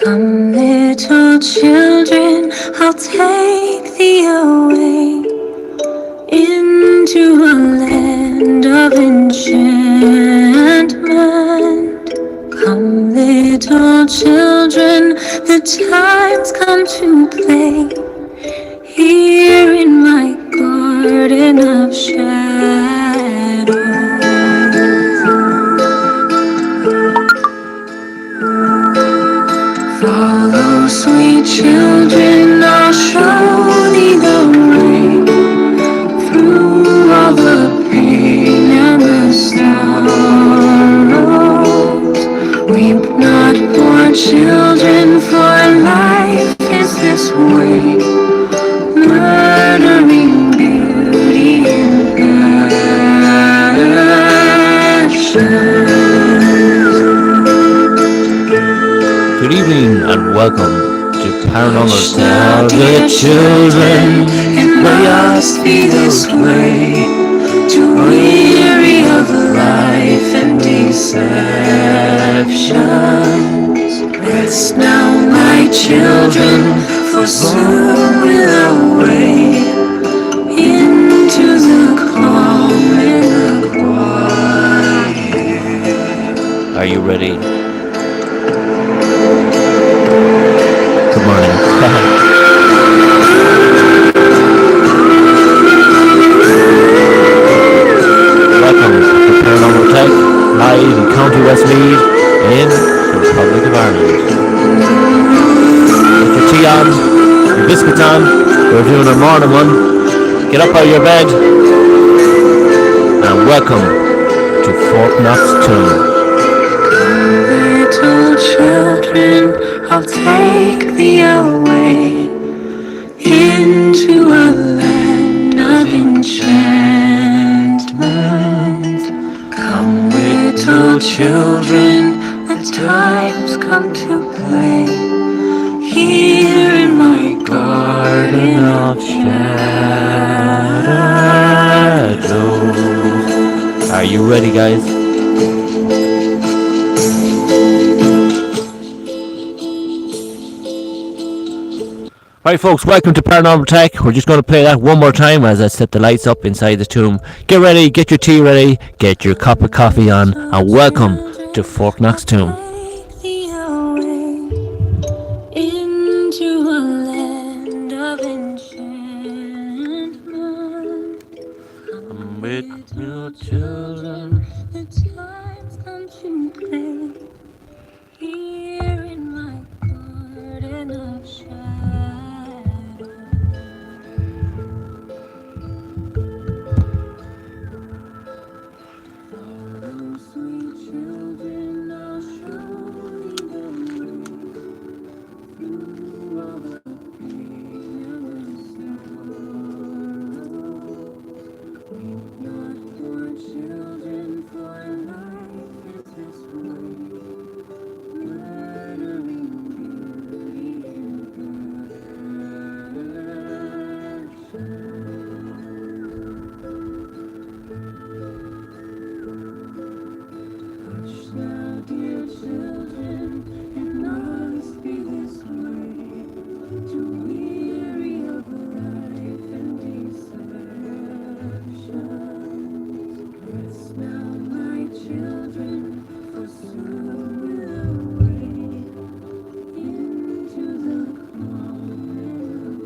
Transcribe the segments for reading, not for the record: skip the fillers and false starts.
Come, little children, I'll take thee away into a land of enchantment. Come, little children, the time's come to play here in my garden of shadows. Follow, sweet children, I'll show thee the way through all the pain and the sorrows. Weep not, poor children, for life is this way, murdering beauty and passion. Good evening and welcome to Paranormal Tales. The children May us be this way, too weary of life and deceptions. Rest now, my children, for soon we'll away into the calm and the quiet. Are you ready? Good morning. Welcome to Paranormal Tech, live in County Westmeath in the Republic of Ireland. Get your tea on, your biscuits on, we're doing our morning one. Get up out of your bed and welcome to Fourknocks tomb. Little children, I'll take thee away into a land of enchantment. Come, little children, the time's come to play here in my garden of shadows. Are you ready, guys? Alright folks, welcome to Paranormal Tech. We're just going to play that one more time as I set the lights up inside the tomb. Get ready, get your tea ready, get your cup of coffee on, and welcome to Fourknocks tomb. Into a land of enchantment. Come with your children. The time's come to play here in my garden of shadows. Follow, sweet children, I'll show thee the way through all the pain and the sorrow. Weep not, poor children, for life is this way, murdering beauty and passion. Hush now, dear children, it must be this way, too weary of life and deceptions. Rest now, my children, for soon we'll away into the calm and the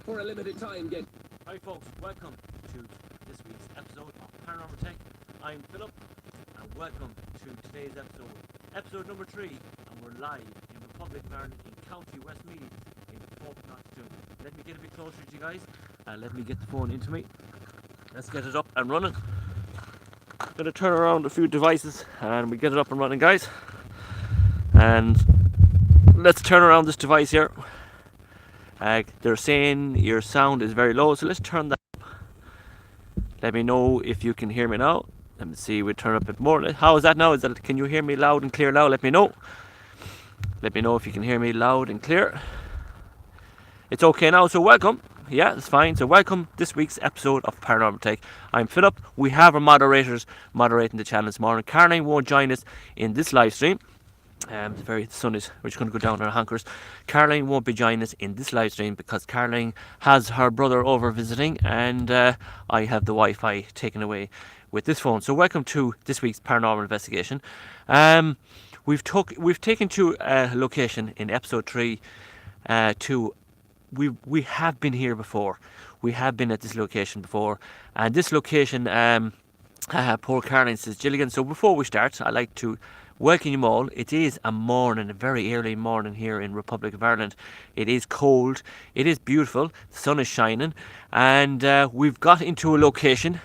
For a limited time, get. Hi folks, welcome to this week's episode of Paranormal Tech. I'm Philip and welcome to today's episode. Episode number 3, and we're live in Republic of Ireland in County Westmeath in Fourknocks tomb. Let me get a bit closer to you guys and let me get the phone into me. Let's get it up and running. I'm going to turn around a few devices and we get it up and running, guys. And let's turn around this device here. They're saying your sound is very low, so let's turn that up. Let me know if you can hear me now. Let me see, we turn up a bit more. How is that now? Can you hear me loud and clear now? Let me know. Let me know if you can hear me loud and clear. It's okay now, so welcome. Yeah, it's fine. So welcome this week's episode of Paranormal Take. I'm Philip. We have our moderators moderating the channel this morning. Caroline won't join us in this live stream. The sun is, we're just going to go down our honkers. Caroline won't be joining us in this live stream because Caroline has her brother over visiting, and I have the Wi-Fi taken away with this phone. So welcome to this week's paranormal investigation. We've taken to a location in episode 3 we have been here before. We have been at this location before, and this location, poor Caroline says Gilligan. So before we start, I'd like to welcome you all. It is a very early morning here in Republic of Ireland. It is cold, it is beautiful, the sun is shining, and we've got into a location,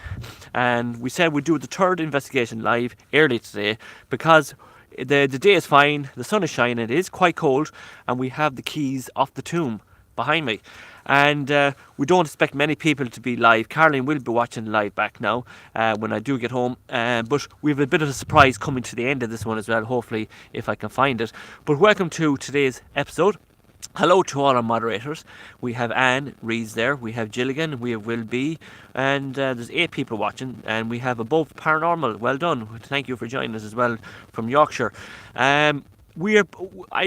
and we said we'd do the third investigation live early today because the day is fine, the sun is shining, it is quite cold, and we have the keys off the tomb behind me, and we don't expect many people to be live. Caroline will be watching live back now when I do get home, but we have a bit of a surprise coming to the end of this one as well, hopefully, if I can find it. But welcome to today's episode. Hello to all our moderators. We have Anne Rees there, we have Gilligan, we have Will B, and there's 8 people watching, and we have Above Paranormal. Well done, thank you for joining us as well from Yorkshire. I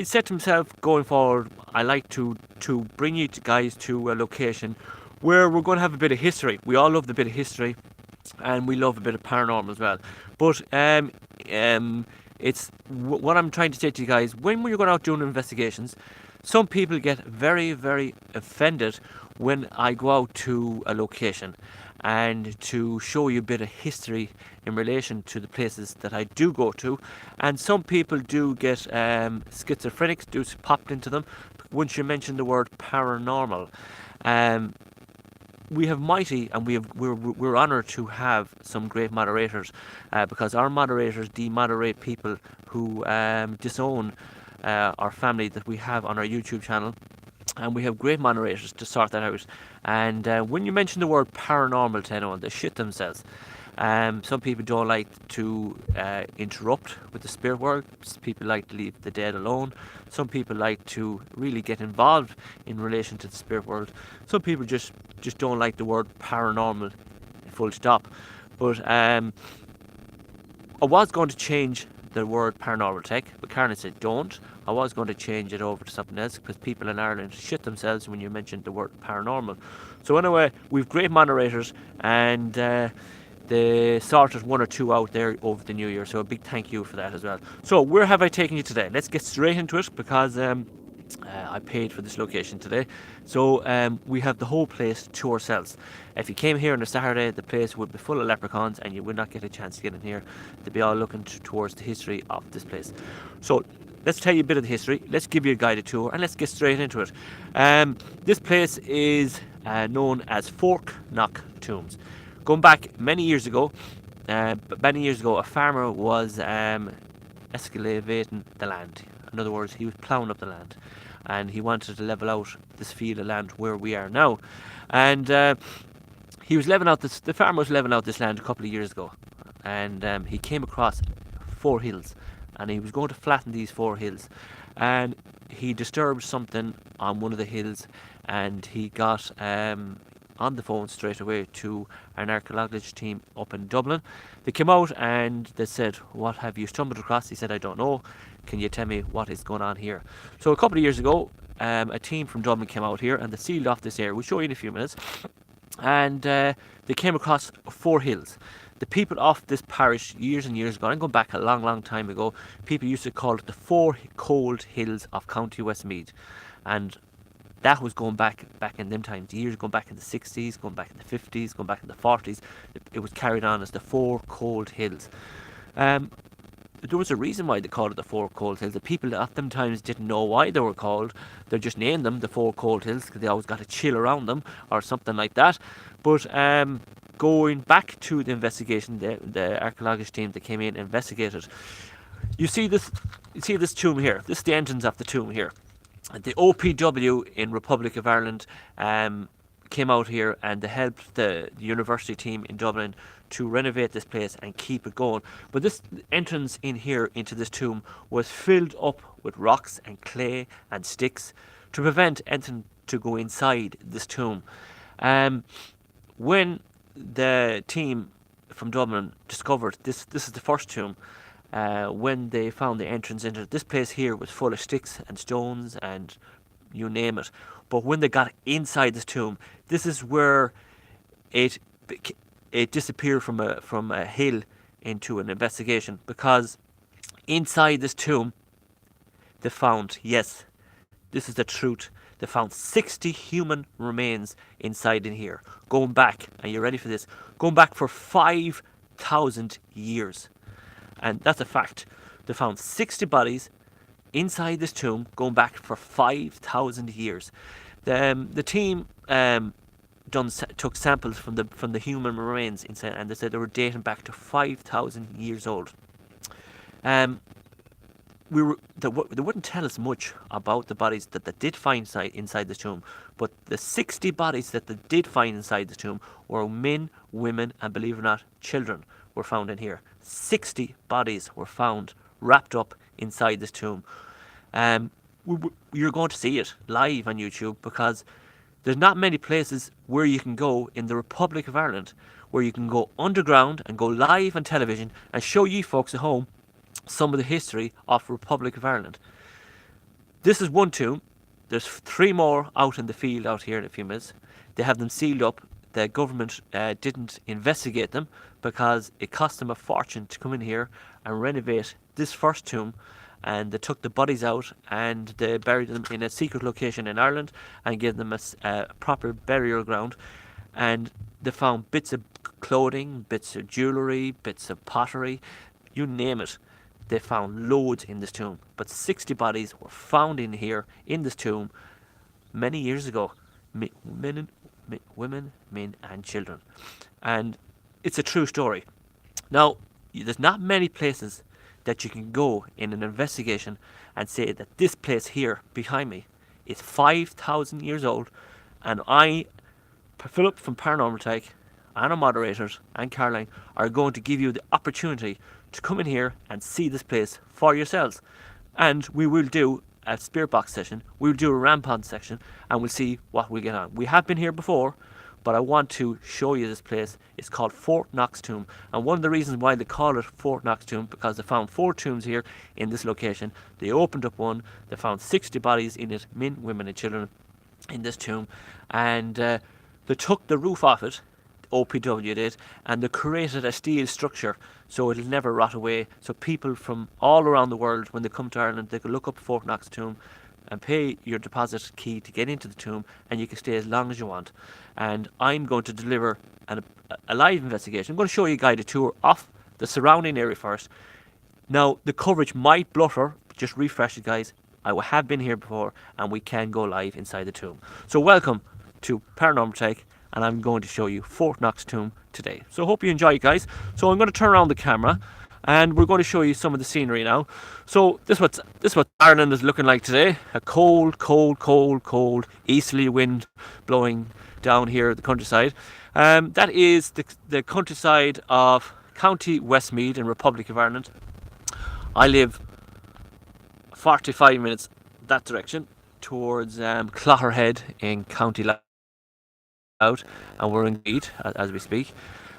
said to myself, going forward, I like to bring you guys to a location where we're going to have a bit of history. We all love the bit of history, and we love a bit of paranormal as well. But it's what I'm trying to say to you guys. When you're going out doing investigations, some people get very, very offended when I go out to a location and to show you a bit of history in relation to the places that I do go to. And some people do get schizophrenics do popped into them once you mention the word paranormal. We have mighty, and we're honoured to have some great moderators, because our moderators demoderate people who disown our family that we have on our YouTube channel. And we have great moderators to sort that out. And when you mention the word paranormal to anyone, they shit themselves. Some people don't like to interrupt with the spirit world. Some people like to leave the dead alone. Some people like to really get involved in relation to the spirit world. Some people just don't like the word paranormal, full stop. But I was going to change the word paranormal tech, but Karen said don't. I was going to change it over to something else because people in Ireland shit themselves when you mention the word paranormal. So anyway, we've great moderators, and they sorted 1 or 2 out there over the new year, so a big thank you for that as well. So where have I taken you today? Let's get straight into it, because I paid for this location today. So we have the whole place to ourselves. If you came here on a Saturday, the place would be full of leprechauns and you would not get a chance to get in here. They'd be all looking towards the history of this place. So let's tell you a bit of the history, let's give you a guided tour, and let's get straight into it. This place is known as Fourknocks tombs. Going back many years ago, a farmer was excavating the land. In other words, he was ploughing up the land, and he wanted to level out this field of land where we are now. And the farmer was leveling out this land a couple of years ago, and he came across 4 hills, and he was going to flatten these 4 hills, and he disturbed something on one of the hills, and he got on the phone straight away to an archaeologist team up in Dublin. They came out and they said, "What have you stumbled across?" He said, "I don't know. Can you tell me what is going on here?" So a couple of years ago, a team from Dublin came out here and they sealed off this area. We'll show you in a few minutes. And they came across 4 hills. The people of this parish, years and years ago, I'm going back a long, long time ago, people used to call it the 4 cold hills of County Westmeath. And that was going back in them times, years going back in the 60s, going back in the 50s, going back in the 40s. It was carried on as the 4 cold hills. There was a reason why they called it the 4 cold hills. The people at them times didn't know why they were called. They just named them the 4 cold hills because they always got a chill around them or something like that. But going back to the investigation, the archaeologist team that came in and investigated, You see this tomb here. This is the entrance of the tomb here. The OPW in Republic of Ireland came out here and they helped the university team in Dublin to renovate this place and keep it going. But this entrance in here into this tomb was filled up with rocks and clay and sticks to prevent anything to go inside this tomb. When the team from Dublin discovered this is the first tomb. When they found the entrance into it, this place here was full of sticks and stones and you name it. But when they got inside this tomb, this is where it disappeared from a hill into an investigation, because inside this tomb they found, yes, this is the truth, they found 60 human remains inside in here, going back, and you ready for this, going back for 5,000 years. And that's a fact. They found 60 bodies inside this tomb going back for 5,000 years. The team took samples from the human remains inside, and they said they were dating back to 5,000 years old. They wouldn't tell us much about the bodies that they did find inside the tomb, but the 60 bodies that they did find inside the tomb were men, women, and believe it or not, children were found in here. 60 bodies were found wrapped up inside this tomb. You're going to see it live on YouTube, because there's not many places where you can go in the Republic of Ireland where you can go underground and go live on television and show you folks at home some of the history of the Republic of Ireland. This is one tomb. There's 3 more out in the field out here in a few minutes. They have them sealed up. The government didn't investigate them because it cost them a fortune to come in here and renovate this first tomb, and they took the bodies out and they buried them in a secret location in Ireland and gave them a proper burial ground. And they found bits of clothing, bits of jewellery, bits of pottery, you name it. They found loads in this tomb. But 60 bodies were found in here in this tomb many years ago. Women, men and children. And it's a true story. Now, there's not many places that you can go in an investigation and say that this place here behind me is 5,000 years old, and I, Philip from Paranormal Tech, and our moderators and Caroline are going to give you the opportunity to come in here and see this place for yourselves. And we will do a spirit box session, we'll do a rampant section, and we'll see what we get on. We have been here before, but I want to show you this place. It's called Fourknocks Tomb, and one of the reasons why they call it Fourknocks Tomb, because they found 4 tombs here in this location. They opened up one, they found 60 bodies in it, men, women and children in this tomb, and they took the roof off it, OPW did, and they created a steel structure so it'll never rot away, so people from all around the world, when they come to Ireland, they can look up Fourknocks Tomb and pay your deposit key to get into the tomb, and you can stay as long as you want. And I'm going to deliver a live investigation. I'm going to show you a guided tour of the surrounding area first. Now, the coverage might blutter, just refresh it, guys. I have been here before, and we can go live inside the tomb. So welcome to Paranormal Tech, and I'm going to show you Fourknocks Tomb today. So hope you enjoy it, guys. So I'm going to turn around the camera, and we're going to show you some of the scenery now. So this is what Ireland is looking like today. A cold easterly wind blowing down here at the countryside. That is the countryside of County Westmeath in Republic of Ireland. I live 45 minutes that direction towards Clogherhead in County Louth, and we're in Meath as we speak.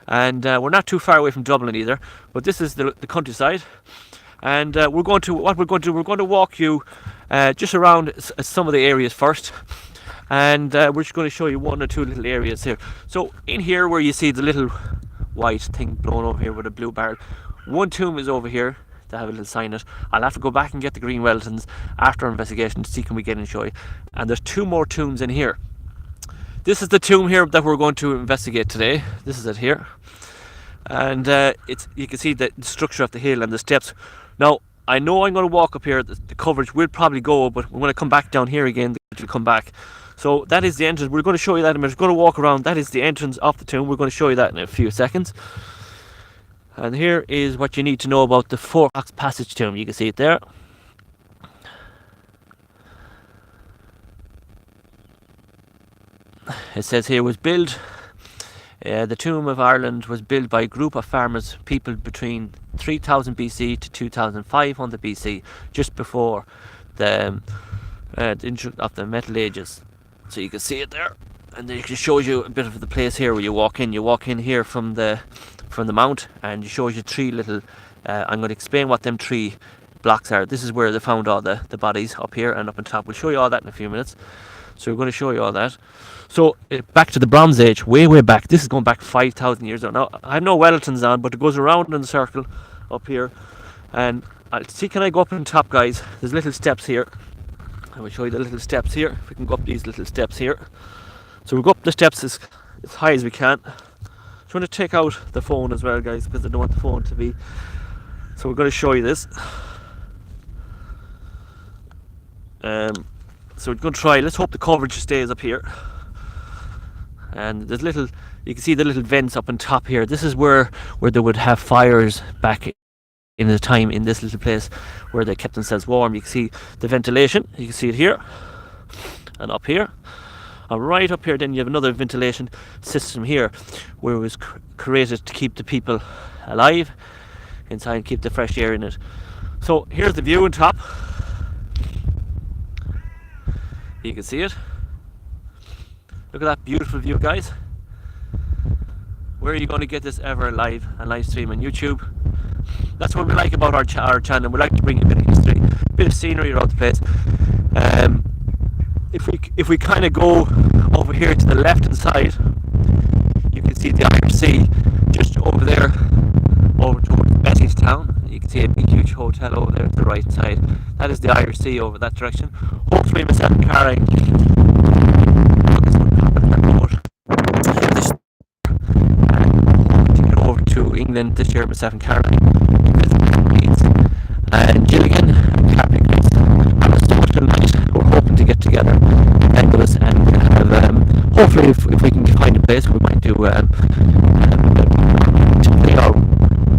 And we're not too far away from Dublin either, but this is the countryside. And we're going to walk you just around some of the areas first, and we're just going to show you 1 or 2 little areas here. So in here, where you see the little white thing blown over here with a blue barrel, 1 tomb is over here. They have a little sign in it. I'll have to go back and get the green Weltons after our investigation to see can we get in and show you. And there's 2 more tombs in here. This is the tomb here that we're going to investigate today. This is it here. And you can see the structure of the hill and the steps. Now, I know I'm going to walk up here. The coverage will probably go, but when I come back down here again, it will come back. So that is the entrance. We're going to show you that. I'm just going to walk around. That is the entrance of the tomb. We're going to show you that in a few seconds. And here is what you need to know about the Fourknocks passage tomb. You can see it there. It says here was built. The Tomb of Ireland was built by a group of farmers, people between 3000 BC to 2500 BC, just before the of the Metal Ages. So you can see it there, and it shows you a bit of the place here where you walk in. You walk in here from the mount, and it shows you three little. I'm going to explain what them three blocks are. This is where they found all the bodies, up here and up on top. We'll show you all that in a few minutes. So we're going to show you all that. So back to the Bronze Age, way back. This is going back 5,000 years ago. Now I have no Weltons on, but it goes around in a circle up here. And I'll see, can I go up on top, guys? There's little steps here. I will show you the little steps here. If we can go up these little steps here. So we'll go up the steps as high as we can. Just want to take out the phone as well, guys, because I don't want the phone to be. So we're going to show you this. So we're going to try. Let's hope the coverage stays up here. And there's little, you can see the little vents up on top here. This is where they would have fires back in the time, in this little place where they kept themselves warm. You can see the ventilation. You can see it here and up here. And right up here then you have another ventilation system here, where it was created to keep the people alive inside and keep the fresh air in it. So here's the view on top. You can see it. Look at that beautiful view, guys. Where are you going to get this ever live and live stream on YouTube? That's what we like about our channel. We like to bring a bit of history, a bit of scenery around the place. If we kind of go over here to the left hand side, you can see the IRC just over there, over towards Bettystown. You can see a big huge hotel over there to the right side. That is the IRC over that direction. Hopefully myself and Carrie to get over to England this year, myself and Caroline, and Gilligan and Carrie on a social night. We're hoping to get together and have hopefully if we can find a place, we might do we'll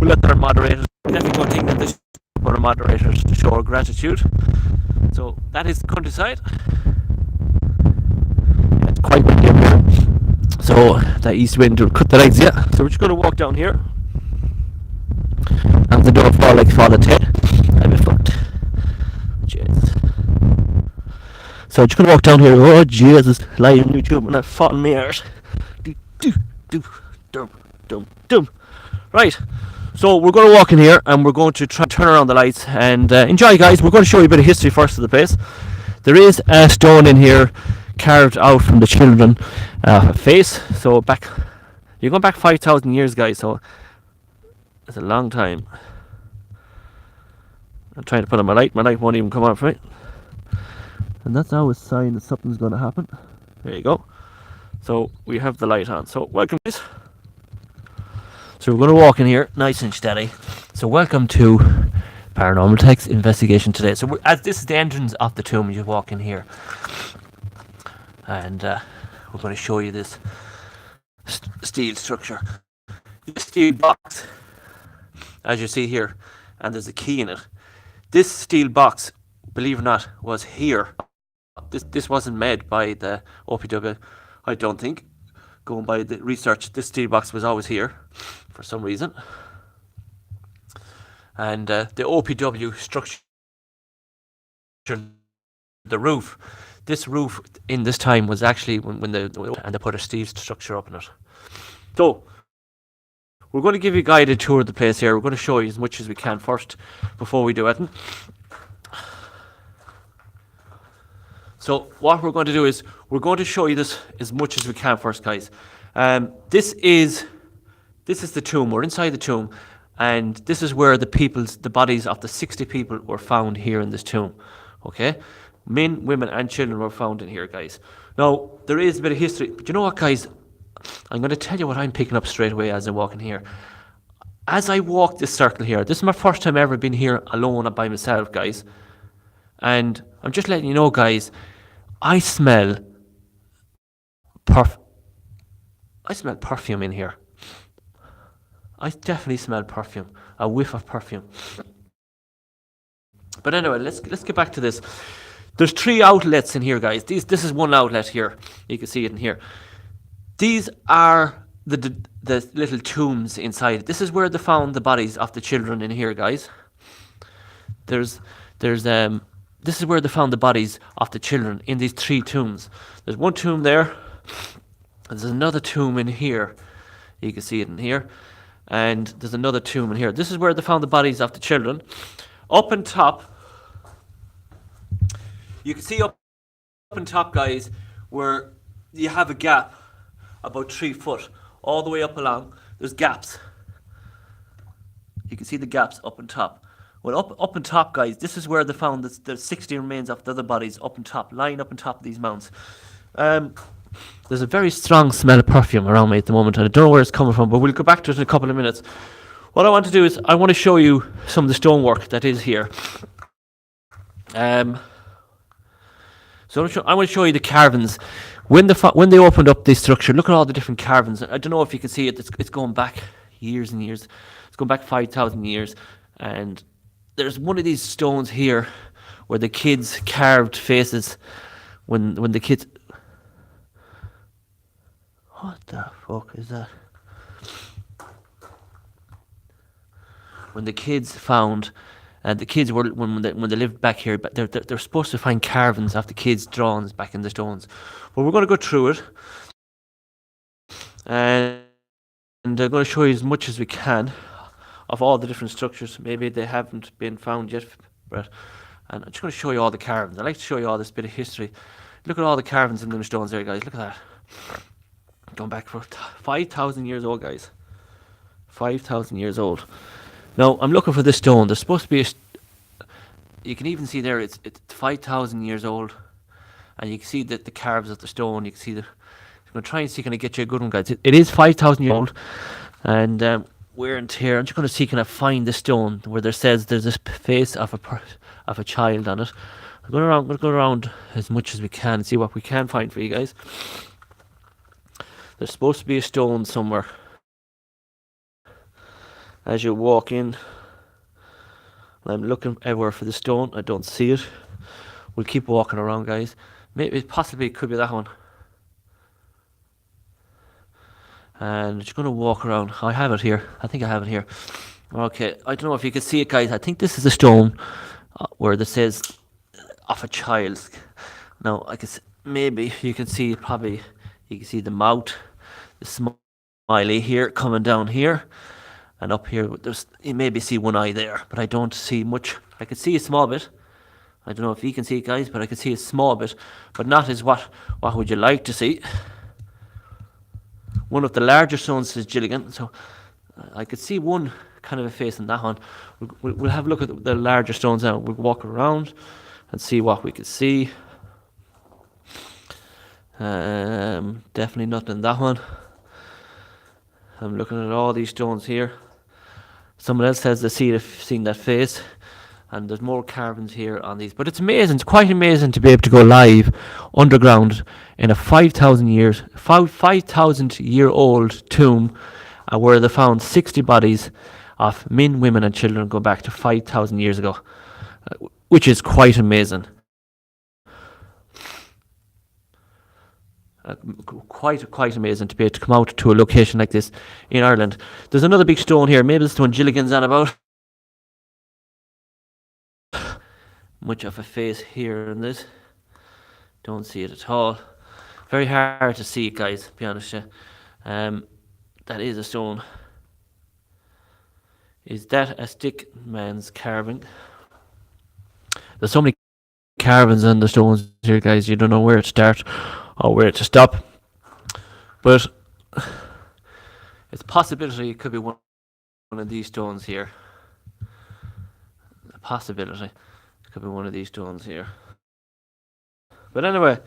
let our moderators, we definitely go to England this year for our moderators to show our gratitude. So that is the countryside. It's quite windy up here, so that east wind will cut the legs. Yeah, so we're just going to walk down here, and the door fall like Father Ted. I'd be fucked. Jeez. So I'm just going to walk down here. Oh Jesus, live on YouTube and I've fought in my ears. Right, so we're going to walk in here and we're going to try to turn around the lights and enjoy, guys. We're going to show you a bit of history first of the place. There is a stone in here carved out from the children face. So back, you're going back 5,000 years, guys, so it's a long time. I'm trying to put on my light won't even come on for me. And that's always a sign that something's going to happen. There you go. So we have the light on. So welcome, guys. So we're going to walk in here nice and steady. So welcome to Paranormal Tech's investigation today. So as this is the entrance of the tomb, you walk in here. And we're going to show you this steel structure. This steel box, as you see here, and there's a key in it. This steel box, believe it or not, was here. This wasn't made by the OPW, I don't think. Going by the research, this steel box was always here for some reason. And the OPW structure, the roof, this roof in this time was actually when they put a steel structure up in it. So we're going to give you a guided tour of the place here. We're going to show you as much as we can first before we do it. So what we're going to do is we're going to show you this as much as we can first, guys. This is the tomb. We're inside the tomb, and this is where the bodies of the 60 people were found here in this tomb. Okay, men, women, and children were found in here, guys. Now there is a bit of history, but you know what, guys? I'm going to tell you what I'm picking up straight away as I'm walking here. As I walk this circle here, this is my first time ever been here alone by myself, guys. And I'm just letting you know, guys, I smell perfume in here. I definitely smell perfume, a whiff of perfume. But anyway, let's get back to this. There's 3 outlets in here, guys. This is one outlet here. You can see it in here. These are the little tombs inside. This is where they found the bodies of the children in here, guys. There's this is where they found the bodies of the children in these 3 tombs. There's one tomb there. There's another tomb in here. You can see it in here. And there's another tomb in here. This is where they found the bodies of the children. Up on top, you can see up on top, guys, where you have a gap about 3 foot all the way up along. There's gaps. You can see the gaps up on top. Well, up on top, guys, this is where they found the 60 remains of the other bodies up on top, lying up on top of these mounds. There's a very strong smell of perfume around me at the moment, and I don't know where it's coming from, but we'll go back to it in a couple of minutes. What I want to do is I want to show you some of the stonework that is here. So I want to show you the carvings. When they opened up this structure, look at all the different carvings. I don't know if you can see it. It's going back years and years. It's going back 5,000 years. And there's one of these stones here where the kids carved faces when the kids... What the fuck is that? When the kids found... the kids were when they lived back here, but they're supposed to find carvings of the kids' drawings back in the stones. But we're going to go through it, and I'm going to show you as much as we can of all the different structures. Maybe they haven't been found yet, but and I'm just going to show you all the carvings. I like to show you all this bit of history. Look at all the carvings in the stones there, guys. Look at that, going back for 5,000 years old, guys. 5,000 years old. Now, I'm looking for this stone. There's supposed to be you can even see there, it's 5,000 years old. And you can see the carves of the stone. You can see I'm going to try and see, can I get you a good one, guys? It is 5,000 years old. And wear and tear. I'm just going to see, can I find the stone where there says there's this face of a child on it. I'm going to go around as much as we can and see what we can find for you guys. There's supposed to be a stone somewhere. As you walk in, I'm looking everywhere for the stone. I don't see it. We'll keep walking around, guys. Maybe, possibly, it could be that one. And I'm just going to walk around. I have it here. I think I have it here. Okay, I don't know if you can see it, guys. I think this is a stone where it says of a child. Now, maybe you can see, probably, you can see the mouth, the smiley here coming down here. And up here, you maybe see one eye there, but I don't see much. I can see a small bit. I don't know if you can see it, guys, but I can see a small bit, but not as what would you like to see. One of the larger stones is Gilligan, so I could see one kind of a face in that one. We'll have a look at the larger stones now. We'll walk around and see what we can see. Definitely nothing in that one. I'm looking at all these stones here. Someone else says they've seen that face, and there's more carvings here on these. But it's amazing. It's quite amazing to be able to go live underground in a 5,000 year old tomb, where they found 60 bodies of men, women, and children go back to 5,000 years ago, which is quite amazing. Quite amazing to be able to come out to a location like this in Ireland. There's another big stone here. Maybe it's the one Gilligan's on about. Much of a face here in this. Don't see it at all. Very hard to see it, guys, to be honest with you. That is a stone. Is that a stick man's carving? There's so many carvings on the stones here, guys. You don't know where to start or where to stop, but it's a possibility it could be one of these stones here. A possibility it could be one of these stones here. But anyway,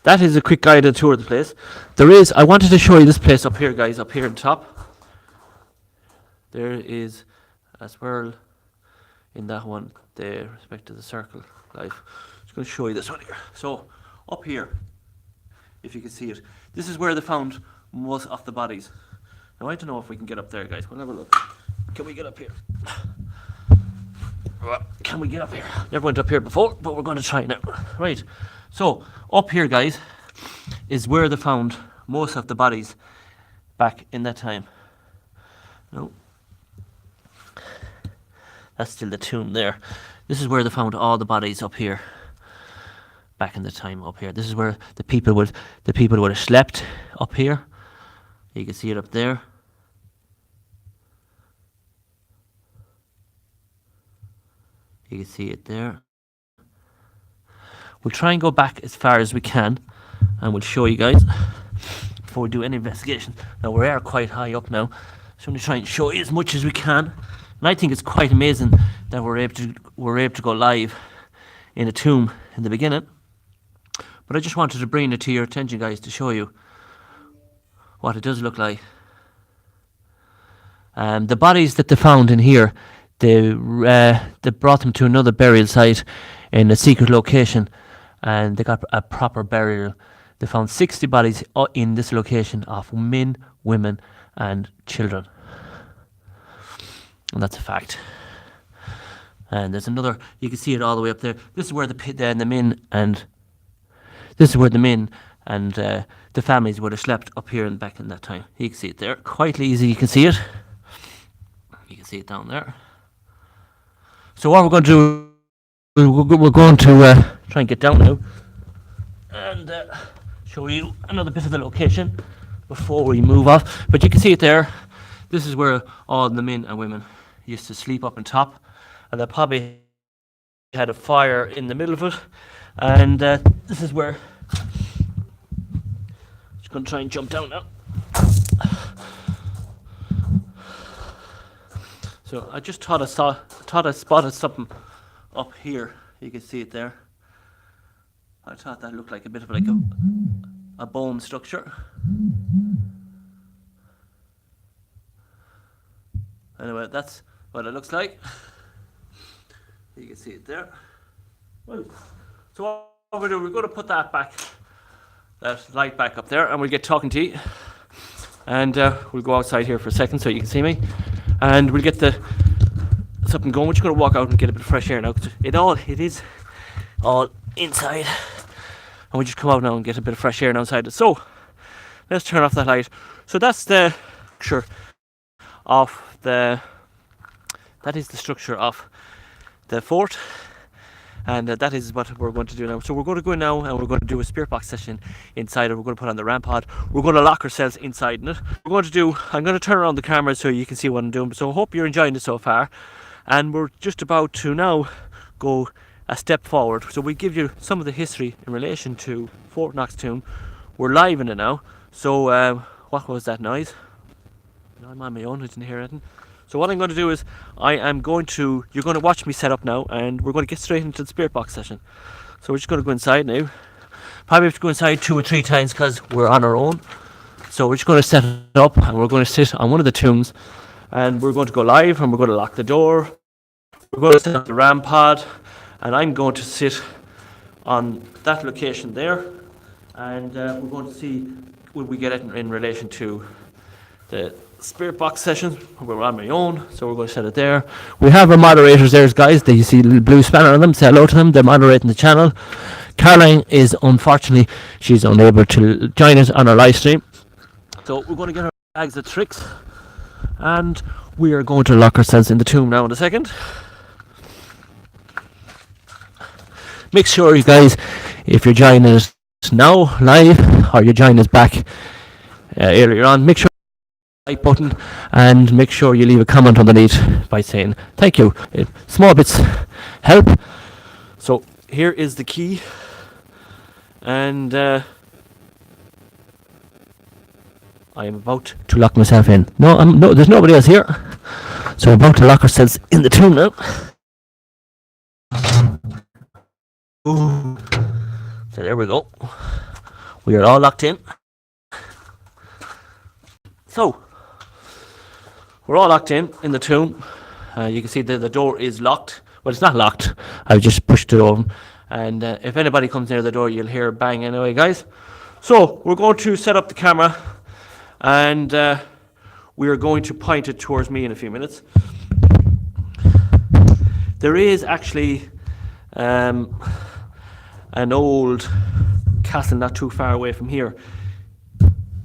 that is a quick guided tour of the place. I wanted to show you this place up here, guys, up here on top. There is a swirl in that one there, respect to the circle life. I'm just going to show you this one here. So up here, if you can see it, this is where they found most of the bodies. Now I don't know if we can get up there, guys. We'll have a look. Can we get up here? Can we get up here? Never went up here before, but we're going to try now. Right. So up here, guys, is where they found most of the bodies back in that time. No. That's still the tomb there. This is where they found all the bodies up here. Back in the time up here. This is where the people would have slept up here. You can see it up there. You can see it there. We'll try and go back as far as we can, and we'll show you guys before we do any investigation. Now we are quite high up now, so I'm going to try and show you as much as we can. And I think it's quite amazing that we're able to go live in a tomb in the beginning. But I just wanted to bring it to your attention, guys, to show you what it does look like. The bodies that they found in here, they brought them to another burial site in a secret location, and they got a proper burial. They found 60 bodies in this location of men, women, and children. And that's a fact. And there's another, you can see it all the way up there. This is where the men and the families would have slept up here and back in that time. You can see it there, quite easy. You can see it. You can see it down there. So what we're going to do, we're going to try and get down now and show you another bit of the location before we move off. But you can see it there. This is where all the men and women used to sleep up on top, and they probably had a fire in the middle of it. And this is where, just going to try and jump down now. So I just thought I spotted something up here. You can see it there. I thought that looked like a bit of like a bone structure. Anyway, that's what it looks like. You can see it there. Well, so what we're doing, we're going to put that light back up there, and we'll get talking to you. And we'll go outside here for a second so you can see me. And we'll get something going. We're just going to walk out and get a bit of fresh air now. It is all inside. And we just come out now and get a bit of fresh air outside. So, let's turn off that light. So that's the structure of that is the structure of the fort, and that is what we're going to do now. So we're going to go in now, and we're going to do a spirit box session inside it. We're going to put on the rampart. We're going to lock ourselves inside in it. I'm going to turn around the camera so you can see what I'm doing. So I hope you're enjoying it so far, and we're just about to now go a step forward. So we give you some of the history in relation to Fourknocks tomb. We're live in it now. So what was that noise? I'm on my own, I didn't hear anything. So what I'm going to do is, you're going to watch me set up now, and we're going to get straight into the spirit box session. So we're just going to go inside now. Probably have to go inside 2 or 3 times because we're on our own. So we're just going to set it up, and we're going to sit on one of the tombs, and we're going to go live, and we're going to lock the door. We're going to set up the rampart, and I'm going to sit on that location there, and we're going to see will we get it in relation to the spirit box sessions. We're on my own, so we're going to set it there. We have our moderators there, guys. You see a little blue spanner on them. Say hello to them. They're moderating the channel. Caroline is unfortunately, she's unable to join us on our live stream. So we're going to get our bags of tricks, and we are going to lock ourselves in the tomb now in a second. Make sure, you guys, if you're joining us now live, or you're joining us back earlier on, make sure like button, and make sure you leave a comment underneath by saying thank you. Small bits help. So here is the key, and I am about to lock myself in. No, there's nobody else here, so we're about to lock ourselves in the tomb now. Ooh. So there we go. We are all locked in. So we're all locked in the tomb. You can see the door is locked. Well, it's not locked. I've just pushed it open. And if anybody comes near the door, you'll hear a bang anyway, guys. So we're going to set up the camera, and we are going to point it towards me in a few minutes. There is actually an old castle not too far away from here.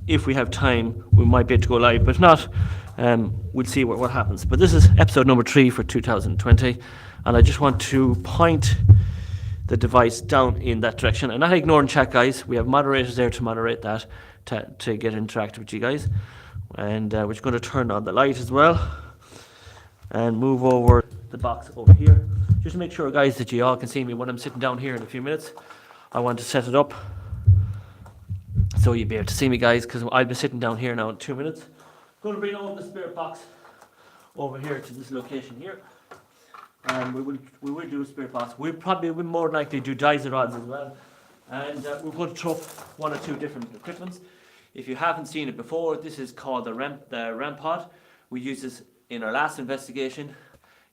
If we have time, we might be able to go live, but if not, we'll see what happens. But this is episode number 3 for 2020, and I just want to point the device down in that direction, and not ignoring chat, guys. We have moderators there to moderate that, to get interactive with you guys, and we're just going to turn on the light as well and move over the box over here, just to make sure, guys, that you all can see me when I'm sitting down here in a few minutes. I want to set it up so you'll be able to see me, guys, because I'll be sitting down here now in 2 minutes. I'm going to bring over the spirit box over here to this location here, and we will do a spirit box. We will more than likely do dicer rods as well, and we're going to throw up 1 or 2 different equipments. If you haven't seen it before, this is called the RAM pod. We used this in our last investigation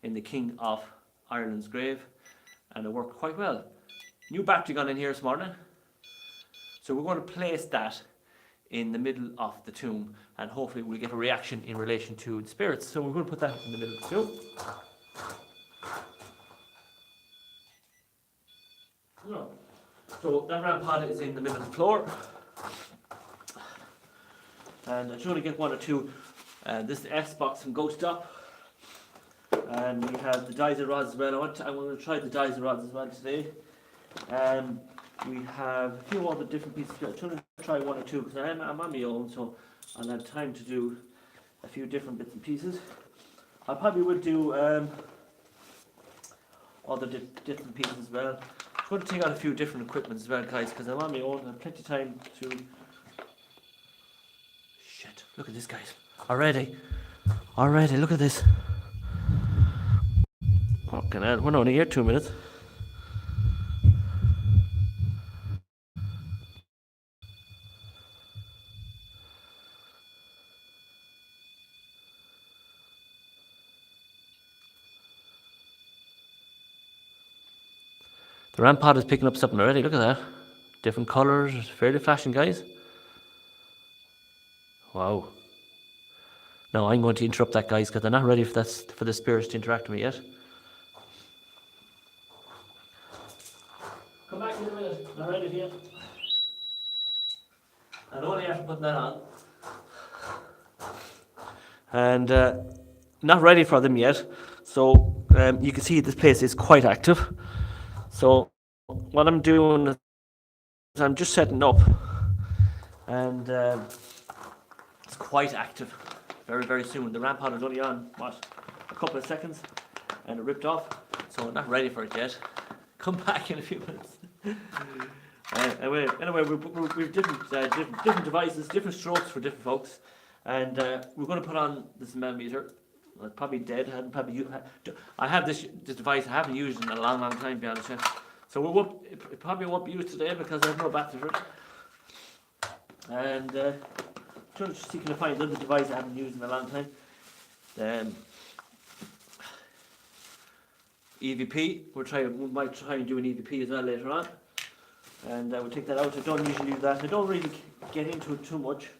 in the King of Ireland's grave, and it worked quite well. New battery gone in here this morning, so we're going to place that in the middle of the tomb, and hopefully we'll get a reaction in relation to the spirits. So we're going to put that in the middle of the tomb. So that RAM pod is in the middle of the floor, and I'm trying to get 1 or 2. This is the S box from Ghost Stop, and we have the dicer rods as well. I'm going to try the dicer rods as well today. We have a few other different pieces. I'm trying to try 1 or 2 because I'm on my own, so I'll have time to do a few different bits and pieces. I probably will do other different pieces as well. I'm going to take out a few different equipment as well, guys, because I'm on my own and I have plenty of time to... Shit, look at this, guys. Already, look at this. Fucking hell, we're only here 2 minutes. The RAM pod is picking up something already, look at that. Different colours, fairly flashing, guys. Wow. Now I'm going to interrupt that, guys, because they're not ready for the spirits to interact with me yet. Come back in a minute, I'm ready for you. I'm only after putting that on. And not ready for them yet. So you can see this place is quite active. So what I'm doing is I'm just setting up, and it's quite active. Very, very soon. The RAM pod is only on, what, a couple of seconds, and it ripped off, so I'm not ready for it yet. Come back in a few minutes. Anyway, we've different devices, different strokes for different folks, and we're going to put on this millimeter. Well, it's probably dead. I have this device I haven't used in a long, long time, to be honest with you. So it probably won't be used today because I have no battery for it. And trying to see can I find another device I haven't used in a long time. EVP. We might try and do an EVP as well later on. And we'll take that out. I don't usually do that. I don't really get into it too much.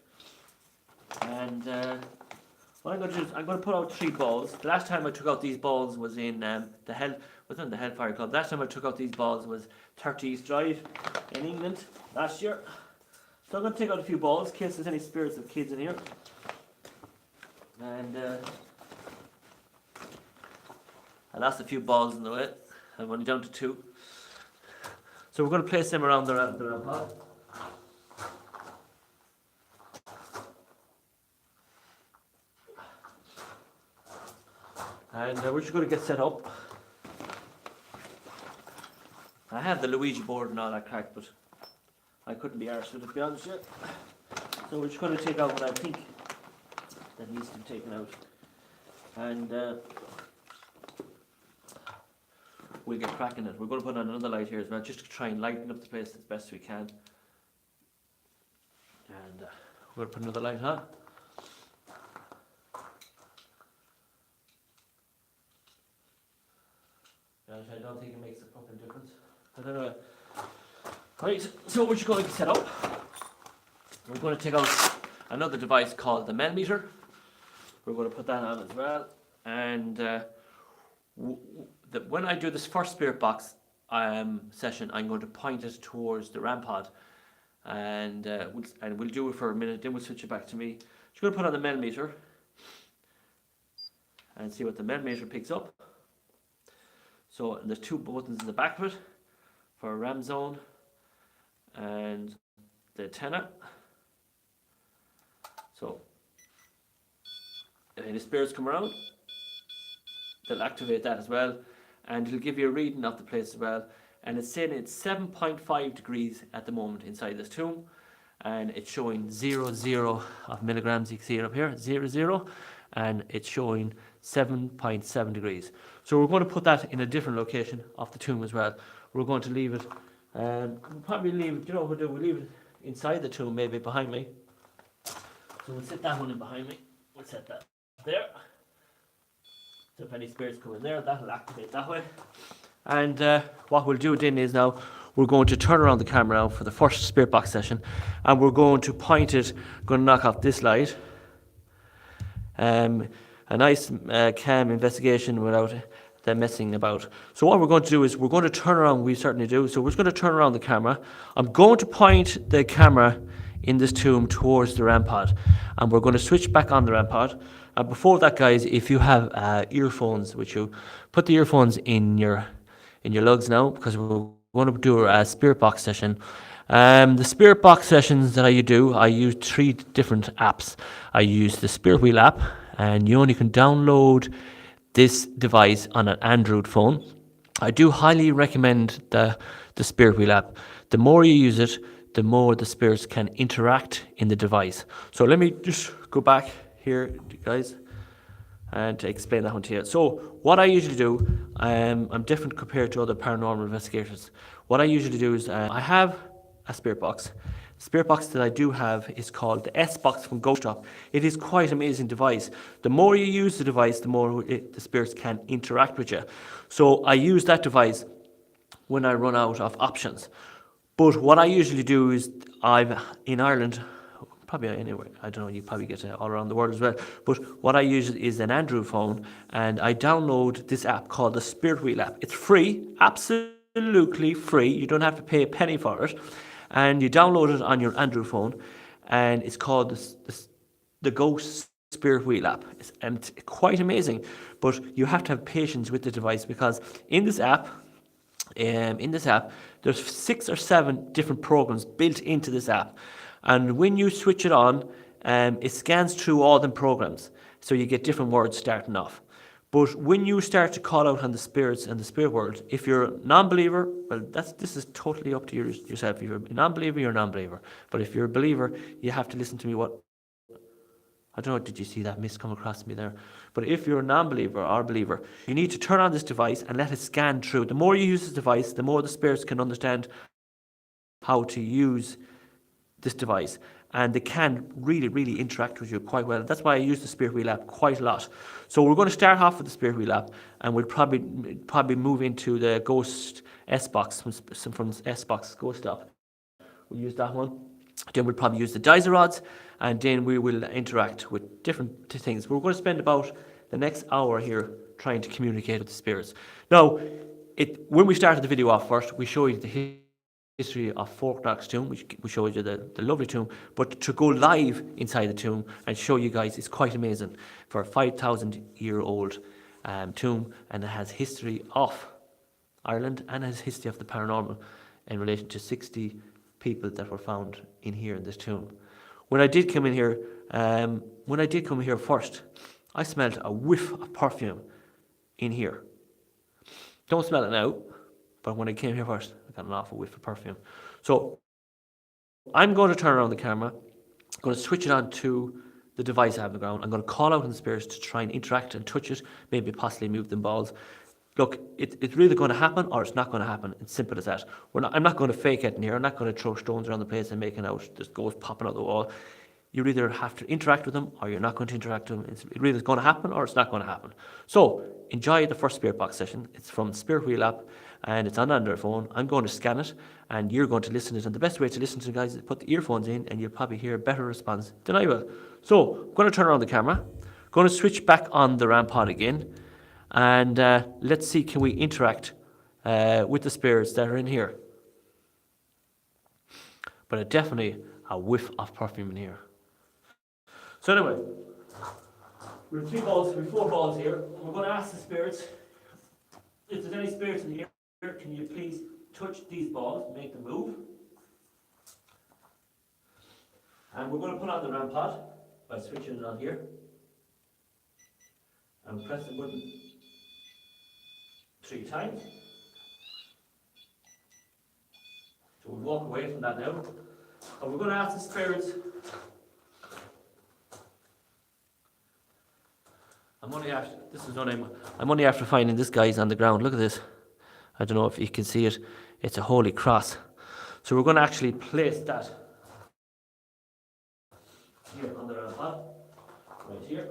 And what I'm going to do is I'm going to put out 3 balls. The last time I took out these balls was in the Hellfire Club. Last time I took out these balls was 30 East Drive in England last year. So I'm going to take out a few balls in case there's any spirits of kids in here. And I lost a few balls in the way. I'm only down to 2. So we're going to place them around the round pot. And we're just going to get set up. I have the Luigi board and all that crack, but I couldn't be arsed with it, to be honest with you. So we're just going to take out what I think that needs to be taken out. And we'll get cracking it. We're going to put on another light here as well, just to try and lighten up the place as best we can. And we're going to put another light on. I don't think it makes a fucking difference. But anyway, right, so we're just going to set up. We're going to take out another device called the millimeter. We're going to put that on as well. And when I do this first spirit box session, I'm going to point it towards the RAM pod, and we'll do it for a minute. Then we'll switch it back to me. Just going to put on the millimeter and see what the millimeter picks up. So there's two buttons in the back of it for a RAM zone and the antenna. So if any spirits come around, they'll activate that as well, and it'll give you a reading of the place as well. And it's saying it's 7.5 degrees at the moment inside this tomb, and it's showing 0 of milligrams. You can see it up here, 0, and it's showing 7.7 degrees. So we're going to put that in a different location of the tomb as well. We're going to leave it, we'll probably leave it, you know what we'll do, we'll leave it inside the tomb, maybe behind me. So we'll set that one in behind me. We'll set that there. So if any spirits come in there, that'll activate that way. And what we'll do then is now we're going to turn around the camera now for the first spirit box session, and we're going to point it, going to knock off this light. A nice calm investigation without them messing about. So what we're going to do is we're going to turn around, we certainly do, so we're just going to turn around the camera. I'm going to point the camera in this tomb towards the RAM pod, and we're going to switch back on the RAM pod. And before that, guys, if you have earphones with you, put the earphones in your lugs now, because we're going to do a spirit box session. The spirit box sessions that I do, I use 3 different apps. I use the Spirit Wheel app, and you only can download this device on an Android phone. I do highly recommend the Spirit Wheel app. The more you use it, the more the spirits can interact in the device. So let me just go back here, guys, and to explain that one to you. So what I usually do, I'm different compared to other paranormal investigators. What I usually do is I have a spirit box. The spirit box that I do have is called the S box from Ghost Shop. It is quite an amazing device. The more you use the device, the more the spirits can interact with you. So I use that device when I run out of options. But what I usually do is in Ireland, probably anywhere, I don't know, you probably get it all around the world as well. But what I use is an Android phone, and I download this app called the Spirit Wheel app. It's free, absolutely free. You don't have to pay a penny for it. And you download it on your Android phone, and it's called the Ghost Spirit Wheel app. It's quite amazing, but you have to have patience with the device, because in this app, there's 6 or 7 different programs built into this app, and when you switch it on, it scans through all them programs, so you get different words starting off. But when you start to call out on the spirits and the spirit world, if you're a non-believer, well, this is totally up to yourself. If you're a non-believer, you're a non-believer. But if you're a believer, you have to listen to me. I don't know, did you see that mist come across me there? But if you're a non-believer or a believer, you need to turn on this device and let it scan through. The more you use this device, the more the spirits can understand how to use this device. And they can really, really interact with you quite well. That's why I use the Spirit Wheel app quite a lot. So we're going to start off with the Spirit Wheel app, and we'll probably move into the Ghost S box from S box Ghost Stop. We'll use that one. Then we'll probably use the Dicer rods, and then we will interact with different things. We're going to spend about the next hour here trying to communicate with the spirits. Now, when we started the video off first, we show you the history of Fourknocks tomb. We showed you the lovely tomb, but to go live inside the tomb and show you guys is quite amazing for a 5,000-year-old tomb, and it has history of Ireland and has history of the paranormal in relation to 60 people that were found in here in this tomb. When I did come in here first, I smelled a whiff of perfume in here. Don't smell it now, but when I came here first, I got an awful whiff of perfume. So I'm going to turn around the camera. I'm going to switch it on to the device I have on the ground. I'm going to call out on the spirits to try and interact and touch it, maybe possibly move them balls. Look, it's really going to happen or it's not going to happen. It's simple as that. I'm not going to fake it in here. I'm not going to throw stones around the place and making out this ghost popping out the wall. You either have to interact with them or you're not going to interact with them. It's either going to happen or it's not going to happen. So enjoy the first Spirit Box session. It's from Spirit Wheel app, and it's on Android phone. I'm going to scan it, and you're going to listen to it. And the best way to listen to it, guys, is put the earphones in, and you'll probably hear a better response than I will. So I'm going to turn around the camera, Going to switch back on the RAM pod again, and let's see, can we interact with the spirits that are in here. But definitely a whiff of perfume in here. So anyway, we have 4 balls here. And we're going to ask the spirits, if there's any spirits in here, can you please touch these balls, make them move. And we're going to put on the RAM pod by switching it on here. And press the button 3 times. So we'll walk away from that now. And we're going to ask the spirits. I'm only after finding this guy's on the ground. Look at this. I don't know if you can see it. It's a holy cross. So we're going to actually place that here on the round pot. Right here.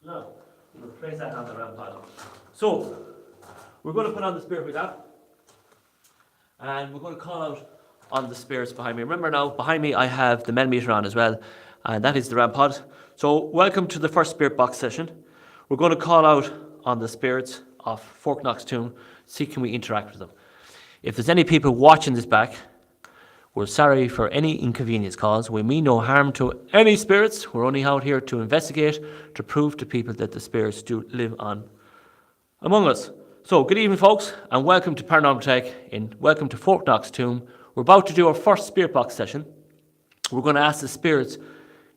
No, we'll place that on the round pot. So we're going to put on the spirit we got. And we're going to call out on the spirits behind me. Remember now, behind me I have the meter on as well. And that is the RAM pod. So welcome to the first spirit box session. We're going to call out on the spirits of Fourknocks tomb, see can we interact with them. If there's any people watching this back, we're sorry for any inconvenience caused. We mean no harm to any spirits. We're only out here to investigate, to prove to people that the spirits do live on among us. So good evening folks, and welcome to Paranormal Tech, and welcome to Fourknocks tomb. We're about to do our first spirit box session. We're going to ask the spirits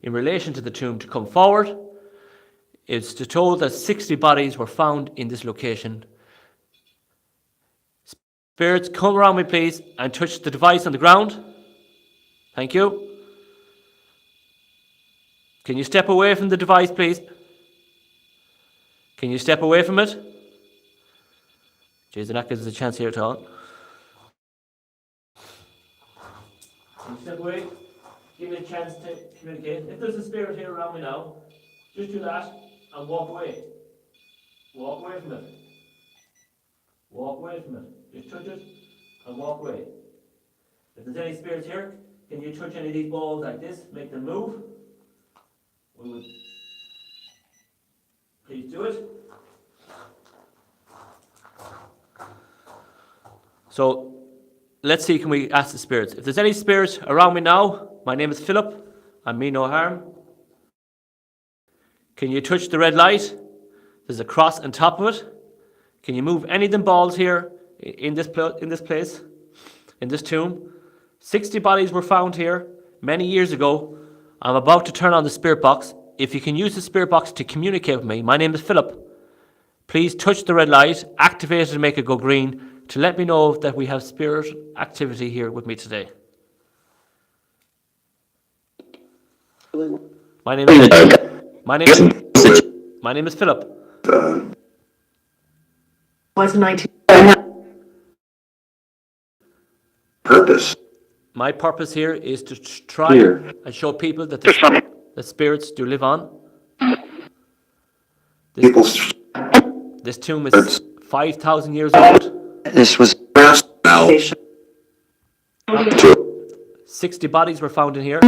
in relation to the tomb to come forward. It's told that 60 bodies were found in this location. Spirits, come around me please and touch the device on the ground. Thank you. Can you step away from the device please? Can you step away from it? Jeez, they're not giving us a chance here at all. Can you step away? Give me a chance to communicate. If there's a spirit here around me now, just do that and walk away. Walk away from it. Walk away from it. Just touch it and walk away. If there's any spirits here, can you touch any of these balls like this? Make them move. We would please do it. So let's see, can we ask the spirits? If there's any spirits around me now, my name is Philip. I mean no harm. Can you touch the red light? There's a cross on top of it. Can you move any of them balls here in this place, in this tomb? 60 bodies were found here many years ago. I'm about to turn on the spirit box. If you can use the spirit box to communicate with me, my name is Philip. Please touch the red light, activate it and make it go green to let me know that we have spirit activity here with me today. My name is Philip. Was 19. Purpose. My purpose here is to try and show people that the spirits do live on. This tomb is 5,000 years old. This was now. 60 bodies were found in here.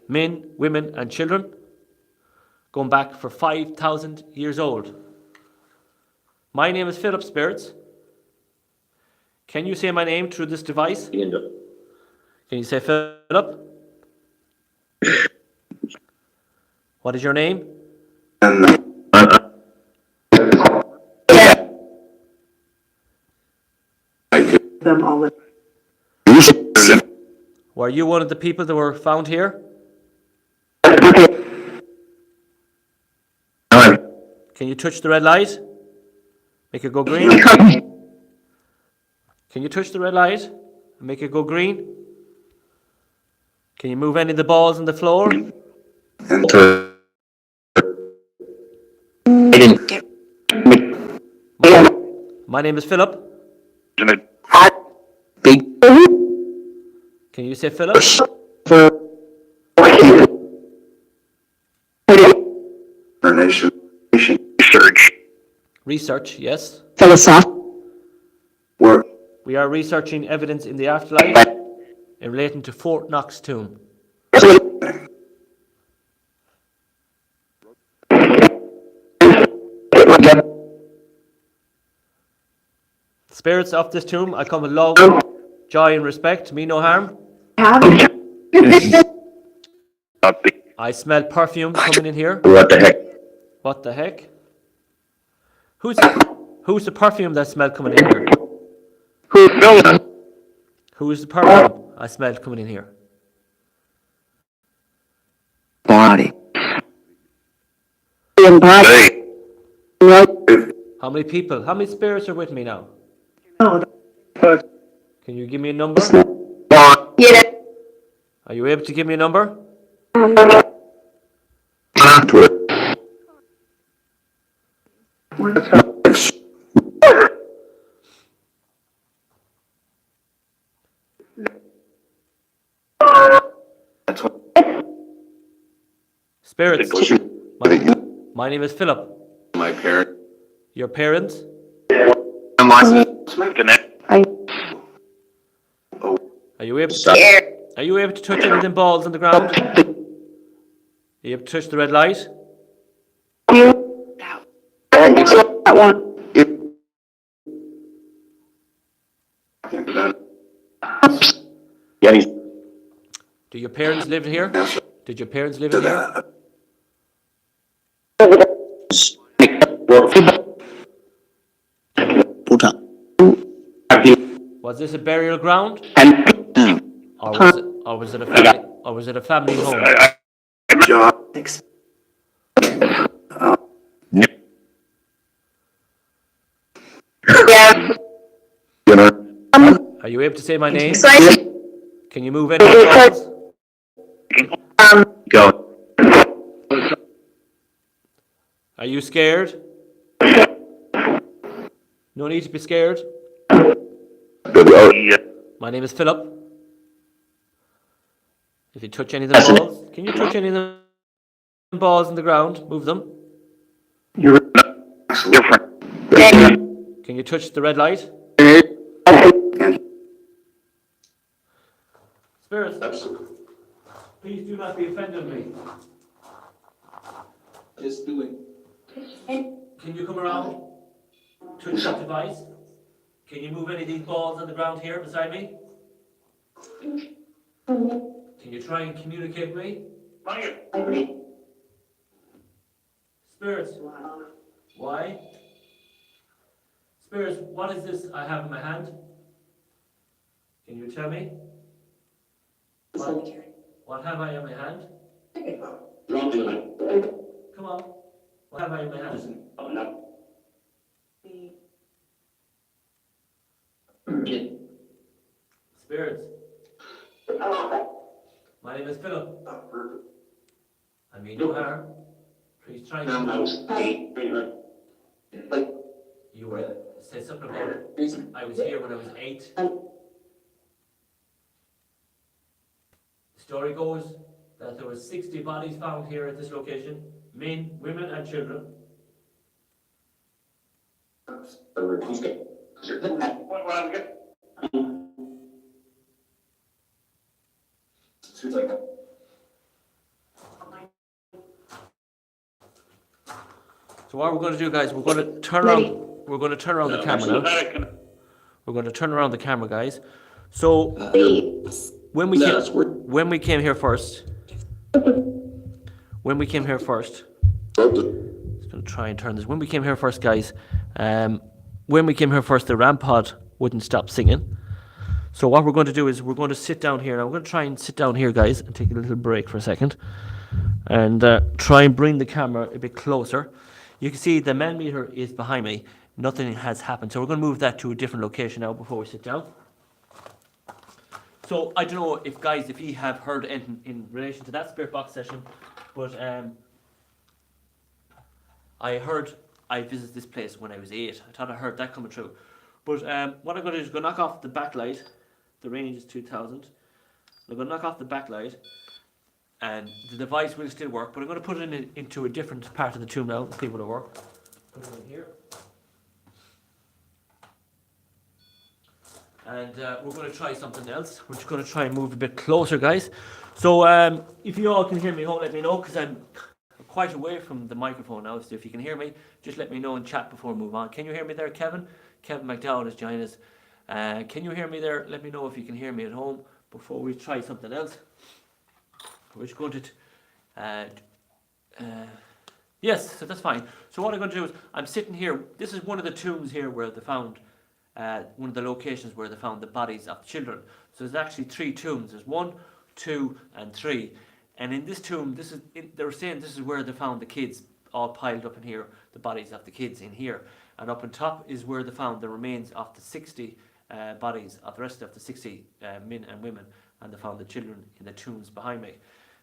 Men, women and children. Going back for 5,000 years old. My name is Philip, spirits. Can you say my name through this device? Can you say Philip? What is your name? Them all. Were you one of the people that were found here? Can you touch the red light? Make it go green? Can you touch the red light and make it go green? Can you move any of the balls on the floor? My name is Philip. Can you say Philip? Research, yes. We are researching evidence in the afterlife in relating to Fourknocks tomb. Spirits of this tomb, I come with love, joy, and respect. Me no harm. I smell perfume coming in here. What the heck? What the heck? Who's the perfume that smelled coming in here? Who's the perfume I smelled coming in here? Body. How many people? How many spirits are with me now? Oh, Can you give me a number? Are you able to give me a number? Spirits. My name is Philip. My parent. Your parents? Are you able to touch any of them balls on the ground? Are you able to touch the red light? That one. Do your parents live here? Did your parents live here? Was this a burial ground? Or was it a family home? Are you able to say my name? Can you move any balls? Go. Are you scared? No need to be scared. My name is Philip. If you touch any of the balls, can you touch any of the balls on the ground? Move them. You're different. Can you touch the red light? Spirits, please do not be offended with me. Just do it. Can you come around? Touch that device. Can you move any of these balls on the ground here beside me? Can you try and communicate with me? Spirits. Why? Spirits, what is this I have in my hand? Can you tell me? What have I in my hand? Come on. What have I in my hand? Spirits. My name is Philip. I mean no harm. Please try and... You were said something about it. I was here when I was 8. The story goes that there were 60 bodies found here at this location, men, women, and children. So what we're going to do, guys, we're going to turn around. We're going to turn around the camera now. We're going to turn around the camera, guys. So when we came here first, just going to try and turn this. When we came here first, guys, the RAM pod wouldn't stop singing. So what we're going to do is we're going to sit down here. Now we're going to try and sit down here, guys, and take a little break for a second, and try and bring the camera a bit closer. You can see the man meter is behind me. Nothing has happened. So we're going to move that to a different location now before we sit down. So I don't know if guys, if you have heard anything in relation to that spirit box session, but I visited this place when I was 8. I thought I heard that coming true. But what I'm going to do is go knock off the backlight. The range is 2000. I'm going to knock off the backlight, and the device will still work, but I'm going to put it into a different part of the tomb now and see what will work. Put it in here. And we're going to try something else. We're just going to try and move a bit closer, guys. So if you all can hear me, let me know, because I'm quite away from the microphone now, so if you can hear me, just let me know in chat before we move on. Can you hear me there, Kevin? Kevin McDowell has joined us. Can you hear me there? Let me know if you can hear me at home before we try something else. We're just going to... yes, so that's fine. So what I'm going to do is, I'm sitting here. This is one of the tombs here where they found, one of the locations where they found the bodies of children. So there's actually 3 tombs. There's 1, 2, and 3. And in this tomb, they were saying this is where they found the kids all piled up in here, the bodies of the kids in here. And up on top is where they found the remains of the 60 bodies of the rest of the 60 men and women. And they found the children in the tombs behind me.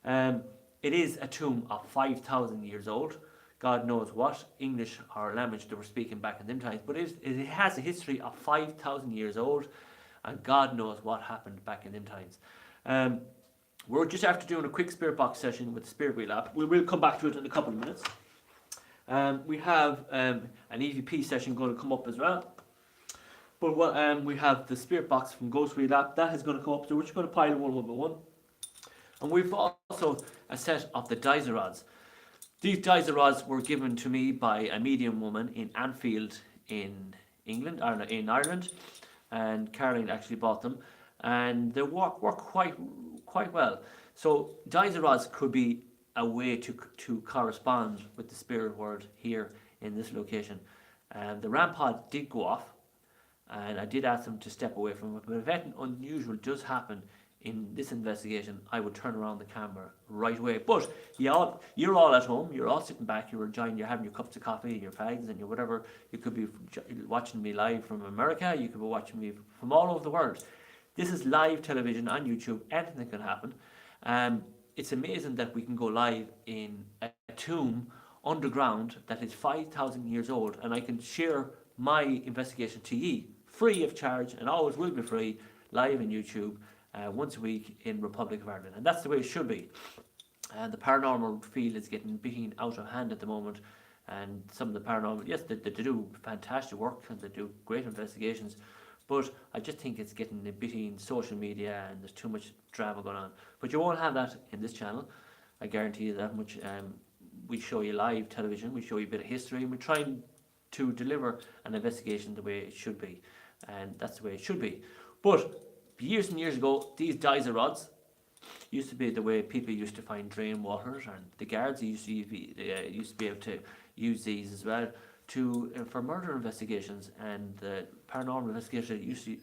It is a tomb of 5,000 years old. God knows what English or language they were speaking back in them times. But it has a history of 5,000 years old. And God knows what happened back in them times. We're just after doing a quick spirit box session with the Spirit Wheel app. We will come back to it in a couple of minutes. We have an EVP session going to come up as well. But we have the Spirit Box from Ghost Wheel app. That is going to come up. So we're just going to pile one by one. And we've also a set of the Dizer rods. These Dizer rods were given to me by a medium woman in Anfield in England, or in Ireland. And Caroline actually bought them. And they work quite well. So Dizer rods could be a way to correspond with the spirit world here in this location. And the RAM pod did go off, and I did ask them to step away from it. But if anything unusual does happen in this investigation, I would turn around the camera right away. But you're all at home, you're all sitting back, you're enjoying, you're having your cups of coffee and your fags and your whatever. You could be watching me live from America, you could be watching me from all over the world. This is live television on YouTube, anything can happen. It's amazing that we can go live in a tomb underground that is 5,000 years old, and I can share my investigation to ye, free of charge, and always will be free, live on YouTube, once a week in Republic of Ireland. And that's the way it should be. The paranormal field is getting beaten out of hand at the moment, and some of the paranormal, yes, they do fantastic work, and they do great investigations, but I just think it's getting a bit in social media and there's too much drama going on. But you won't have that in this channel. I guarantee you that much. We show you live television, we show you a bit of history, and we're trying to deliver an investigation the way it should be. And that's the way it should be. But years and years ago, these Dizer rods used to be the way people used to find drain waters, and the guards used to be able to use these as well for murder investigations, and paranormal investigation used to.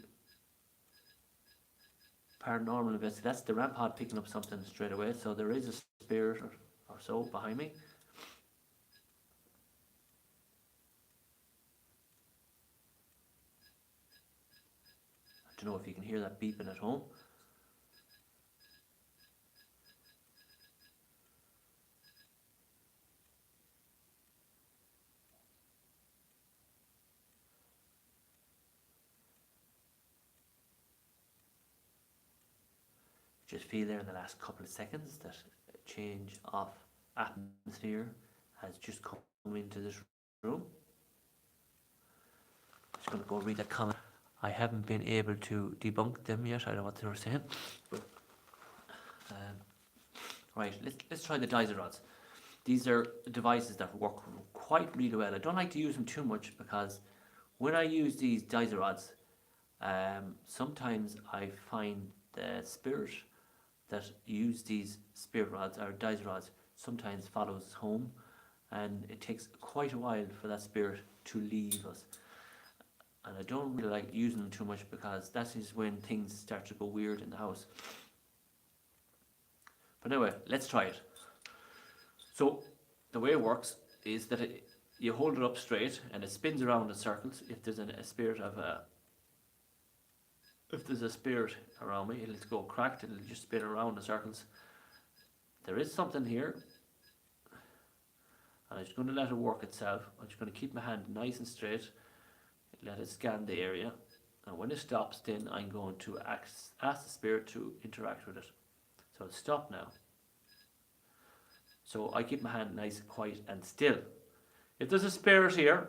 Paranormal investigation. That's the RAM pod picking up something straight away. So there is a spirit or so behind me. I don't know if you can hear that beeping at home. Just feel there in the last couple of seconds that a change of atmosphere has just come into this room. I'm just going to go read that comment. I haven't been able to debunk them yet. I don't know what they were saying. Right, let's try the Dizer rods. These are devices that work quite really well. I don't like to use them too much because when I use these Dizer rods, sometimes I find the spirit that use these spirit rods or Dizer rods sometimes follows home, and it takes quite a while for that spirit to leave us. And I don't really like using them too much because that is when things start to go weird in the house. But anyway, let's try it. So the way it works is that you hold it up straight and it spins around in circles. If there's a spirit of a If there's a spirit around me, it'll go cracked, it'll just spin around in circles. There is something here, and I'm just going to let it work itself. I'm just going to keep my hand nice and straight, let it scan the area, and when it stops, then I'm going to ask the spirit to interact with it. So it's stopped now. So I keep my hand nice, quiet, and still. If there's a spirit here,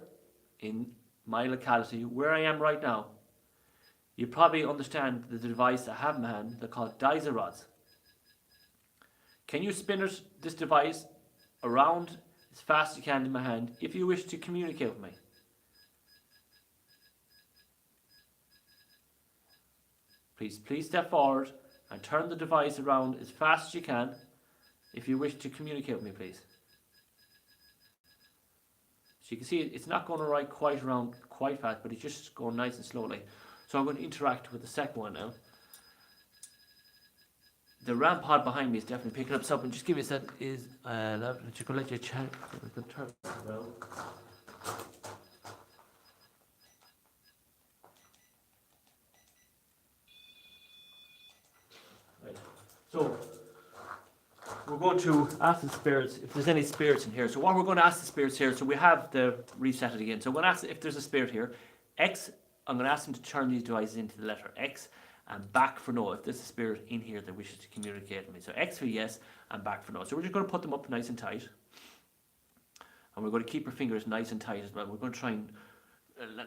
in my locality, where I am right now, you probably understand the device I have in my hand. They're called Dizer rods. Can you spin this device around as fast as you can in my hand if you wish to communicate with me. Please step forward and turn the device around as fast as you can if you wish to communicate with me, please. So you can see it's not going to right quite around quite fast, but it's just going nice and slowly. So I'm going to interact with the second one now. The RAM pod behind me is definitely picking up something. Just give me a sec. Just going to let you check. We can turn it around. Right. So we're going to ask the spirits if there's any spirits in here. So what we're going to ask the spirits here, so we have the reset it again. So I'm going to ask if there's a spirit here. X, I'm going to ask them to turn these devices into the letter X and back for no if there's a spirit in here that wishes to communicate with me. So X for yes and back for no. So we're just going to put them up nice and tight. And we're going to keep our fingers nice and tight as well. We're going to try and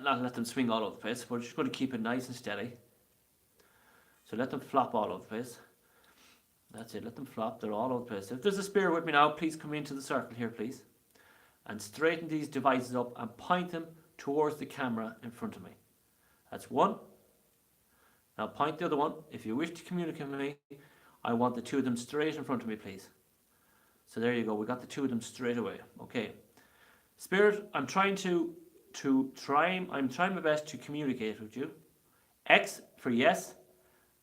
not let them swing all over the place. We're just going to keep it nice and steady. So let them flop all over the place. That's it, let them flop, they're all over the place. If there's a spirit with me now, please come into the circle here, please. And straighten these devices up and point them towards the camera in front of me. That's one. Now point the other one. If you wish to communicate with me, I want the two of them straight in front of me, please. So there you go, we got the two of them straight away. Okay. Spirit, I'm trying my best to communicate with you. X for yes,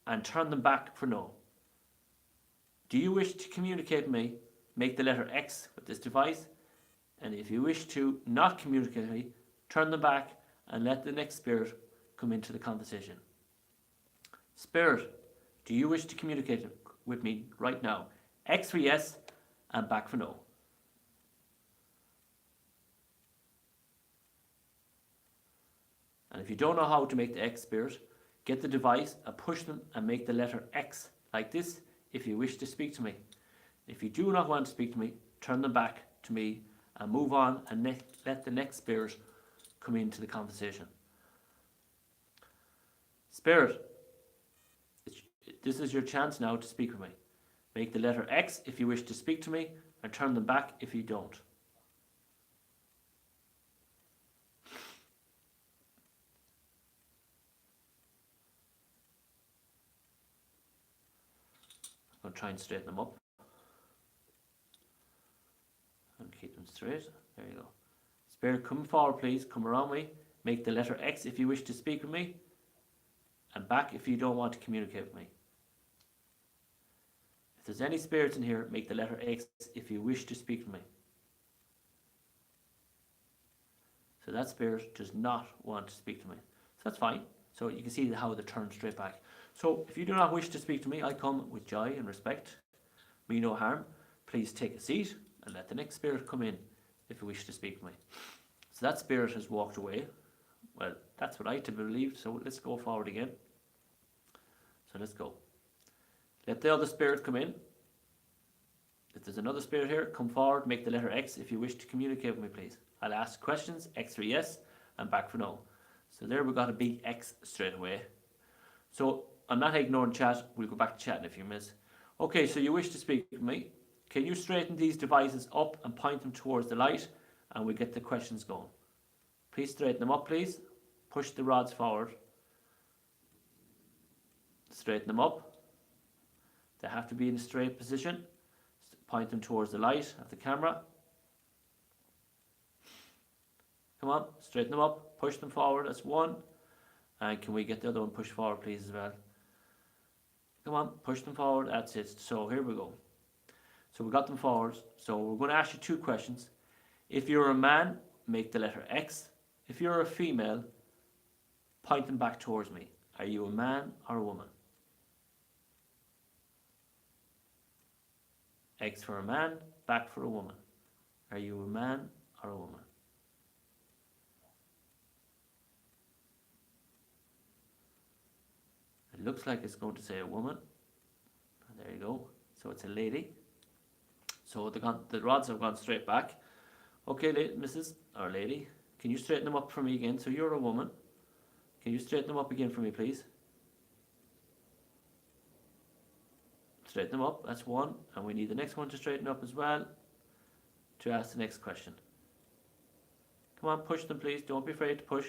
and turn them back for no. Do you wish to communicate with me? Make the letter X with this device. And if you wish to not communicate with me, turn them back and let the next spirit come into the conversation. Spirit, do you wish to communicate with me right now? X for yes and back for no. And if you don't know how to make the X spirit, get the device and push them and make the letter X like this if you wish to speak to me. If you do not want to speak to me, turn them back to me and move on and let the next spirit come into the conversation. Spirit, this is your chance now to speak with me. Make the letter X if you wish to speak to me and turn them back if you don't. I'm going to try and straighten them up and keep them straight. There you go. Spirit, come forward please, come around me. Make the letter X if you wish to speak with me and back if you don't want to communicate with me. If there's any spirits in here, make the letter X if you wish to speak with me. So that spirit does not want to speak to me. So that's fine. So you can see how they turn straight back. So if you do not wish to speak to me, I come with joy and respect. Me no harm. Please take a seat and let the next spirit come in if you wish to speak to me. So that spirit has walked away. Well, that's what I to believe. So let's go forward again. So let's go. Let the other spirit come in. If there's another spirit here, come forward, make the letter X if you wish to communicate with me, please. I'll ask questions, X for yes, and back for no. So there we got a big X straight away. So I'm not ignoring chat, we'll go back to chat in a few minutes. Okay, so you wish to speak with me. Can you straighten these devices up and point them towards the light and we'll get the questions going. Please straighten them up, please. Push the rods forward. Straighten them up. They have to be in a straight position. Point them towards the light of the camera. Come on, straighten them up, push them forward, that's one. And can we get the other one pushed forward please as well? Come on, push them forward, that's it. So here we go. So we got them forward. So we're going to ask you two questions. If you're a man, make the letter X. If you're a female, point them back towards me. Are you a man or a woman? X for a man, back for a woman. Are you a man or a woman? It looks like it's going to say a woman. There you go. So it's a lady. So the rods have gone straight back. Okay, Mrs. or lady, can you straighten them up for me again? So you're a woman. Can you straighten them up again for me, please? Straighten them up. That's one. And we need the next one to straighten up as well. to ask the next question. Come on, push them, please. Don't be afraid to push.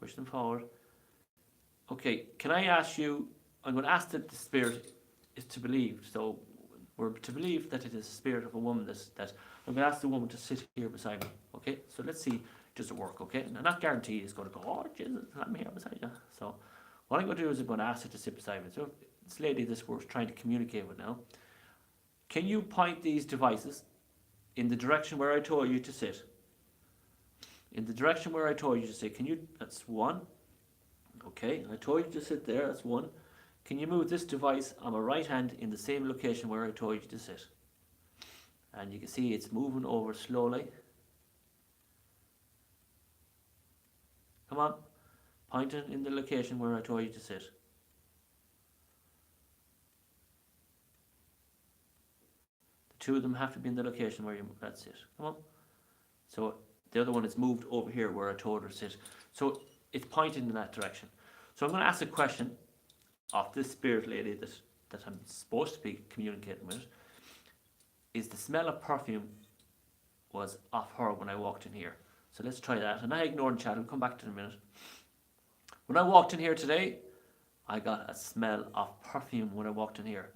Push them forward. Okay, can I ask you, I'm going to ask that the spirit is to believe. So we're to believe that it is the spirit of a woman that I'm going to ask the woman to sit here beside me. Okay, so let's see, does it work? Okay, and I'm not guaranteed it's going to go, oh, Jesus, I'm here beside you. So what I'm going to do is I'm going to ask her to sit beside me. So this lady that we're trying to communicate with now, can you point these devices in the direction where I told you to sit? In the direction where I told you to sit, can you, that's one. Okay, I told you to sit there, that's one. Can you move this device on my right hand in the same location where I told you to sit? And you can see it's moving over slowly. Come on, point it in the location where I told you to sit. The two of them have to be in the location where that's it. Come on. So the other one is moved over here where I told her to sit. So it's pointing in that direction. So I'm going to ask a question of this spirit lady that I'm supposed to be communicating with. Is the smell of perfume was off her when I walked in here? So let's try that. And I ignored the chat. I'll come back to it in a minute. When I walked in here today, I got a smell of perfume when I walked in here.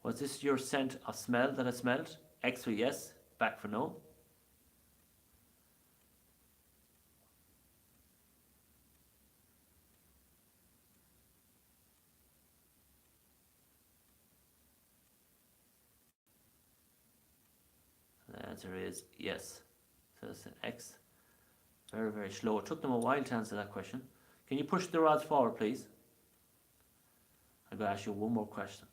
Was this your scent of smell that I smelled? X for yes, back for no. The answer is yes. So it's an X. Very, very slow. It took them a while to answer that question. Can you push the rods forward, please? I'm going to ask you one more question.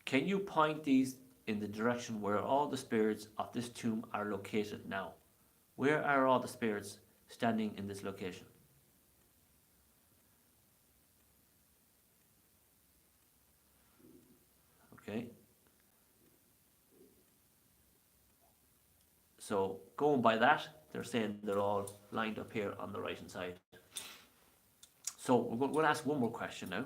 Can you point these in the direction where all the spirits of this tomb are located now? Where are all the spirits standing in this location? Okay. So going by that, they're saying they're all lined up here on the right hand side. So we're going to ask one more question now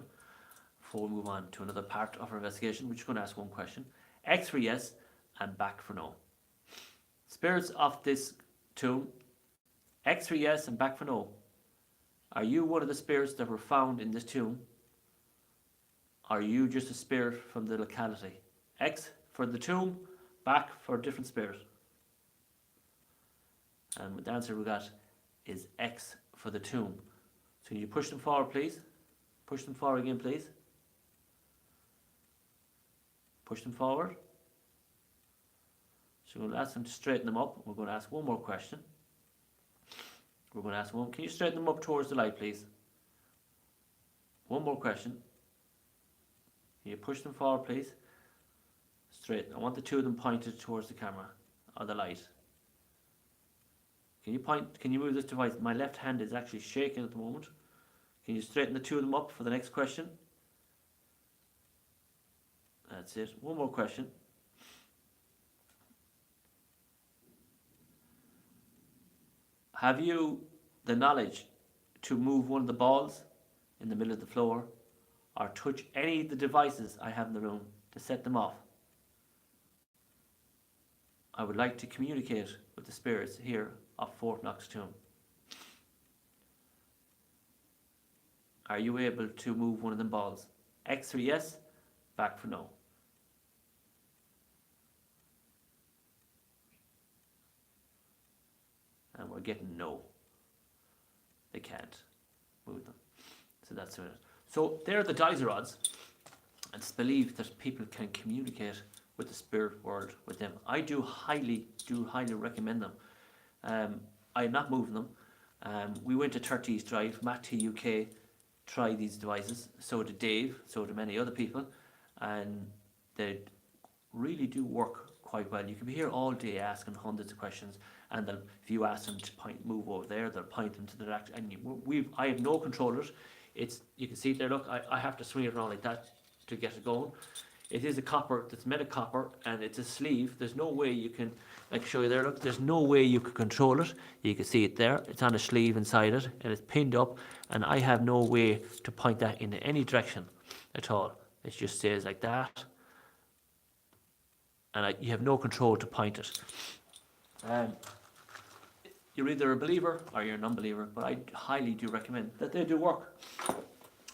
before we move on to another part of our investigation. We're just going to ask one question. X for yes and back for no. Spirits of this tomb, X for yes and back for no. Are you one of the spirits that were found in this tomb? Are you just a spirit from the locality? X for the tomb, back for a different spirit. And the answer we got is X for the tomb. So can you push them forward, please? Push them forward again, please. Push them forward. So we're going to ask them to straighten them up. We're going to ask one more question. We're going to ask one. Can you straighten them up towards the light, please? One more question. Can you push them forward, please? Straight. I want the two of them pointed towards the camera or the light. Can you point? Can you move this device? My left hand is actually shaking at the moment. Can you straighten the two of them up for the next question? That's it. One more question. Have you the knowledge to move one of the balls in the middle of the floor or touch any of the devices I have in the room to set them off? I would like to communicate with the spirits here of Fourknocks tomb. Are you able to move one of them balls? X for yes, back for no. And we're getting no. They can't move them. So that's it. So there are the Dicer rods. And it's believed that people can communicate with the spirit world with them. I do highly recommend them. I am not moving them. We went to 30s Drive, Matt T UK, try these devices. So did Dave, so did many other people. And they really do work quite well. You can be here all day asking hundreds of questions, and if you ask them to move over there, they'll point them to the direct. And I have no controllers. You can see it there. Look, I have to swing it around like that to get it going. It is a copper that's made of copper, and it's a sleeve. There's no way you can, I can show you there. Look, there's no way you can control it. You can see it there. It's on a sleeve inside it, and it's pinned up. And I have no way to point that in any direction at all. It just stays like that. and you have no control to point it. You're either a believer or you're a non-believer, but I highly do recommend that they do work.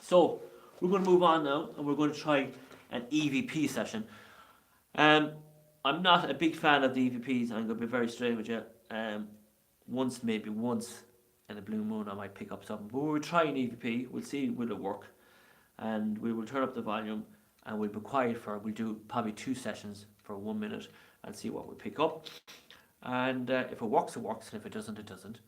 So we're going to move on now, and we're going to try an EVP session. I'm not a big fan of the EVPs. I'm going to be very straight with you. Maybe once in a blue moon, I might pick up something. But we'll try an EVP. We'll see will it work, and we will turn up the volume, and we'll be quiet we'll do probably 2 sessions for 1 minute and see what we pick up. And if it works, it works, and if it doesn't, it doesn't.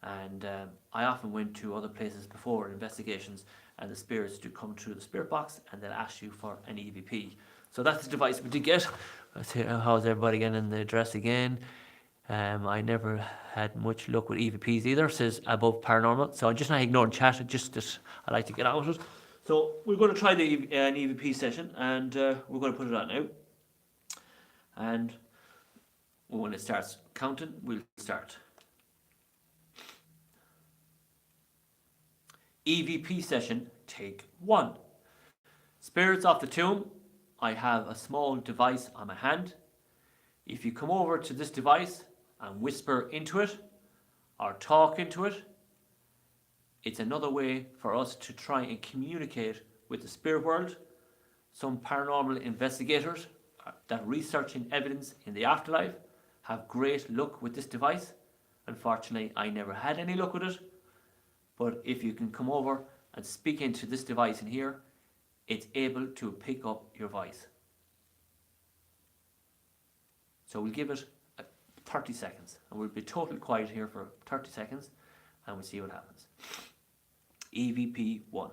And I often went to other places before investigations, and the spirits do come through the spirit box, and they'll ask you for an EVP. So that's the device we did get. Let's see, how's everybody getting in the address again? I never had much luck with EVPs either. It says above paranormal, so I'm just not ignoring chat. I like to get out of it. So we're going to try an EVP session, and we're going to put it on now. And when it starts counting, we'll start. EVP session, take 1. Spirits of the tomb, I have a small device on my hand. If you come over to this device and whisper into it or talk into it, it's another way for us to try and communicate with the spirit world. Some paranormal investigators that researching evidence in the afterlife have great luck with this device. Unfortunately, I never had any luck with it. But if you can come over and speak into this device in here, it's able to pick up your voice. So we'll give it 30 seconds, and we'll be totally quiet here for 30 seconds, and we'll see what happens. EVP 1.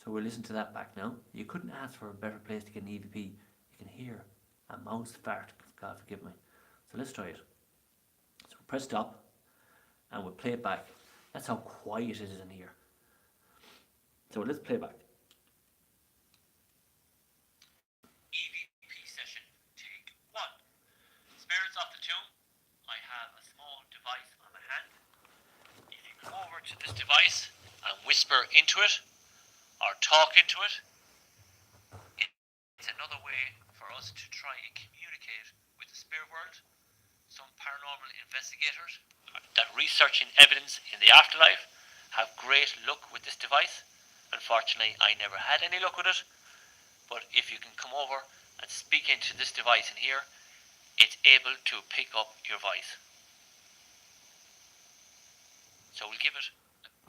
So we'll listen to that back now. You couldn't ask for a better place to get an EVP. You can hear a mouse fart, God forgive me. So let's try it. So we'll press stop, and we'll play it back. That's how quiet it is in here. So let's play back. EVP session, take 1. Spirits of the tomb, I have a small device on my hand. If you come over to this device and whisper into it, or talk into it, it's another way for us to try and communicate with the spirit world. Some paranormal investigators that researching evidence in the afterlife have great luck with this device. Unfortunately, I never had any luck with it. But if you can come over and speak into this device in here, it's able to pick up your voice. So we'll give it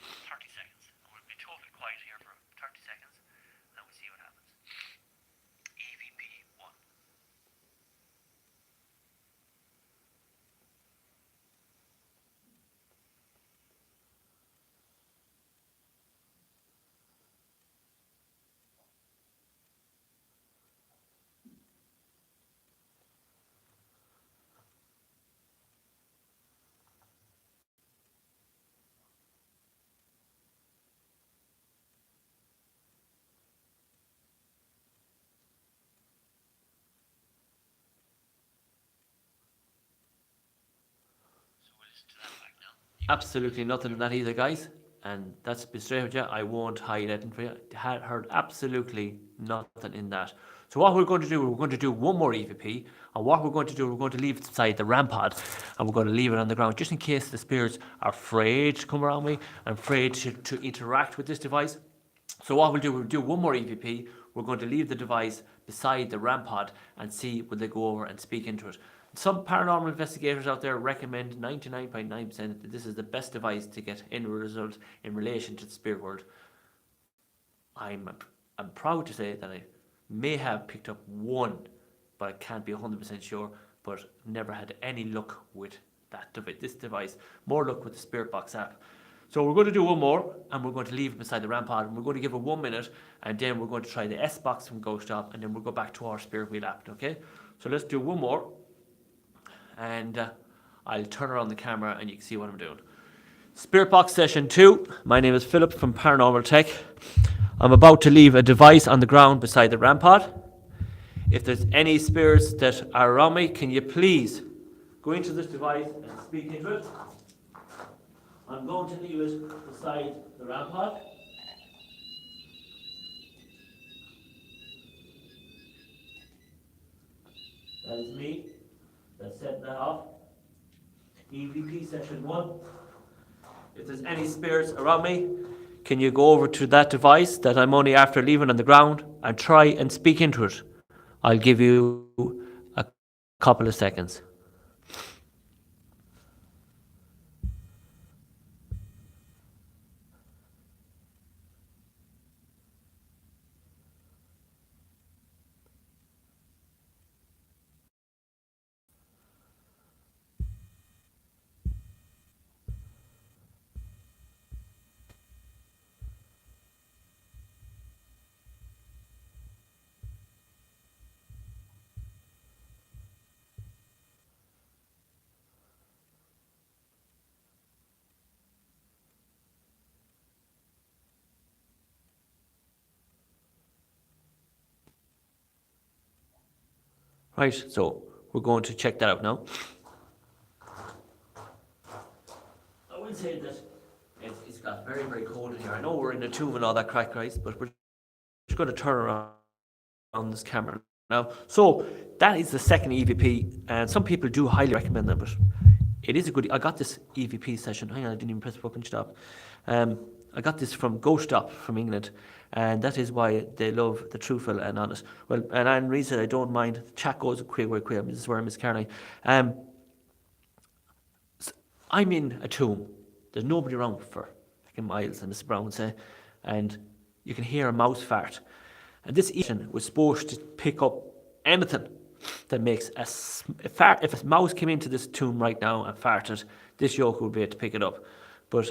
30 seconds. And we'll be totally quiet here for 30 seconds, and we'll see what happens. EVP 1. Absolutely nothing in that either, guys. And that's be straight with you. I won't hide anything for you. Heard absolutely nothing in that. So what we're going to do, we're going to do one more EVP. And what we're going to do, we're going to leave it inside the RAM pod, and we're going to leave it on the ground, just in case the spirits are afraid to come around me and afraid to interact with this device. So what we'll do one more EVP. We're going to leave the device beside the RAM pod and see will they go over and speak into it. Some paranormal investigators out there recommend 99.9% that this is the best device to get end result in relation to the spirit world. I'm proud to say that I may have picked up one, but I can't be 100% sure, but never had any luck with this device. More luck with the Spirit Box app. So we're going to do one more, and we're going to leave it beside the rampart, and we're going to give it 1 minute, and then we're going to try the S box from Ghost Shop, and then we'll go back to our spirit wheel app. Okay, so let's do one more, and I'll turn around the camera, and you can see what I'm doing. Spirit box session 2. My name is Philip from Paranormal Tech. I'm about to leave a device on the ground beside the rampart. If there's any spirits that are around me, can you please go into this device and speak into it? I'm going to leave it beside the rampart. That is me. That's setting that off. EVP session 1. If there's any spirits around me, can you go over to that device that I'm only after leaving on the ground and try and speak into it? I'll give you a couple of seconds. Right, so we're going to check that out now. I would say that it's got very, very cold in here. I know we're in the tomb and all that crack, guys, but we're just going to turn around on this camera now. So that is the second EVP, and some people do highly recommend them, but it is a good. I got this EVP session. Hang on, I didn't even press fucking stop. I got this from Ghost Shop from England, and that is why they love the truthful and honest. Well, and Anne Reid said I don't mind. The chat goes quick. This is where Miss Carney. I'm in a tomb. There's nobody around for fucking miles, and Mr. Brown would say, and you can hear a mouse fart. And this Ethan was supposed to pick up anything that makes a fart. If a mouse came into this tomb right now and farted, this yoke would be able to pick it up. But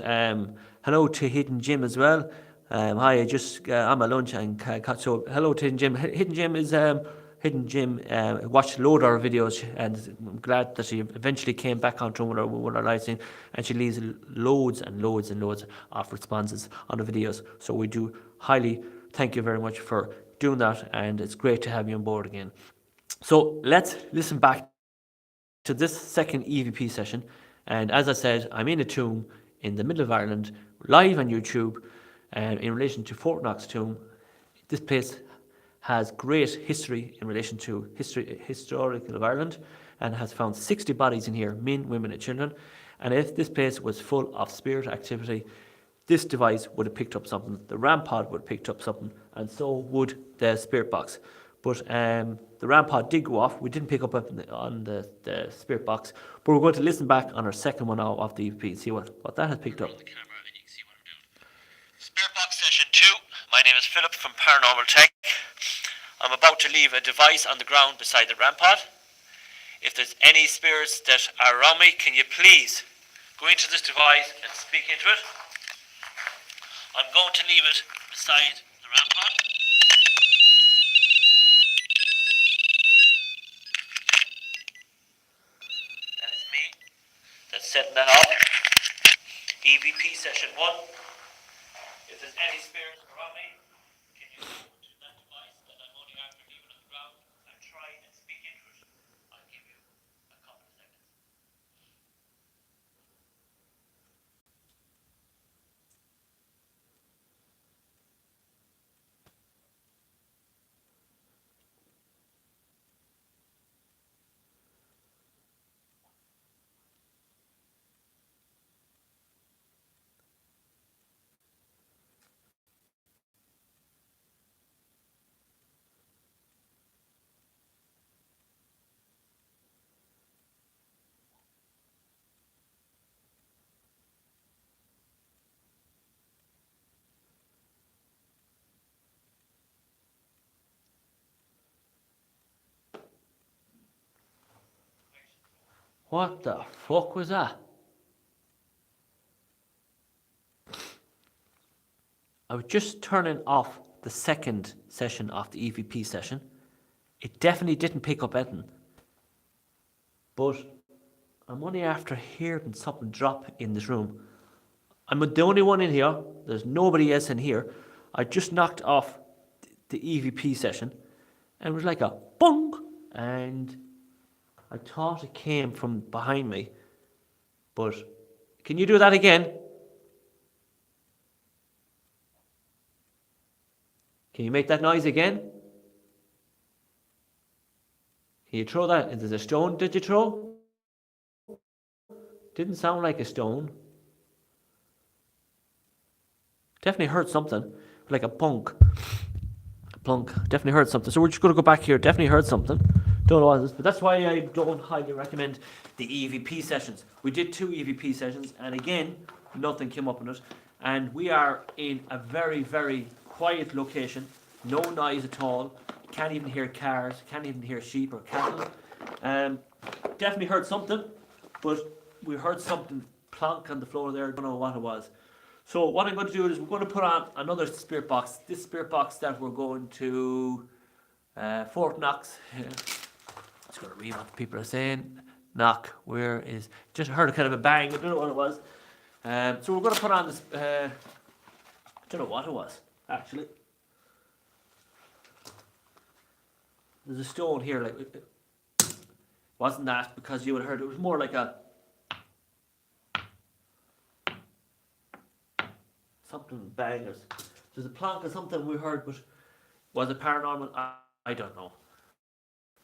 hello to Hidden Jim as well. Hi, I just on my lunch and so hello to Hidden Jim. Hidden Jim watched a load of our videos, and I'm glad that she eventually came back onto one of our live streams, and she leaves loads and loads and loads of responses on the videos. So we do highly thank you very much for doing that, and it's great to have you on board again. So let's listen back to this second EVP session. And as I said, I'm in a tomb in the middle of Ireland, live on YouTube, in relation to Fourknocks tomb. This place has great history in relation to historical of Ireland, and has found 60 bodies in here, men, women and children. And if this place was full of spirit activity, this device would have picked up something, the RAM pod would have picked up something, and so would the spirit box. But the RAM pod did go off. We didn't pick up on the spirit box, but we're going to listen back on our second one of the EP and see what that has picked up. Spirit box session 2. My name is Philip from Paranormal Tech. I'm about to leave a device on the ground beside the rampart. If there's any spirits that are around me, can you please go into this device and speak into it? I'm going to leave it beside the rampart. That is me. That's setting that off. EVP session 1. If there's any spirits around me, can you go to that device that I'm only after leaving on the ground and try and speak into it? I'll give you a couple of seconds. What the fuck was that? I was just turning off the second session of the EVP session. It definitely didn't pick up anything. But I'm only after hearing something drop in this room. I'm the only one in here. There's nobody else in here. I just knocked off the EVP session and it was like a bong. And I thought it came from behind me. But can you do that again? Can you make that noise again? Can you throw that? Is it a stone did you throw? Didn't sound like a stone. Definitely heard something. Like a plunk. A plunk. Definitely heard something. So we're just going to go back here. Definitely heard something. Don't know what it is. But that's why I don't highly recommend the EVP sessions. We did 2 EVP sessions. And again, nothing came up in it. And we are in a very, very quiet location. No noise at all. Can't even hear cars. Can't even hear sheep or cattle. Definitely heard something. But we heard something plonk on the floor there. Don't know what it was. So what I'm going to do is we're going to put on another spirit box. This spirit box that we're going to Fourknocks. Just going to read what the people are saying. Knock. Where is? Just heard a kind of a bang. I don't know what it was. So we're going to put on this. I don't know what it was actually. There's a stone here. Like wasn't that because you would have heard it was more like a. Something bangers. There's a plonk or something we heard, but was it paranormal? I don't know.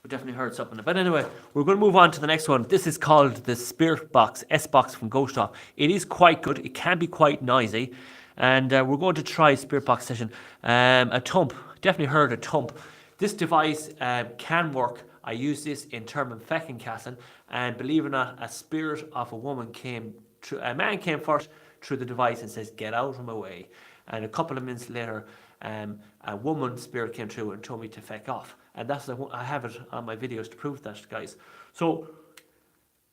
We definitely heard something. But anyway, we're going to move on to the next one. This is called the Spirit Box, S-Box from Ghost Shop. It is quite good. It can be quite noisy. And we're going to try Spirit Box session. A thump. Definitely heard a thump. This device can work. I use this in term and fecking casting. And believe it or not, a spirit of a woman came through. A man came first through the device and says, "Get out of my way." And a couple of minutes later, a woman spirit came through and told me to feck off. And that's I have it on my videos to prove that, guys. So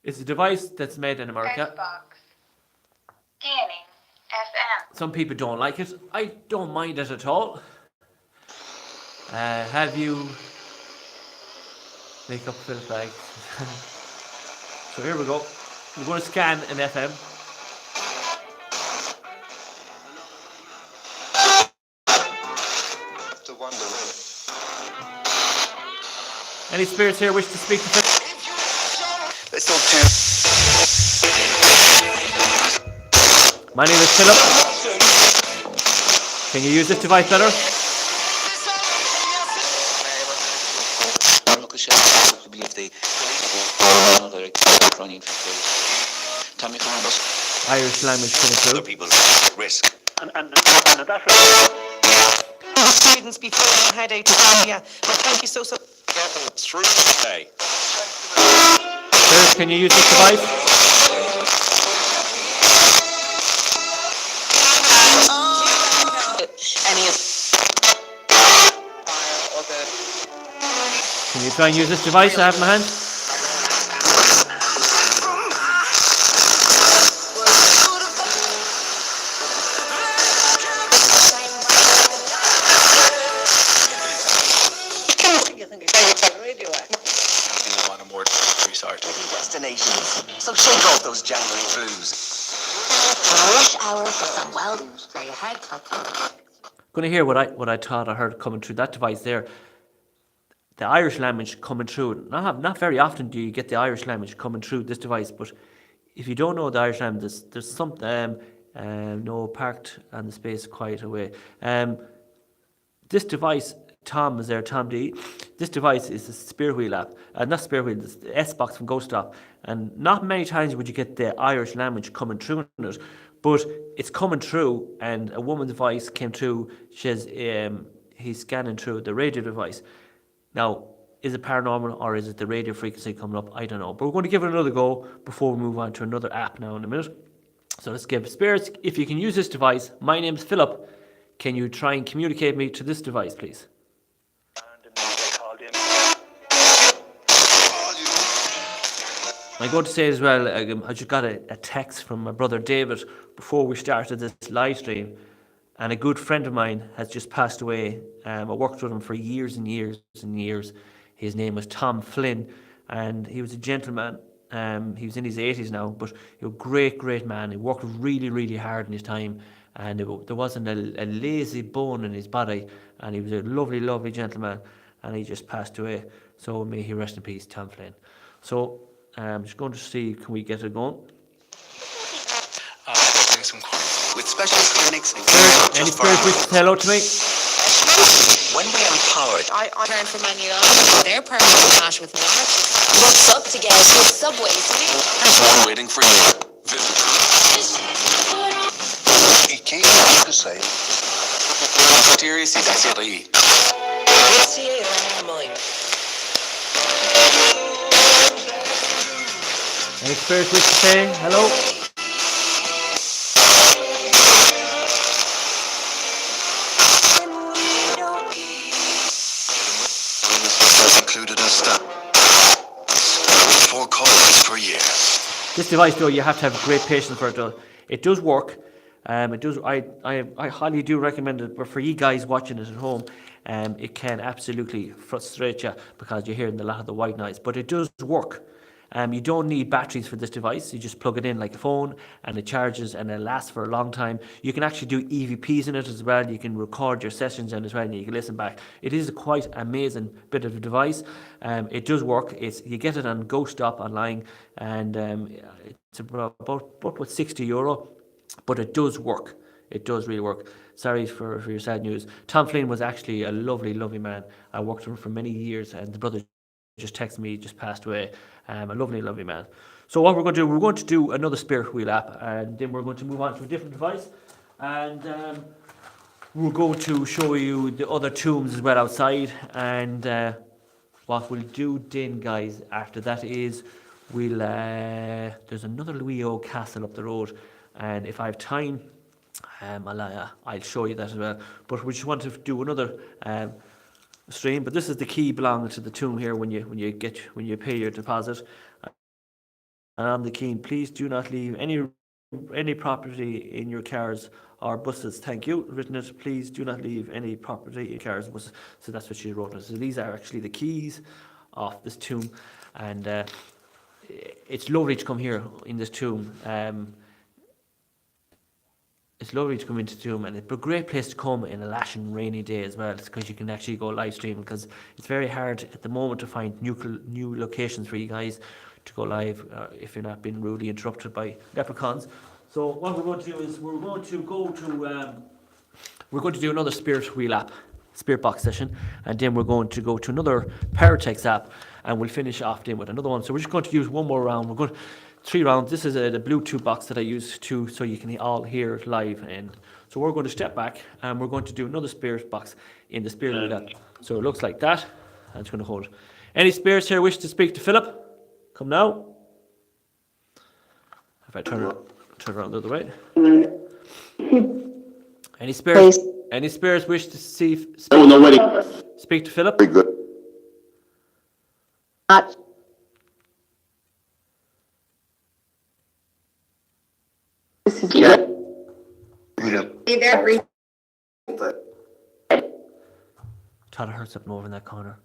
it's a device that's made in America. Xbox. Scanning. FM. Some people don't like it. I don't mind it at all. Have you make up Phil flag? So here we go. We're going to scan an FM. Any spirits here wish to speak to Phil? Let's talk to. My name is Philip. Can you use this device better? Irish language coming through. People's risk. And that Students before I had out yeah. But thank you so. Getting through today. Spirits, can you use this device? Can you try and use this device I have in my hand? Destinations. So shake off those January blues. Rush hour for some wild stay ahead. Going to hear what I thought I heard coming through that device there. The Irish language coming through. Not very often do you get the Irish language coming through this device, but if you don't know the Irish language, there's something. No, parked on the space quite away. This device. Tom is there, Tom D. This device is a spear wheel app. Not spear wheel, it's the S-Box from Ghost Shop. And not many times would you get the Irish language coming through in it. But it's coming through, and a woman's voice came through. She says he's scanning through the radio device. Now, is it paranormal or is it the radio frequency coming up? I don't know. But we're going to give it another go before we move on to another app now in a minute. So let's give spirits. If you can use this device, my name's Philip. Can you try and communicate me to this device, please? I'm going to say as well, I just got a text from my brother David before we started this live stream, And a good friend of mine has just passed away. I worked with him for years and years and years. His name was Tom Flynn, and he was a gentleman. He was in his 80s now, but great man. He worked really, really hard in his time, and there wasn't a lazy bone in his body, and he was a lovely, lovely gentleman, and he just passed away. So may he rest in peace, Tom Flynn. So I'm just going to see, can we get it going? Doing some coins with specialist clinics and Any spirits wish to say hello to me? when we empowered. I turn for many of their personal cash with monarch. What's up to get with subways? There's one waiting for you. Visit. Et qu'est-ce que c'est? Mysterious série. Any spirits wish to say hello? Has included a step. 4 coins for years. This device, though, you have to have great patience for it. Though it does work. It does. I highly do recommend it. But for you guys watching it at home, it can absolutely frustrate you because you're hearing a lot of the white noise. But it does work. You don't need batteries for this device. You just plug it in like a phone, and it charges, and it lasts for a long time. You can actually do EVPs in it as well. You can record your sessions in it as well, and you can listen back. It is a quite amazing bit of a device. It does work. You get it on GoStop online, and it's about €60, but it does work. It does really work. Sorry for your sad news. Tom Flynn was actually a lovely, lovely man. I worked with him for many years, and the brother just texted me, just passed away. A lovely, lovely man. So what we're going to do another spirit wheel app, and then we're going to move on to a different device, and we're going to show you the other tombs as well outside. And what we'll do then, guys, after that is we'll there's another Louis O castle up the road, and if I have time, I'll show you that as well. But we just want to do another stream. But this is the key belonging to the tomb here when you pay your deposit. And on the key, please do not leave any property in your cars or buses. Thank you. Written it. Please do not leave any property in cars or buses. So that's what she wrote. So these are actually the keys of this tomb, and it's lovely to come here in this tomb. It's lovely to come into the tomb, and it's a great place to come in a lashing rainy day as well, because you can actually go live stream, because it's very hard at the moment to find new locations for you guys to go live if you're not being rudely interrupted by leprechauns. So what we're going to do is we're going to do another spirit wheel app, spirit box session, and then we're going to go to another Paratex app, and we'll finish off then with another one. So we're just going to use one more round. We're going 3 rounds. This is the Bluetooth box that I use too, so you can all hear it live. And so we're going to step back, and we're going to do another spirit box in the spirit wheel app. So it looks like that. I'm just going to hold. Any spirits here wish to speak to Philip? Come now. If I turn around the other way. Any spirits wish to speak to Philip? Very good. This is Yeah. Thought I heard something over in that corner.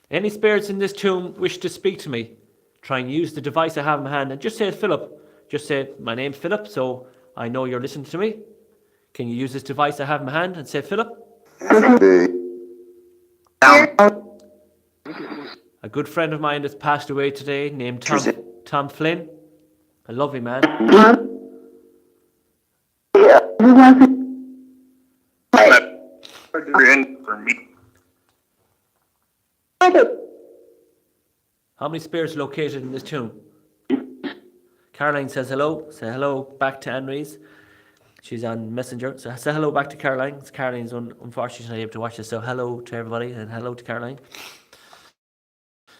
Any spirits in this tomb wish to speak to me? Try and use the device I have in my hand and just say Philip. Just say, my name's Philip, so I know you're listening to me. Can you use this device I have in my hand and say Philip? A good friend of mine that's passed away today, named Tom Flynn. A lovely man. For me. How many spirits located in this tomb? Caroline says hello. Say hello back to Anne-Reese. She's on Messenger. So say hello back to Caroline. Caroline's unfortunately not able to watch this. So hello to everybody and hello to Caroline.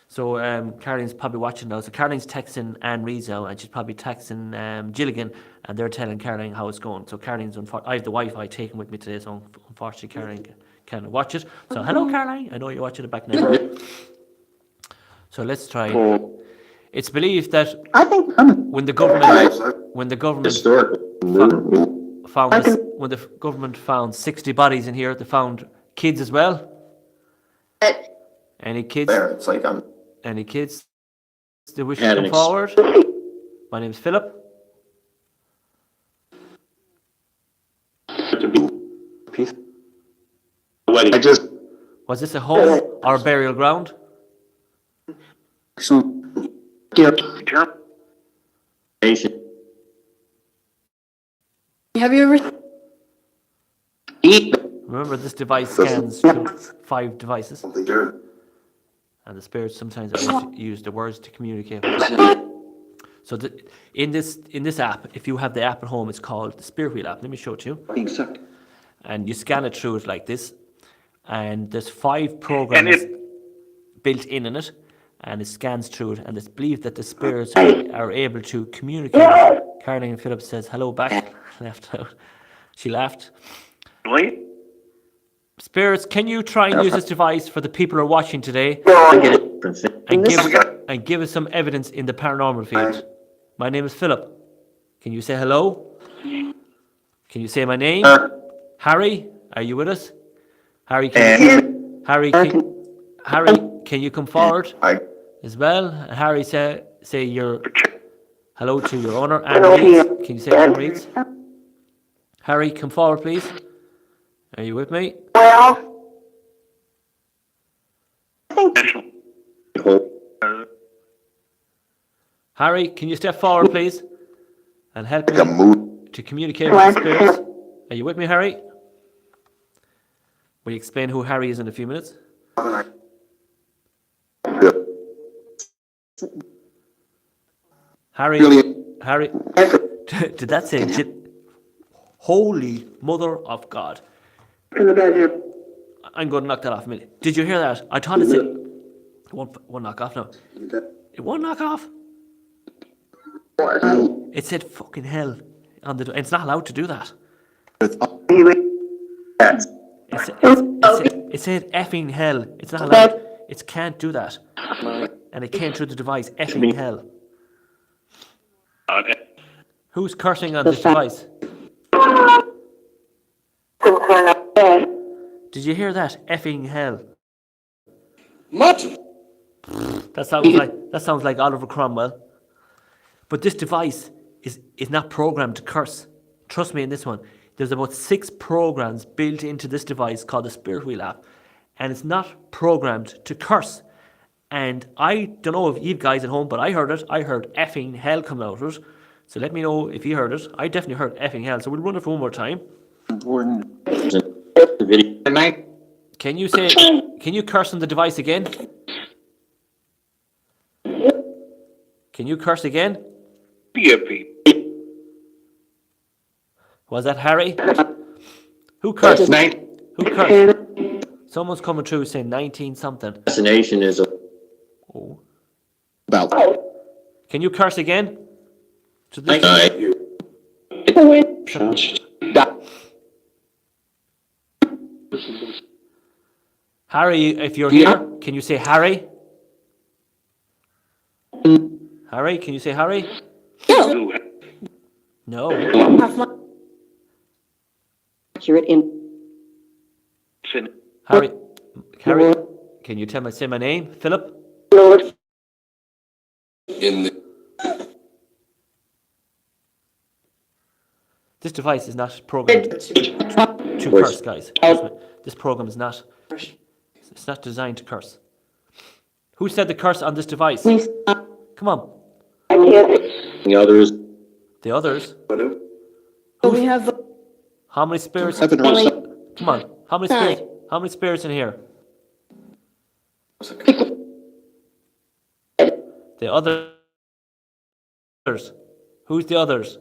So Caroline's probably watching now. So Caroline's texting Anne-Reese now, and she's probably texting Gilligan, and they're telling Caroline how it's going. So Caroline's I have the Wi-Fi taken with me today, so unfortunately Caroline can't watch it. So hello Caroline. I know you're watching it back now. So let's try. It's believed that when the government found this, when the government found 60 bodies in here, they found kids as well. Any kids? It's like Any kids that wish to come forward? My name's Philip. Was this a home or a burial ground? Have you ever? Remember, this device scans through 5 devices, and the spirits sometimes use the words to communicate. So in this app, if you have the app at home, it's called the Spirit Wheel app. Let me show it to you. And you scan it through it like this, and there's 5 programs built in it, and it scans through it, and it's believed that the spirits are able to communicate. Caroline Phillips says hello back. Left out. She laughed. Spirits, can you try and use this device for the people who are watching today, and give us some evidence in the paranormal field? My name is Philip. Can you say hello? Can you say my name? Harry, are you with us? Harry, Harry, can you come forward as well? Harry, say your hello to your owner, Anne Reeds. Can you say Anne Reeds? Harry, come forward, please. Are you with me? Well, Harry, can you step forward, please, and help me to communicate with the spirits? Are you with me, Harry? Will you explain who Harry is in a few minutes? Harry, did that say Holy Mother of God? I'm going to knock that off a minute. Did you hear that? I thought it said... It won't knock off now. It won't knock off. It said fucking hell on the... It's not allowed to do that. It said effing hell. It's not allowed. It can't do that. And it came through the device. Effing hell. Who's cursing on this device? Did you hear that? Effing hell. That sounds like Oliver Cromwell. But this device is not programmed to curse. Trust me in this one. There's about 6 programs built into this device called the Spirit Wheel app, and it's not programmed to curse. And I don't know if you guys at home, but I heard it. I heard effing hell come out of it. So let me know if you heard it. I definitely heard effing hell. So we'll run it for one more time. Can you curse on the device again? Can you curse again? Was that Harry? Who cursed? Who cursed? Someone's coming through saying 19 something. Assassination is about. Can you curse again? To this Harry, if you're here, can you say Harry? Harry, can you say Harry? No. accurate in. Harry, can you say my name? Philip? This device is not programmed to curse, guys. This program is not. It's not designed to curse. Who said the curse on this device? Come on. The others. The others? We have. How many spirits? Come on. How many spirits? How many spirits in here? The others. Who's the others?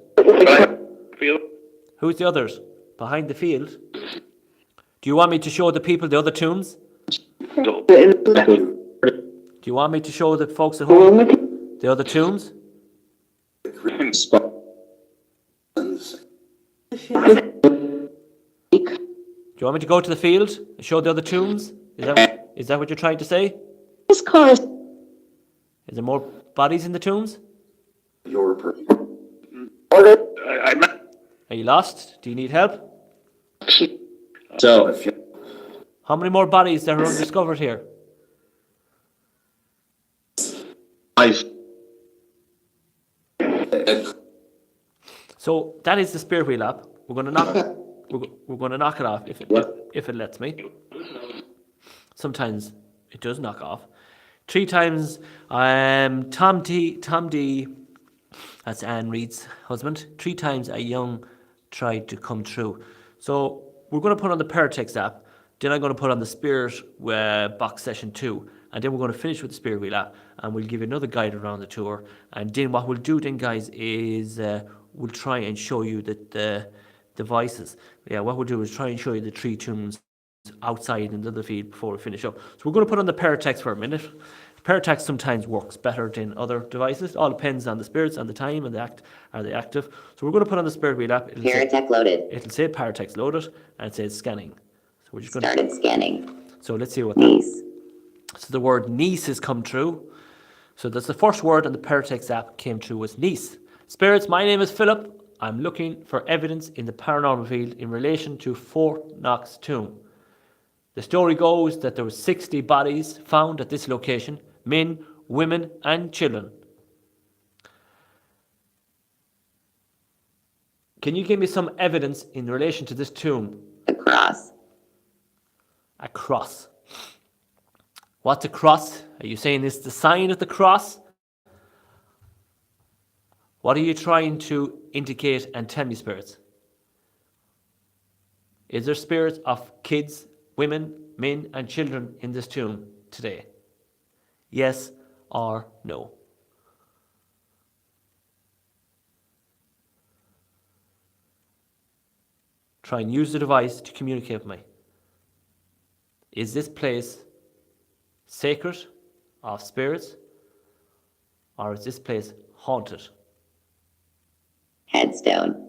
Who's the others? Behind the field. Do you want me to show the people the other tombs? Do you want me to show the folks at home the other tombs? Do you want me to go to the field and show the other tombs? Is that what you're trying to say? This car is. Is there more bodies in the tombs? Are you lost? Do you need help? So, How many more bodies that are undiscovered here? I, So that is the spirit wheel app. We're going to knock. We're going to knock it off if it lets me. Sometimes it does knock off. 3 times. Tom D. That's Anne Reid's husband. 3 times a young tried to come true. So we're going to put on the Paratex app. Then I'm going to put on the Spirit box session 2. And then we're going to finish with the Spirit Wheel app. And we'll give you another guide around the tour. And then what we'll do then, guys, is we'll try and show you the devices. Yeah, what we'll do is try and show you the 3 tunes outside in the other field before we finish up. So we're going to put on the Paratex for a minute. Paratex sometimes works better than other devices. All depends on the spirits and the time and the active. So we're going to put on the Spirit Wheel app. Paratex loaded. It'll say Paratex loaded and it says scanning. So we're just going Started scanning. So let's see what Niece. So the word niece has come true. So that's the first word on the Paratex app came true was niece. Spirits, my name is Philip. I'm looking for evidence in the paranormal field in relation to Fourknocks tomb. The story goes that there were 60 bodies found at this location, men, women and children. Can you give me some evidence in relation to this tomb? A cross. A cross. What's a cross? Are you saying it's the sign of the cross? What are you trying to indicate and tell me, spirits? Is there spirits of kids, women, men and children in this tomb today? Yes or no? Try and use the device to communicate with me. Is this place sacred of spirits or is this place haunted? Headstone.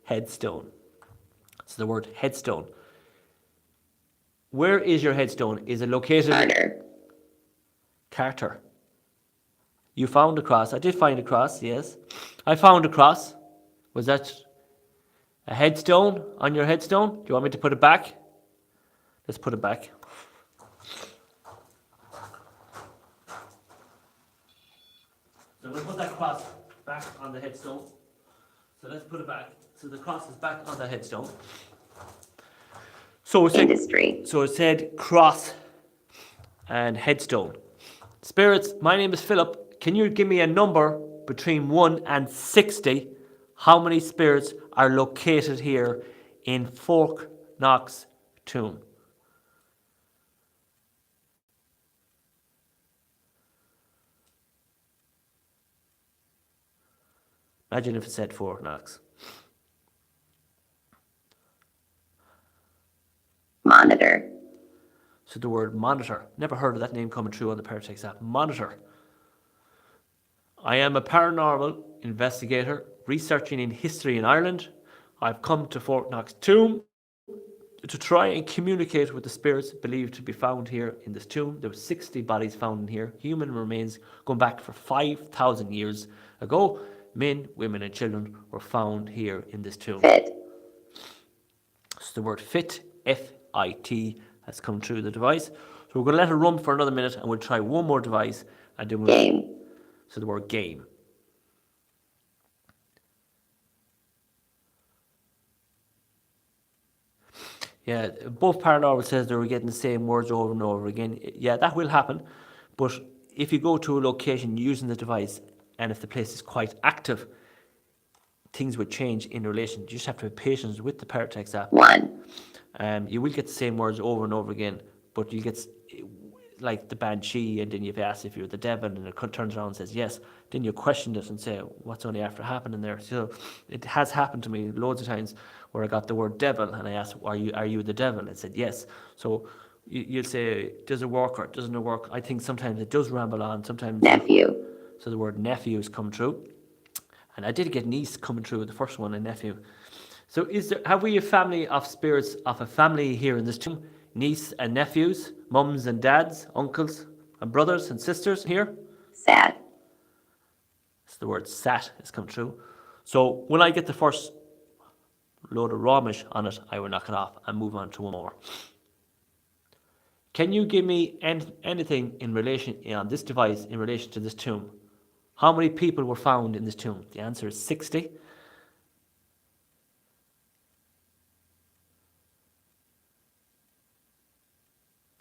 Headstone. It's the word headstone. Where is your headstone? Is it located? Carter. Carter. You found a cross. I did find a cross, yes. I found a cross. Was that a headstone on your headstone? Do you want me to put it back? Let's put it back. So I'm going to put that cross back on the headstone. So let's put it back. So the cross is back on the headstone. So it said cross and headstone. Spirits, my name is Philip. Can you give me a number between 1 and 60? How many spirits are located here in Fourknocks tomb? Imagine if it said Fourknocks. Monitor. So the word monitor. Never heard of that name coming through on the Paratex app. Monitor. I am a paranormal investigator researching in history in Ireland. I've come to Fourknocks tomb to try and communicate with the spirits believed to be found here in this tomb. There were 60 bodies found in here. Human remains going back for 5,000 years ago. Men, women and children were found here in this tomb. Fit. So the word fit, F-I-T, has come through the device. So we're going to let it run for another minute and we'll try one more device and then we'll... Game. So the word game. Yeah, both paranormal says they were getting the same words over and over again. Yeah, that will happen. But if you go to a location using the device and if the place is quite active, things would change in relation. You just have to have patience with the Paratex app. 1. You will get the same words over and over again, but you get like the banshee, and then you've asked if you're the devil, and it turns around and says yes. Then you question it and say, what's only after happening there? So it has happened to me loads of times where I got the word devil, and I asked, are you the devil? It said yes. So you'll say, does it work or doesn't it work? I think sometimes it does ramble on. Sometimes Nephew. So the word nephew has come true. And I did get niece coming through, the first one, a nephew. So have we a family of spirits of a family here in this tomb? Niece and nephews, mums and dads, uncles and brothers and sisters here? Sad. So the word sat has come true. So when I get the first load of rawish on it, I will knock it off and move on to one more. Can you give me anything in relation on this device in relation to this tomb? How many people were found in this tomb? The answer is 60.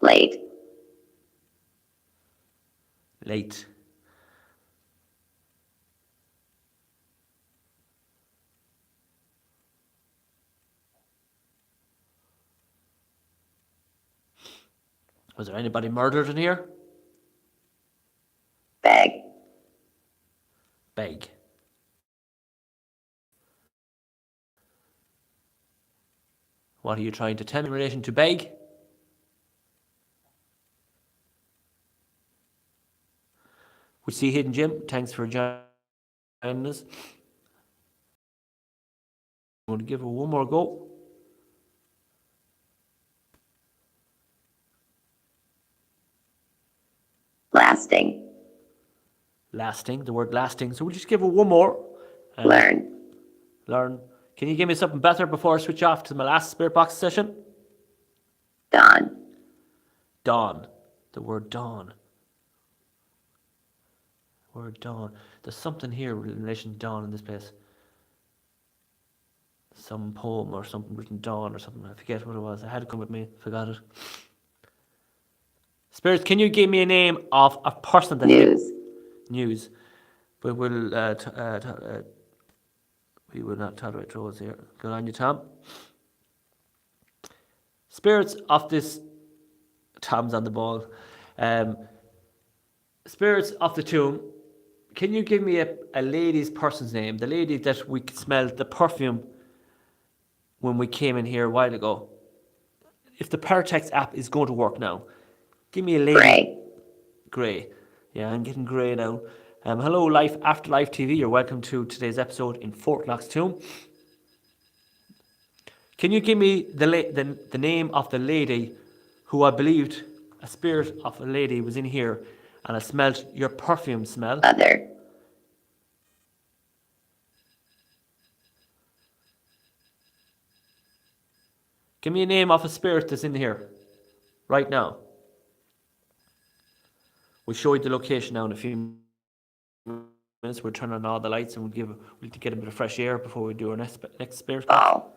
Late. Late. Was there anybody murdered in here? Bag. Beg. What are you trying to tell me in relation to beg? We see Hidden Jim. Thanks for joining us. I'm going to give her one more go. Lasting. Lasting, the word lasting. So we'll just give her one more. Learn. Learn. Can you give me something better before I switch off to my last spirit box session? Dawn. Dawn. The word dawn. Word dawn. There's something here in relation to dawn in this place. Some poem or something written dawn or something. I forget what it was. I had it come with me. Forgot it. Spirits, can you give me a name of a person that... News. News. But we will not tolerate trolls here. Good on you, Tom. Spirits of this... Tom's on the ball. Spirits of the tomb. Can you give me a lady's person's name? The lady that we smelled the perfume when we came in here a while ago. If the Paratex app is going to work now, give me a lady. Gray. Grey. Yeah, I'm getting grey now. Hello, Life Afterlife TV. You're welcome to today's episode in Fourknocks tomb. Can you give me the name of the lady who I believed a spirit of a lady was in here and I smelled your perfume smell? Other. Give me a name of a spirit that's in here right now. We'll show you the location now in a few minutes. We'll turn on all the lights and we'll get a bit of fresh air before we do our next spirit. Ball.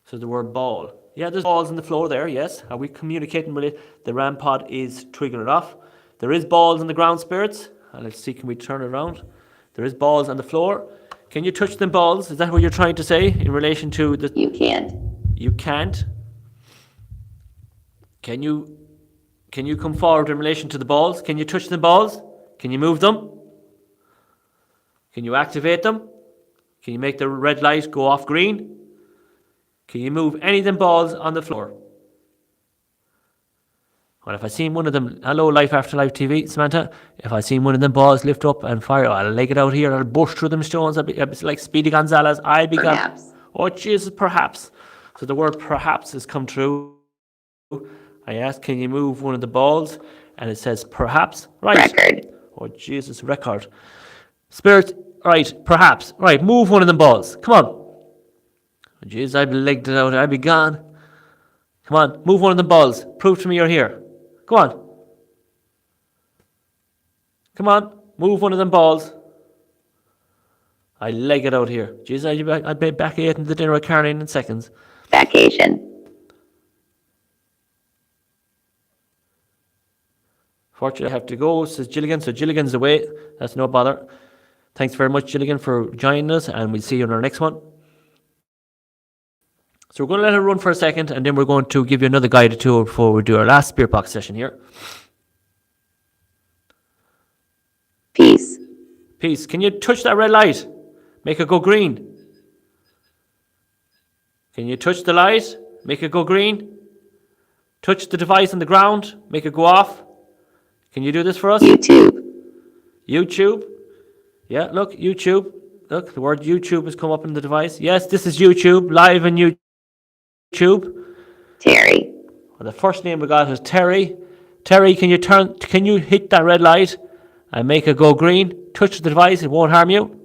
So the word ball. Yeah, there's balls on the floor there, yes. Are we communicating with it? The RAM pod is triggering it off. There is balls on the ground, spirits. Let's see, can we turn it around? There is balls on the floor. Can you touch them balls? Is that what you're trying to say in relation to the... You can't. You can't? Can you come forward in relation to the balls? Can you touch the balls? Can you move them? Can you activate them? Can you make the red light go off green? Can you move any of them balls on the floor? Well, if I seen one of them, hello, Life After Life TV, Samantha. If I seen one of them balls lift up and fire, I'll leg it out here. I'll burst through them stones. I'll be like Speedy Gonzalez. I'll be gone. Perhaps. Oh, Jesus, perhaps. So the word perhaps has come true. I asked, can you move one of the balls? And it says perhaps. Right. Record. Oh, Jesus, record. Spirit, right, perhaps. Right, move one of them balls. Come on. Oh, Jesus, I'd be legged it out. I'd be gone. Come on, move one of them balls. Prove to me you're here. Go on. Come on, move one of them balls. I leg it out here. Jesus, I'd be back eating the dinner at Carney in seconds. Vacation. Fortunately, I have to go, says Gilligan. So Gilligan's away. That's no bother. Thanks very much, Gilligan, for joining us, and we'll see you in our next one. So we're going to let it run for a second, and then we're going to give you another guided tour before we do our last spirit box session here. Peace. Peace. Can you touch that red light? Make it go green. Can you touch the light? Make it go green. Touch the device on the ground. Make it go off. Can you do this for us? YouTube. YouTube. Yeah, look, YouTube. Look, the word YouTube has come up in the device. Yes, this is YouTube, live on YouTube. Terry. Well, the first name we got is Terry. Terry, can you hit that red light and make it go green? Touch the device, it won't harm you.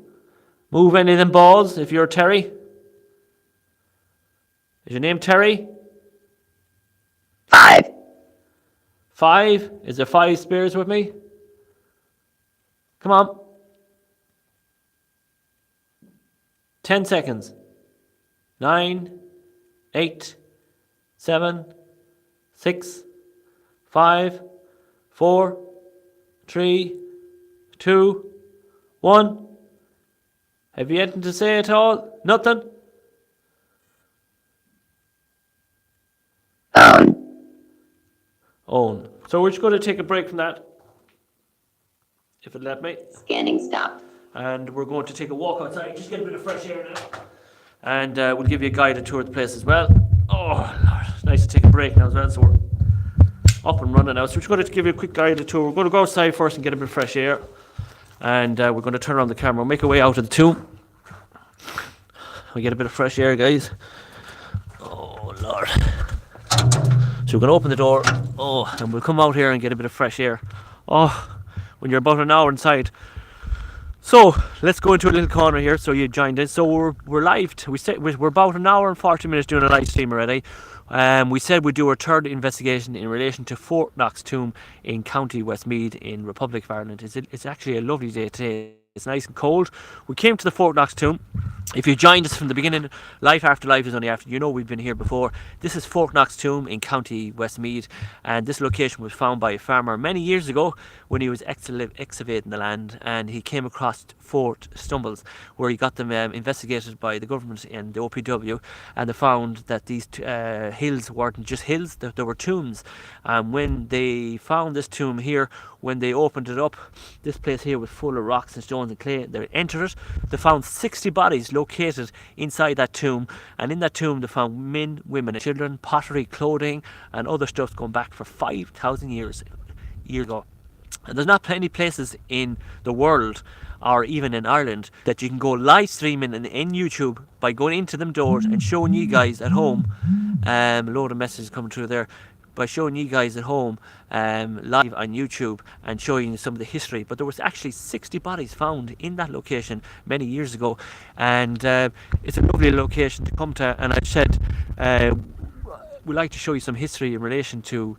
Move any of them balls if you're Terry. Is your name Terry? 5, 5? Is there 5 spears with me? Come on. 10 seconds. 9, 8, 7, 6, 5, 4, 3, 2, 1. Have you anything to say at all? Nothing? Own. So we're just going to take a break from that, if it let me. scanning stop. And we're going to take a walk outside, just get a bit of fresh air now. And we'll give you a guided tour of the place as well. Oh, Lord, it's nice to take a break now as well, so we're up and running now. So we're just going to give you a quick guided tour. We're going to go outside first and get a bit of fresh air. And we're going to turn around the camera, make our way out of the tomb. We get a bit of fresh air, guys. Oh, Lord. So we're going to open the door. Oh, and we'll come out here and get a bit of fresh air. Oh, when you're about an hour inside. So let's go into a little corner here. So you joined in. So we're live. We're about an hour and 40 minutes doing a live stream already. We said we'd do our third investigation in relation to Fourknocks tomb in County Westmeath in Republic of Ireland. It's actually a lovely day today. It's nice and cold. We came to the Fourknocks tomb. If you joined us from the beginning, Life After Life is only after, you know we've been here before. This is Fourknocks tomb in County Westmeath, and this location was found by a farmer many years ago when he was excavating the land, and he came across 4 stumbles where he got them investigated by the government and the OPW, and they found that these hills weren't just hills, there were tombs. And when they found this tomb here, when they opened it up, this place here was full of rocks and stones and clay. They entered it. They found 60 bodies located inside that tomb, and in that tomb they found men, women and children, pottery, clothing and other stuff going back for 5,000 years ago. And there's not many places in the world or even in Ireland that you can go live streaming in YouTube by going into them doors and showing you guys at home. A load of messages coming through there. By showing you guys at home live on YouTube and showing you some of the history. But there was actually 60 bodies found in that location many years ago, and it's a lovely location to come to. And I said we'd like to show you some history in relation to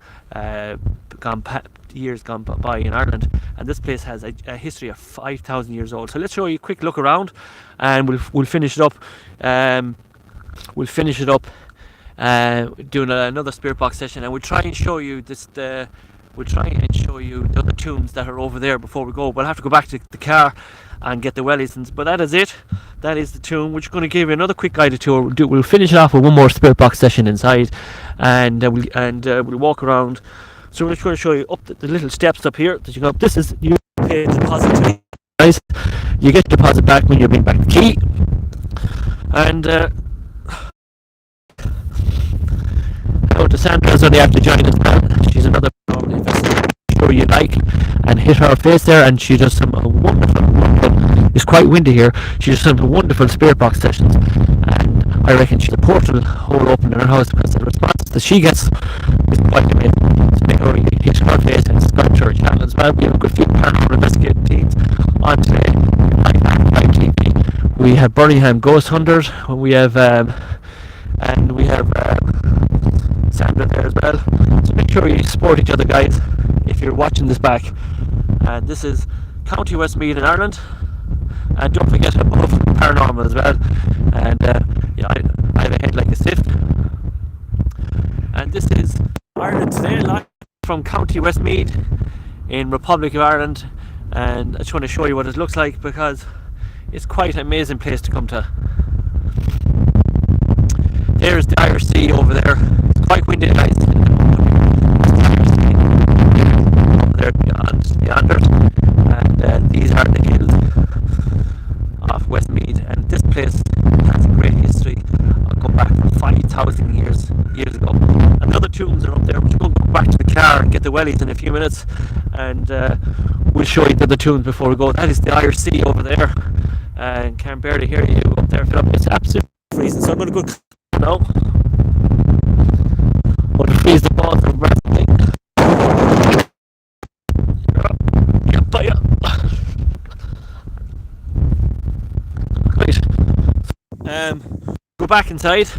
years gone by in Ireland, and this place has a history of 5,000 years old. So let's show you a quick look around, and we'll finish it up. Doing another spirit box session, and we'll try and show you the other tombs that are over there before we go. We'll have to go back to the car and get the wellies, but that is it. That is the tomb. We're just going to give you another quick guided tour. We'll finish it off with one more spirit box session inside, and we'll walk around. So we're just going to show you up the little steps up here that you go up. This is, you pay a deposit to me, guys. You get the deposit back when you bring back the key, and to Sandra's only after joining us now. She's another investigator. Sure you like, and hit her face there, and she does some wonderful. It's quite windy here. She does some wonderful spirit box sessions, and I reckon she's a portal hole open in her house because the responses that she gets is quite amazing. So make sure you hit her face and subscribe to her channel as well. We have a good few paranormal investigating teams on today. Live TV. We have Birmingham Ghost Hunters. We have Sandra there as well. So make sure you support each other, guys, if you're watching this back. And this is County Westmeath in Ireland. And don't forget above paranormal as well. And I have a head like a sift. And this is Ireland today, live from County Westmeath in Republic of Ireland. And I just want to show you what it looks like because it's quite an amazing place to come to. There's the Irish Sea over there. It's quite windy, guys. Over there beyond yonder. And these are the hills of Westmeath. And this place has a great history. I'll go back for 5,000 years ago. And the other tombs are up there. We're going to go back to the car and get the wellies in a few minutes. And we'll show you the other tombs before we go. That is the Irish Sea over there. And can barely hear you up there, Philip. It's absolutely freezing. So I'm going to go now. Want to freeze the balls of wrestling. go back inside,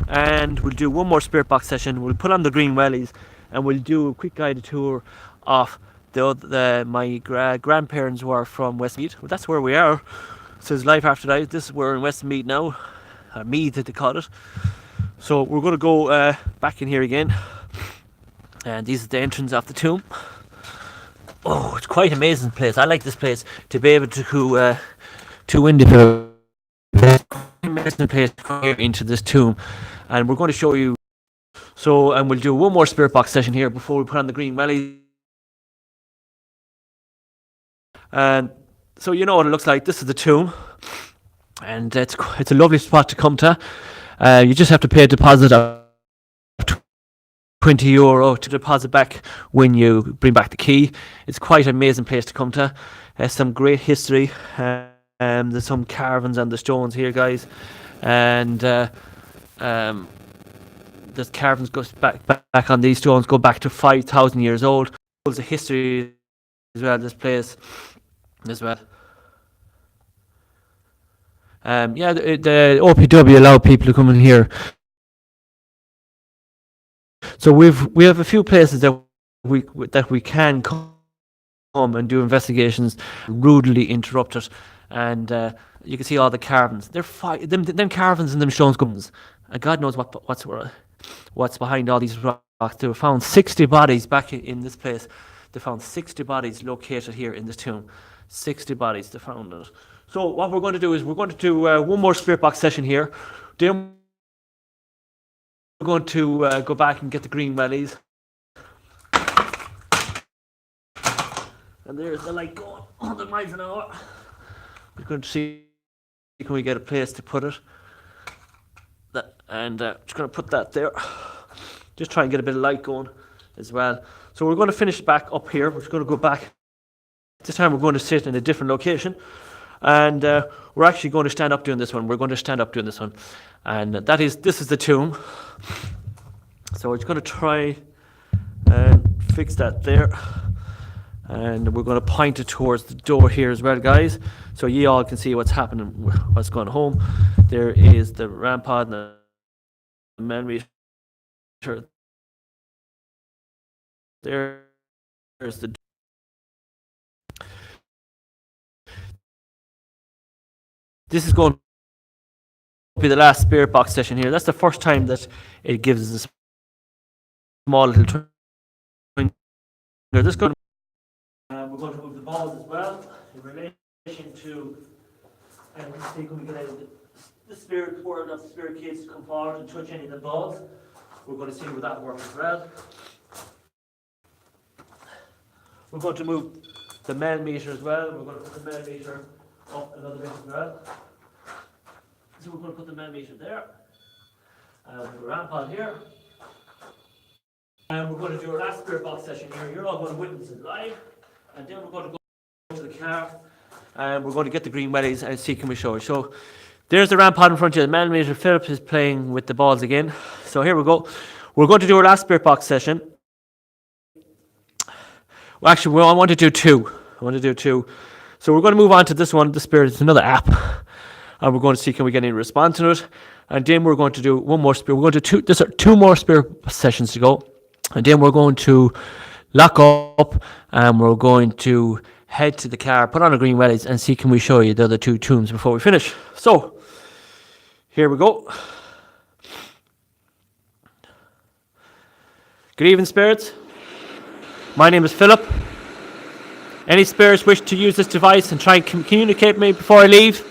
and we'll do one more spirit box session. We'll put on the green wellies, and we'll do a quick guided tour of my grandparents were from Westmeath. Well, that's where we are. So it's life after life. This is we're in Westmeath now, Meath they call it. So we're going to go back in here again, and this is the entrance of the tomb. Oh, it's quite an amazing place. I like this place to be able to win the amazing place to come here into this tomb, and we're going to show you. So, and we'll do one more spirit box session here before we put on the green wellies. And so you know what it looks like. This is the tomb, and it's a lovely spot to come to. You just have to pay a deposit of €20 to deposit back when you bring back the key. It's quite an amazing place to come to. Some great history. There's some carvings on the stones here, guys, and the carvings goes back on these stones go back to 5,000 years old. There's a history as well. This place as well. The OPW allow people to come in here. So we have a few places that we can come and do investigations, rudely interrupted, and you can see all the carvings. Them carvings and them stones guns, and God knows what's behind all these rocks. They found 60 bodies back in this place. They found 60 bodies located here in this tomb. 60 bodies they found it. So what we're going to do is we're going to do one more spirit box session here. Then we're going to go back and get the green wellies. And there's the light going 100 miles an hour. We're going to see can we get a place to put it. Just going to put that there. Just try and get a bit of light going as well. So we're going to finish back up here. We're just going to go back. This time we're going to sit in a different location. And we're actually going to stand up doing this one. We're going to stand up doing this one. And this is the tomb. So we're just going to try and fix that there. And we're going to point it towards the door here as well, guys. So you all can see what's happening, what's going home. There is the rampart and the millimeter. There's the This is going to be the last spirit box session here. That's the first time that it gives us a small little turn. We're going to move the balls as well in relation to see can we get out of the spirit world of the spirit kids to come forward and touch any of the balls. We're going to see where that works as well. We're going to move the millimeter as well. We're going to put the millimeter up another bit as well. So we're going to put the millimeter there. The rampart here. And we're going to do our last spirit box session here. You're all going to witness it live. And then we're going to go to the car. And we're going to get the green wellies and see can we show it. So there's the rampart in front of you. The millimeter Philip is playing with the balls again. So here we go. We're going to do our last spirit box session. Well, actually, I want to do two. So we're going to move on to this one. The spirit is another app. And we're going to see can we get any response to it. And then we're going to do one more spirit. We're going to do there's two more spirit sessions to go. And then we're going to lock up and we're going to head to the car, put on a green wellies and see can we show you the other two tombs before we finish. So, here we go. Good evening, spirits. My name is Philip. Any spirits wish to use this device and try and communicate with me before I leave?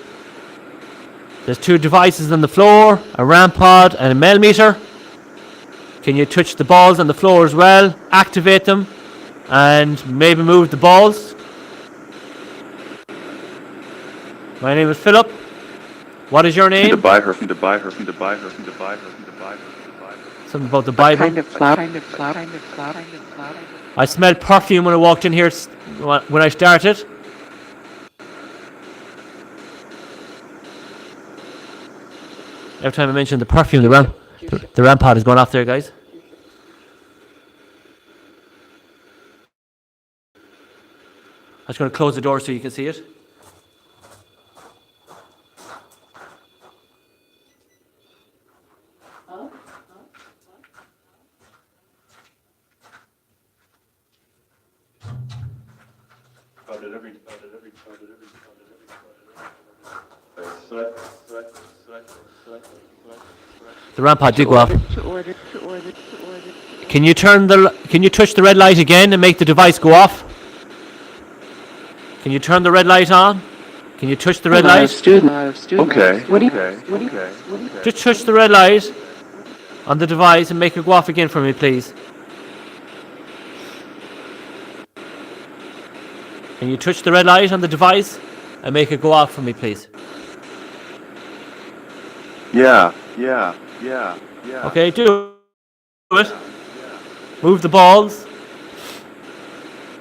There's two devices on the floor, a rampart and a millimeter. Can you touch the balls on the floor as well? Activate them and maybe move the balls. My name is Philip. What is your name? To buy her. Something about the Bible. Kind of cloud. I smelled perfume when I walked in here when I started. Every time I mention the perfume, the rampart is going off there, guys. I'm just going to close the door so you can see it. The ramp pod did go off. Can you touch the red light again and make the device go off? Can you turn the red light on? Can you touch the red light? Okay. Just touch the red light on the device and make it go off again for me, please. Can you touch the red light on the device and make it go off for me, please? Yeah. Okay, do it. Move the balls.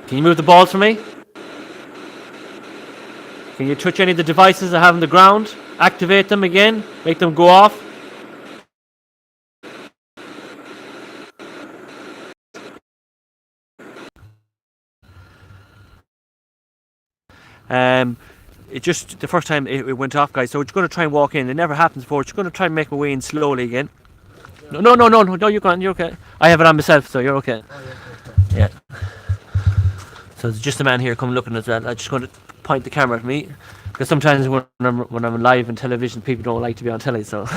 Can you move the balls for me? Can you touch any of the devices I have on the ground? Activate them again. Make them go off. It just, the first time it went off, guys, so we're just going to try and walk in. It never happens before. Just going to try and make my way in slowly again. No, you're gone, you're okay. I have it on myself, so you're okay. Yeah. So there's just a man here coming looking as well. I'm just going to point the camera at me, because sometimes when I'm live on television, people don't like to be on telly, so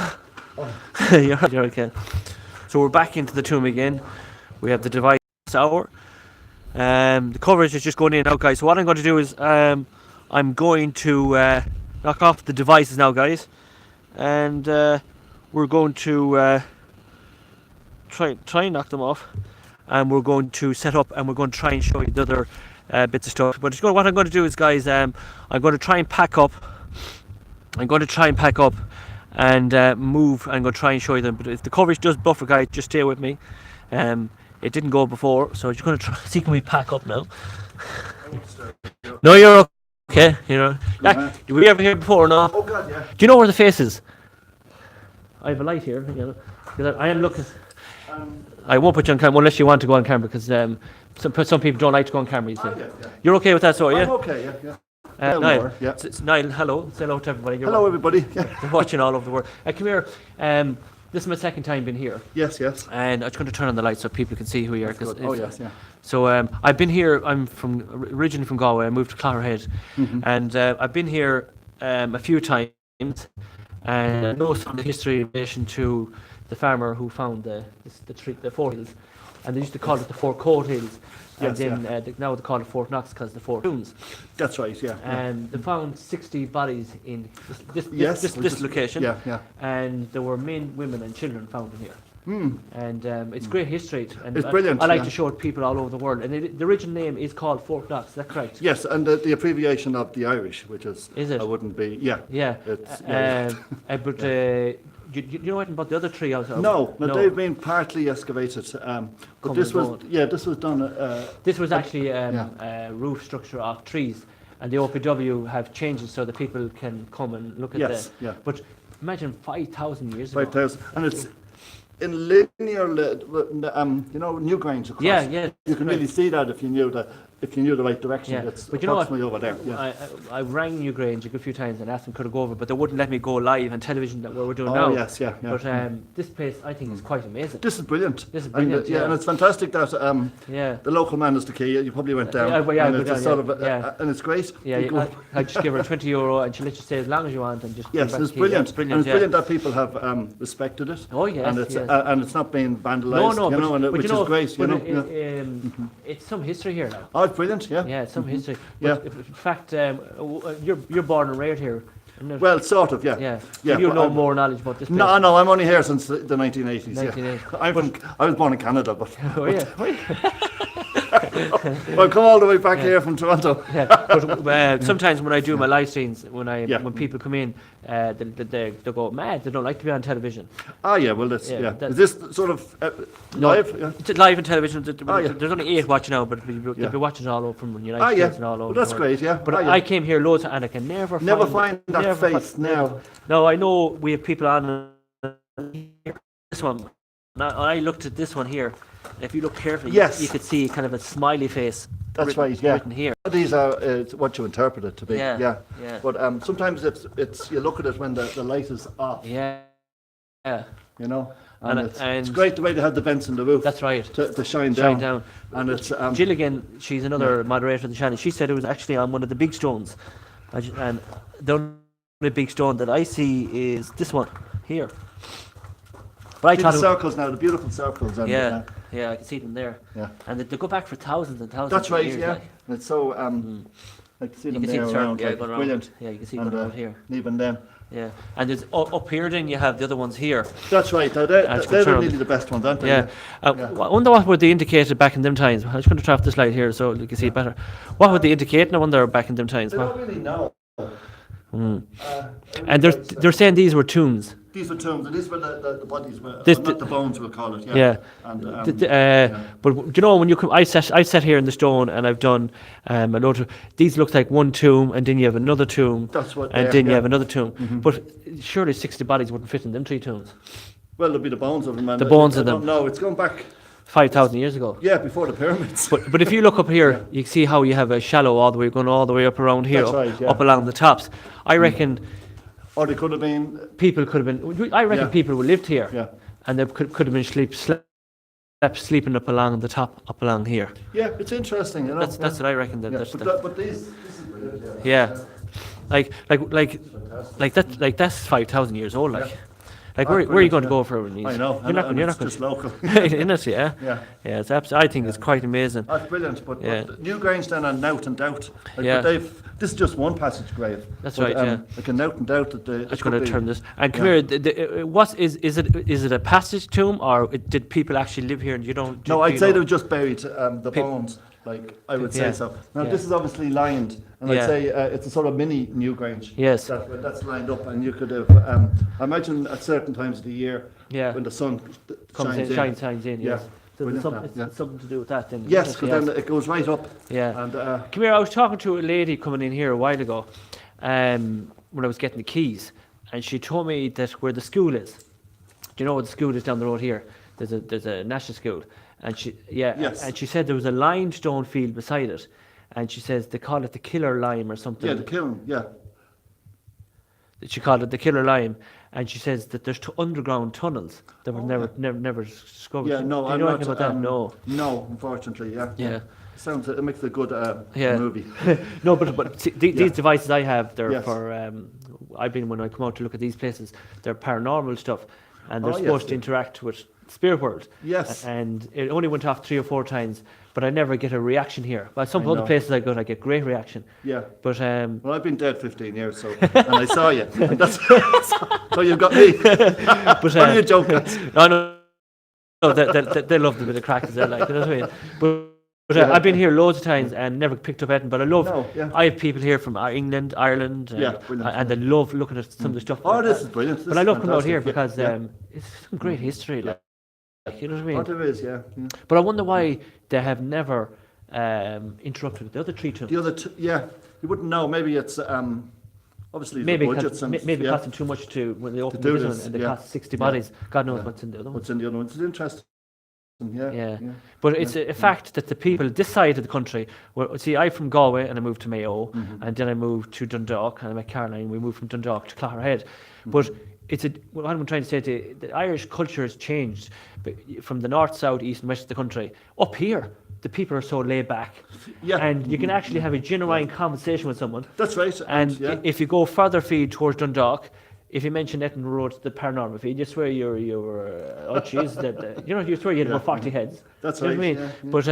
you're okay. So we're back into the tomb again. We have the device hour. The coverage is just going in and out, guys. So what I'm going to do is I'm going to knock off the devices now, guys, and we're going to try and knock them off, and we're going to set up, and we're going to try and show you the other bits of stuff. But what I'm going to do is, guys, I'm going to try and pack up. I'm going to try and pack up and move. I'm going to try and show you them. But if the coverage does buffer, guys, just stay with me. It didn't go before, so I'm just going to try see can we pack up now. No, you're okay. You know, did we ever hear before? No. Oh God, yeah. Do you know where the face is? I have a light here. You know, because I am looking. I won't put you on camera unless you want to go on camera, because some people don't like to go on camera. You see. Yeah. You're okay with that, so are you? I'm okay, yeah. Niall, yeah. it's Niall, hello. Say hello to everybody. Hello, everybody. Yeah. They're watching all over the world. Come here. This is my second time being here. Yes. And I'm just going to turn on the lights so people can see who you are. Oh, yes, yeah. So I've been here. I'm originally from Galway. I moved to Clogherhead, and I've been here a few times, and I know some of the history in relation to the farmer who found the Four Hills, and they used to call it the Four Coat Hills. And then now they call it Fourknocks because the four tombs. That's right, yeah. And they found 60 bodies in this location. Yeah. And there were men, women, and children found in here. And it's great history. And It's brilliant. I like to show it to people all over the world. And the original name is called Fourknocks. Is that correct? Yes, and the abbreviation of the Irish, which is it? I wouldn't be. Yeah. Yeah. But you know anything about the other tree also? no, they've been partly excavated. But this was done. This was actually a roof structure of trees, and the OPW have changed it so that people can come and look at But imagine 5,000 years ago. 5,000, and it's in linear, Newgrange across. Yeah. You can really see that if you knew the right direction. Yeah. It's But you know what? approximately over there. Yeah. I rang Newgrange a good few times and asked them could I go over, but they wouldn't let me go live on television where we're doing now. Oh yes, yeah. But this place I think is quite amazing. This is brilliant. And, and it's fantastic that the local man is the key. You probably went down. And it's great. Yeah, I just give her €20 and she'll let you stay as long as you want and just. Yes, it's brilliant. It's brilliant that people have respected it. Oh yes, and it's not being vandalised. Which is great. It's some history here now. Oh, it's brilliant. Yeah, it's some history. But in fact, you're born and reared here. Well, sort of, yeah. Yeah. So you know more knowledge about this place. No, I'm only here since the 1980s. 1980s. I was born in Canada, but. Oh yeah. Well, come all the way back here from Toronto. Yeah, but sometimes when I do my live streams, when people come in, they go mad. They don't like to be on television. Ah, yeah. Well, is this sort of live? No, it's live on television. There's only 8 watching now, but they'll be watching all over from United States and all over. Well, that's great. Yeah. But I came here loads, and I can never find that face now. No, I know we have people on this one. Now I looked at this one here. If you look carefully, you could see kind of a smiley face. That's written here. These are what you interpret it to be. Yeah. But sometimes it's you look at it when the light is off. Yeah. You know. And, And- it's and- great the way they have the vents in the roof. That's right. To shine Shine down. down. And it's Gilligan, she's another moderator of the channel. She said it was actually on one of the big stones, and the only big stone that I see is this one here. But I see thought the it was, circles now, the beautiful circles. And, yeah, I can see them there. Yeah. And they go back for thousands and thousands. That's of right. years, Yeah. like. And it's so I can see You them can see there the circle, around. yeah, Like, going around. brilliant. Yeah, you can see And, going around here. Even them. Yeah, and there's up here. Then you have the other ones here. That's right. Now That's they're concerned. really the best ones, aren't they? Yeah. I wonder what would they indicated back in them times. I'm just going to try off the slide here so you can see it better. What would they indicate? I wonder back in them times. They don't really know. And they're saying these were tombs. These were tombs, and these were the bodies, were, This- not the bones, we'll call it. Yeah. Yeah. And, But do you know when you come, I sat here in the stone and I've done a load of these look like one tomb and then you have another tomb. That's what and they are, then you yeah. have another tomb. But surely 60 bodies wouldn't fit in them 3 tombs. well, there'll be the bones of them. And The bones of them. No, it's going back. 5,000 years ago. Yeah, before the pyramids. But if you look up here, you see how you have a shallow all the way going all the way up around here, That's right, yeah. up along the tops. I reckon Or they could have been. people could have been. I reckon Yeah. people who lived here, Yeah. and they could have been sleeping up along the top, up along here. Yeah, it's interesting. You know. That's what I reckon. That, Yeah, that's but these. This is brilliant, yeah, like that's 5,000 years old. Like, Ah, where are you brilliant, going to yeah. go for these? I know. You're not and going. it's just local. Isn't it? Yeah. Yeah. Yeah. It's I think it's quite amazing. That's brilliant. But Yeah. Newgrange then and Nout and Doubt. Like, Yeah. But this is just one passage grave. That's But, right, yeah. Like a Nout and Doubt that I'm just going to turn this. And come yeah. here. What is it? A passage tomb, or did people actually live here? And you don't? No, do I'd you say know? they were just buried the bones. Like I would say Yeah. so. Now Yeah. this is obviously lined, and Yeah. I'd say it's a sort of mini Newgrange. Yes. That's lined up, and you could have. I imagine at certain times of the year, Yeah. when the sun Comes shines in, in. shines in. Yeah. Yes. So there's Brilliant, yeah. something to do with that then. Yes, isn't because it? then it goes right up. Yeah. And Come here, I was talking to a lady coming in here a while ago when I was getting the keys, and she told me that where the school is. Do you know where the school is down the road here? There's a national school. And Yes. and she said there was a limestone field beside it. And she says they call it the Killer Lime or something. yeah, the kiln. Yeah. She called it the Killer Lime. And she says that there's underground tunnels that were never discovered. Yeah. Do No, you I'm know not. anything about that? No. No, unfortunately. Yeah. Yeah. Sounds. It makes a good Yeah. movie. No, but see, these devices I have, they're Yes. for. I've been when I come out to look at these places, they're paranormal stuff, and they're Oh, yes, supposed to yeah. interact with spirit world. Yes. And it only went off 3 or 4 times, but I never get a reaction here. But some I other know. places I go, I get great reaction. Yeah. But Well, I've been dead 15 years, so and I saw you. And that's so you've got me. but What are you joking? no, they love the bit of crack as well, like, you know what I mean. But Yeah. I've been here loads of times and never picked up anything. But I love. No, yeah. I have people here from Ireland, Ireland, Yeah, brilliant. and they love looking at some of the stuff. Oh, this is brilliant. This But I is love coming out here fantastic. because Yeah. it's some great history, like, you know what I mean. What it is, yeah. But I wonder why they have never interrupted with the other 3 tombs. The other, yeah, you wouldn't know. Maybe it's obviously Maybe the it budgets cost, and maybe it yeah. cost them too much to when they opened do this one this, and they yeah. cost 60 Yeah. bodies. God knows Yeah. what's in the other one. What's in the other ones? It's interesting. Yeah. Yeah. But it's a fact that the people this side of the country, well, see, I'm from Galway and I moved to Mayo, and then I moved to Dundalk and I met Caroline. We moved from Dundalk to Clogherhead. But what I'm trying to say to you, the Irish culture has changed from the north, south, east, and west of the country. Up here, the people are so laid back, Yeah. and you can actually have a genuine conversation with someone. That's right. And yeah. if you go further feed towards Dundalk, if you mention Etton Road, the paranormal feed, you swear you're oh jeez, you swear you had about 40 heads. That's You know right. what I mean? Yeah. But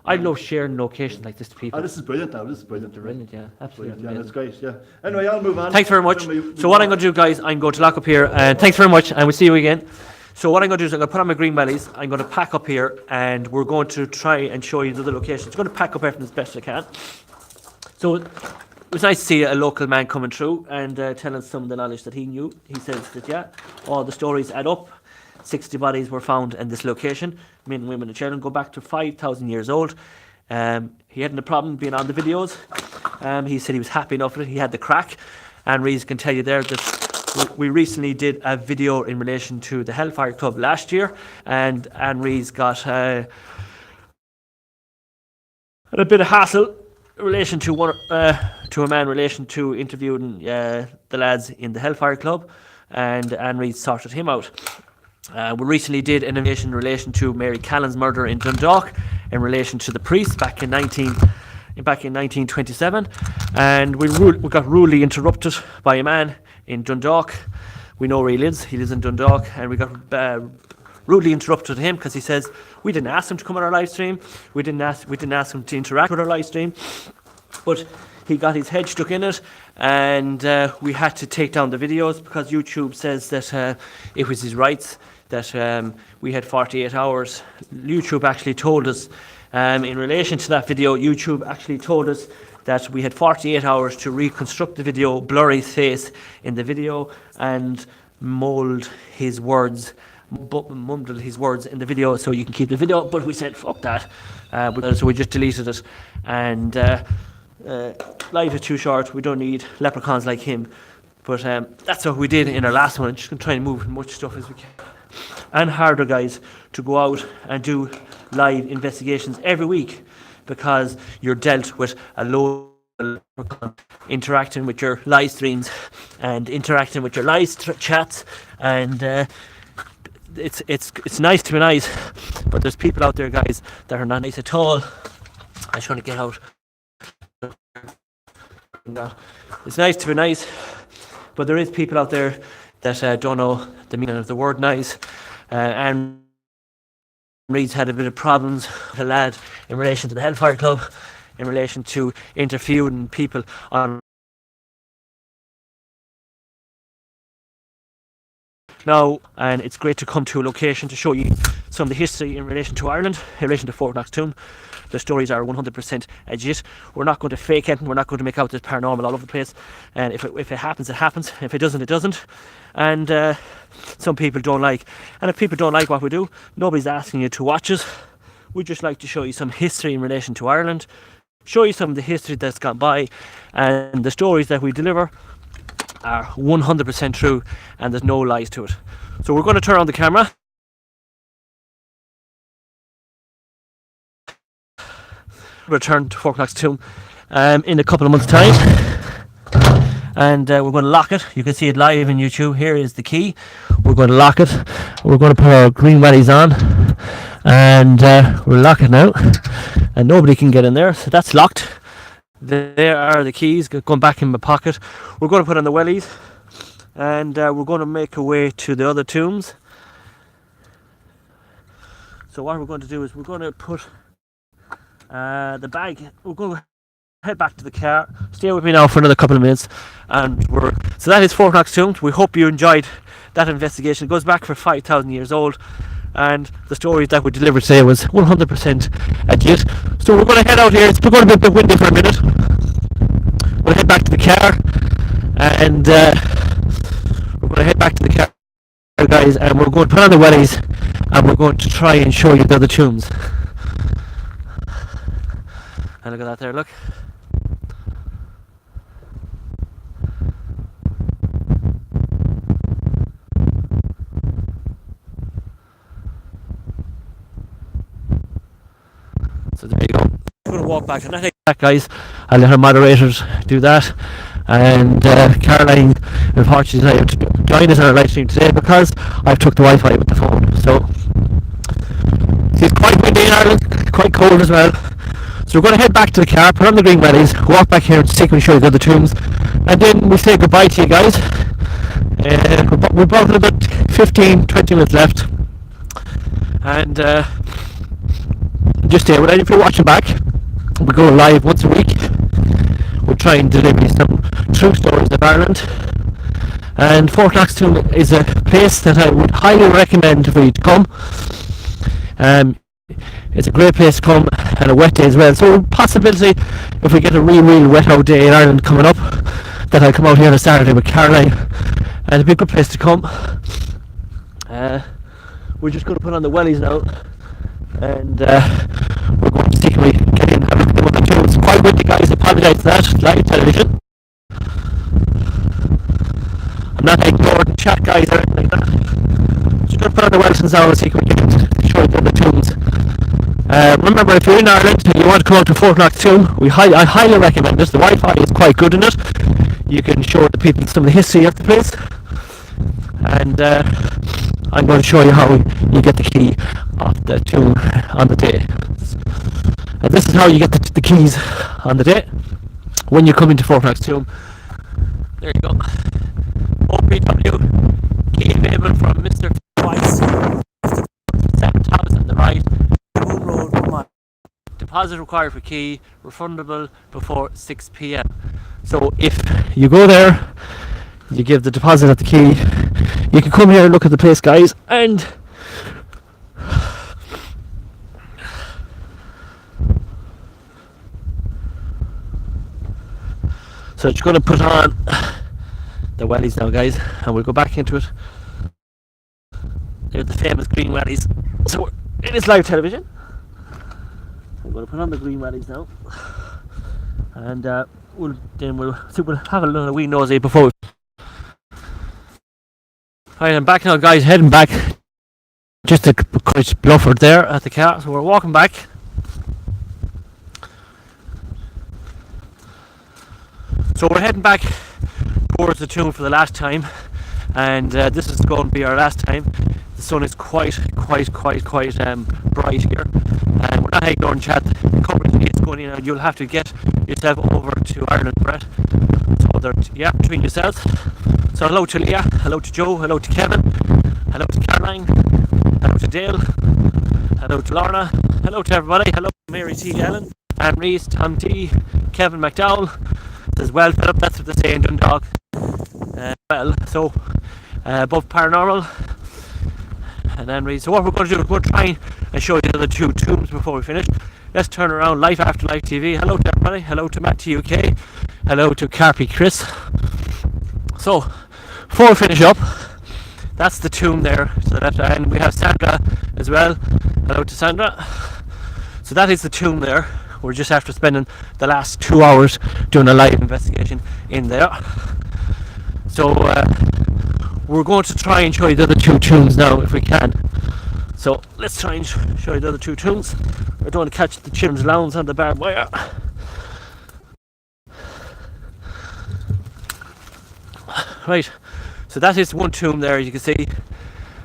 I love sharing locations like this to people. Oh, this is brilliant now. This is brilliant. Brilliant, yeah, absolutely. Brilliant. Yeah, brilliant. that's great. Yeah. Anyway, I'll move on. Thanks very much. Then we So what I'm going to do, guys, I'm going to lock up here, and thanks very much, and we'll see you again. So what I'm going to do is I'm going to put on my green bellies, I'm going to pack up here, and we're going to try and show you the other locations. I'm going to pack up everything as best I can. So it was nice to see a local man coming through and telling some of the knowledge that he knew. He says that, yeah, all the stories add up. 60 bodies were found in this location. Men, women and children go back to 5,000 years old. He hadn't a problem being on the videos. He said he was happy enough with it. He had the crack. And Reese can tell you there that we recently did a video in relation to the Hellfire Club last year. And Reese got a bit of hassle in relation to a man in relation to interviewing the lads in the Hellfire Club. and Anne Reid sorted him out. We recently did an investigation in relation to Mary Callan's murder in Dundalk, in relation to the priest back in 1927, and we got rudely interrupted by a man in Dundalk. We know where he lives in Dundalk, and we got rudely interrupted him because he says we didn't ask him to come on our live stream, we didn't ask him to interact with our live stream, but he got his head stuck in it, and we had to take down the videos because YouTube says that it was his rights, that we had 48 hours. YouTube actually told us, in relation to that video, YouTube actually told us that we had 48 hours to reconstruct the video, blur his face in the video, and mumble his words in the video so you can keep the video. But we said, fuck that. So we just deleted it. And life is too short. We don't need leprechauns like him. But that's what we did in our last one. Just going to try and move as much stuff as we can. And harder, guys, to go out and do live investigations every week, because you're dealt with a load of interacting with your live streams and interacting with your live chats, and it's nice to be nice, but there's people out there, guys, that are not nice at all. I'm trying to get out. It's nice to be nice, but there is people out there that don't know the meaning of the word nice. And Reid's had a bit of problems with a lad in relation to the Hellfire Club, in relation to interviewing people on now, and it's great to come to a location to show you some of the history in relation to Ireland, in relation to Fourknocks tomb. The stories are 100% legit. We're not going to fake it, we're not going to make out this paranormal all over the place, and if it happens, it happens. If it doesn't, it doesn't. And some people don't like, and if people don't like what we do, nobody's asking you to watch us. We just like to show you some history in relation to Ireland, show you some of the history that's gone by, and the stories that we deliver are 100% true, and there's no lies to it. So we're going to turn on the camera. Return to Fourknocks tomb in a couple of months' time, and we're going to lock it. You can see it live in YouTube. Here is the key. We're going to lock it. We're going to put our green wellies on, and we'll lock it now, and nobody can get in there. So that's locked. There are the keys going back in my pocket. We're going to put on the wellies, and we're going to make our way to the other tombs. So what we're going to do is we're going to put the bag. We're going to head back to the car. Stay with me now for another couple of minutes, and so that is Fourknocks tomb. We hope you enjoyed that investigation. It goes back for 5,000 years old, and the stories that we delivered today was 100% legit. So we're going to head out here. It's going to be a bit windy for a minute. We'll head back to the car, and we're going to head back to the car, guys, and we're going to put on the wellies, and we're going to try and show you the other tombs. And look at that there, look. So there you go. I'm going to walk back and that, guys. I'll let our moderators do that. And Caroline, unfortunately, I have to join us on our live stream today because I've took the Wi-Fi with the phone. So it's quite windy in Ireland, quite cold as well. So we're going to head back to the car, put on the green wellies, walk back here and see if we can show you the other tombs, and then we'll say goodbye to you guys. We're about about 15-20 minutes left, and just stay with it. If you're watching back, we go live once a week. We'll try and deliver you some true stories of Ireland, and Fourknocks tomb is a place that I would highly recommend for you to come. It's a great place to come, and a wet day as well. So possibility, if we get a real wet out day in Ireland coming up, that I'll come out here on a Saturday with Caroline, and it'll be a good place to come. We're just going to put on the wellies now, and we're going to see if we get in and have a look at the tombs. It's quite windy, guys. I apologise for that. Live television. I'm not ignoring chat, guys, or anything like that. Just going to put on the wellies now and see if we can show you the tombs. Remember, if you're in Ireland and you want to come out to Fourknocks tomb, I highly recommend this. The Wi-Fi is quite good in it. You can show the people some of the history of the place. and I'm going to show you how you get the key off the tomb on the day. And this is how you get the keys on the day when you come into Fourknocks tomb. There you go. OPW, key available from Mr. Twice. 7,000 on the right. Moon Road, Vermont. Deposit required for key, refundable before 6 p.m. So if you go there, you give the deposit at the key, you can come here and look at the place, guys, and so you're going to put on the wellies now, guys, and we'll go back into it. They're the famous green wellies. So it is live television. I'm going to put on the green wellies now, and we'll have a little wee nosy before we... Right, I'm back now, guys, heading back. Just a quite bluffered there at the car, so we're walking back. So we're heading back towards the tomb for the last time, and this is going to be our last time. The sun is quite bright here, and we're not ignoring chat. The coverage is going in, and you'll have to get yourself over to Ireland, Brett. So yeah, between yourselves. So hello to Leah, hello to Joe, hello to Kevin, hello to Caroline, hello to Dale, hello to Lorna, hello to everybody, hello to Mary T. Allen, Anne Reese, Tom T, Kevin McDowell, as well, Philip, that's what they say in Dundalk. So above paranormal, and Anne Reese. So what we're going to do is we're going to try and show you the other two tombs before we finish. Let's turn around. Life After Life TV. Hello to everybody, hello to Matt UK, hello to Carpy Chris. So before we finish up, that's the tomb there to the left, and we have Sandra as well. Hello to Sandra. So that is the tomb there. We're just after spending the last 2 hours doing a live investigation in there. So we're going to try and show you the other two tombs now if we can. So let's try and show you the other two tombs. I don't want to catch the children's lounge on the barbed wire. Right, so that is one tomb there, as you can see,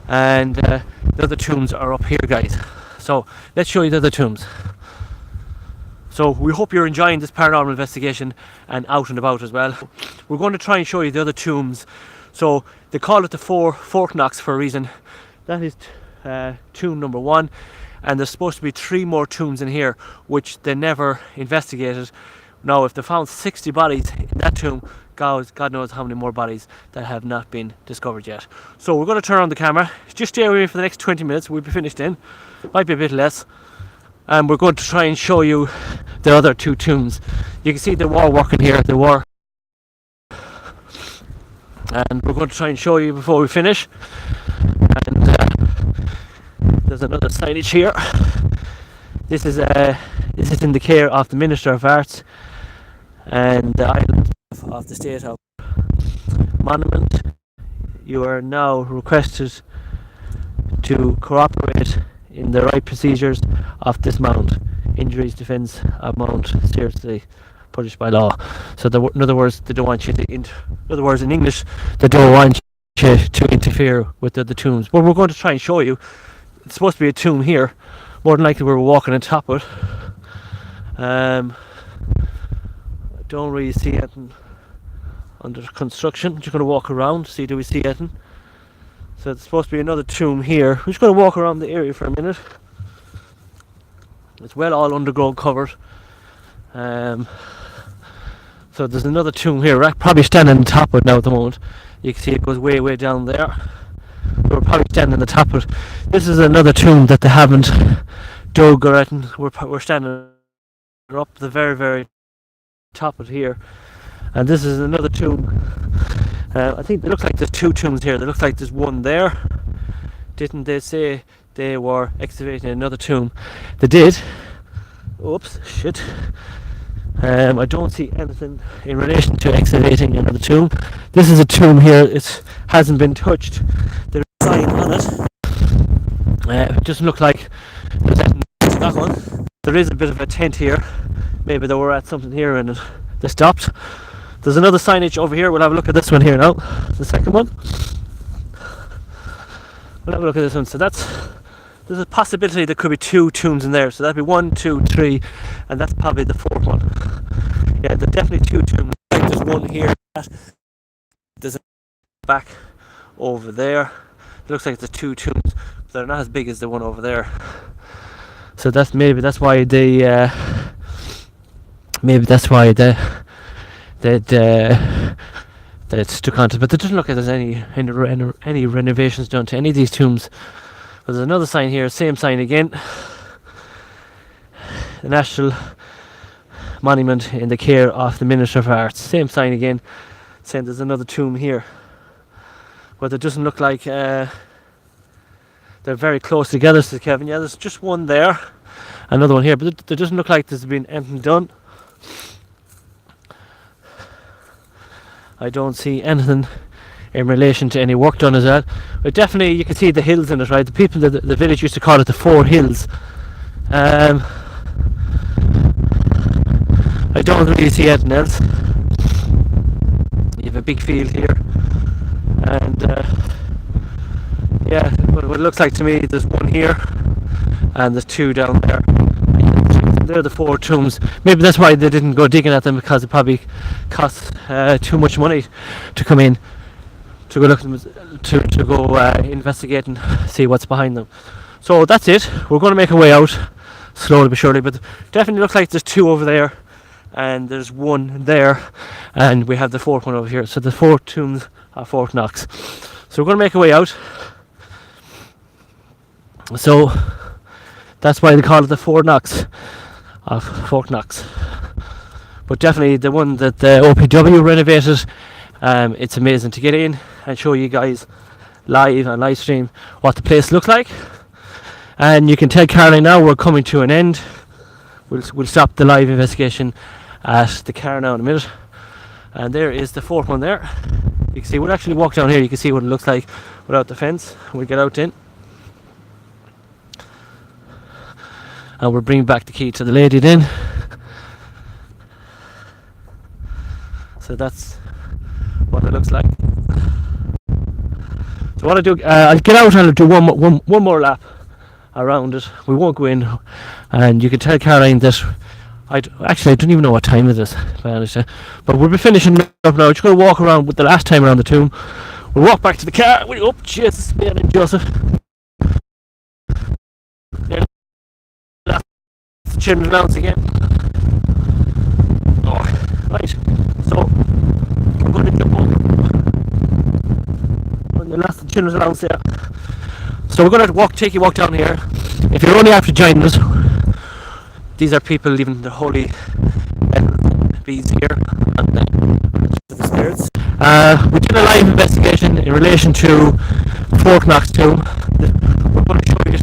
and the other tombs are up here, guys. So let's show you the other tombs. So we hope you're enjoying this paranormal investigation and out and about as well. We're going to try and show you the other tombs. So they call it the Fourknocks for a reason. That is tomb number 1, and there's supposed to be 3 more tombs in here which they never investigated. Now if they found 60 bodies in that tomb, God knows how many more bodies that have not been discovered yet. So we're going to turn on the camera. Just stay away for the next 20 minutes. We'll be finished in. Might be a bit less. And we're going to try and show you the other 2 tombs. You can see the war working here. The war. And we're going to try and show you before we finish. And there's another signage here. This is in the care of the Minister of Arts and the island of the State of Monument. You are now requested to cooperate in the right procedures of this mount. Injuries defence of mount seriously punished by law. So in other words, they don't want you to in other words, in English, they don't want you to interfere with the other tombs. But we're going to try and show you. It's supposed to be a tomb here. More than likely we're walking on top of it. I don't really see anything under construction. Just going to walk around, see do we see anything. So it's supposed to be another tomb here. We're just going to walk around the area for a minute. It's well all underground covered. So there's another tomb here. We're probably standing on top of it now at the moment. You can see it goes way down there. We're probably standing on the top of it. This is another tomb that they haven't dug or anything. We're standing up the very top of it here. And this is another tomb. I think it looks like there's 2 tombs here. It looks like there's one there. Didn't they say they were excavating another tomb? They did. Oops, shit. I don't see anything in relation to excavating another tomb. This is a tomb here. It hasn't been touched. There's a sign on it. It doesn't look like there's anything to that one. There is a bit of a tent here. Maybe they were at something here and they stopped. There's another signage over here. We'll have a look at this one here now. The second one. We'll have a look at this one. So there's a possibility there could be 2 tombs in there. So that'd be 1, 2, 3, and that's probably the 4th one. Yeah, there's definitely 2 tombs. There's one here. There's a back over there. It looks like there's 2 tombs. They're not as big as the one over there. So that's why they stuck onto it. But it doesn't look like there's any renovations done to any of these tombs. But there's another sign here, same sign again. The National Monument in the care of the Minister of Arts. Same sign again, saying there's another tomb here. But it doesn't look like they're very close together, says Kevin. Yeah, there's just one there, another one here, but it doesn't look like there's been anything done. I don't see anything in relation to any work done as well. But definitely you can see the hills in it, right? The people, the village used to call it the 4 Hills. I don't really see anything else. You have a big field here, and yeah, what it looks like to me, there's one here and there's 2 down there. They're the 4 tombs. Maybe that's why they didn't go digging at them, because it probably costs too much money to come in to go look at them, to go investigate and see what's behind them. So that's it. We're going to make our way out slowly but surely, but definitely looks like there's 2 over there and there's 1 there, and we have the 4th one over here. So the 4 tombs are Fourknocks. So we're going to make our way out. So that's why they call it the Fourknocks of Fourknocks. But definitely the one that the OPW renovated, it's amazing to get in and show you guys live and live stream what the place looks like. And you can tell Caroline now we're coming to an end. We'll stop the live investigation at the car now in a minute. And there is the 4th one there. You can see, we'll actually walk down here, you can see what it looks like without the fence. We'll get out in. And we'll bring back the key to the lady then. So that's what it looks like. So what I do, I'll get out and I'll do one more lap around it. We won't go in, and you can tell Caroline that I don't even know what time it is, but we'll be finishing up now. Just going to walk around with the last time around the tomb. We'll walk back to the car. Oh, Jesus, man, and Joseph. There, that's the children's allowance again. Oh, right. So we're going to jump over. That's the children's allowance there. So we're going to take you walk down here. If you're only after joining us, these are people leaving the holy beads here and the spirits. We did a live investigation in relation to Fourknocks tomb. We're going to show you.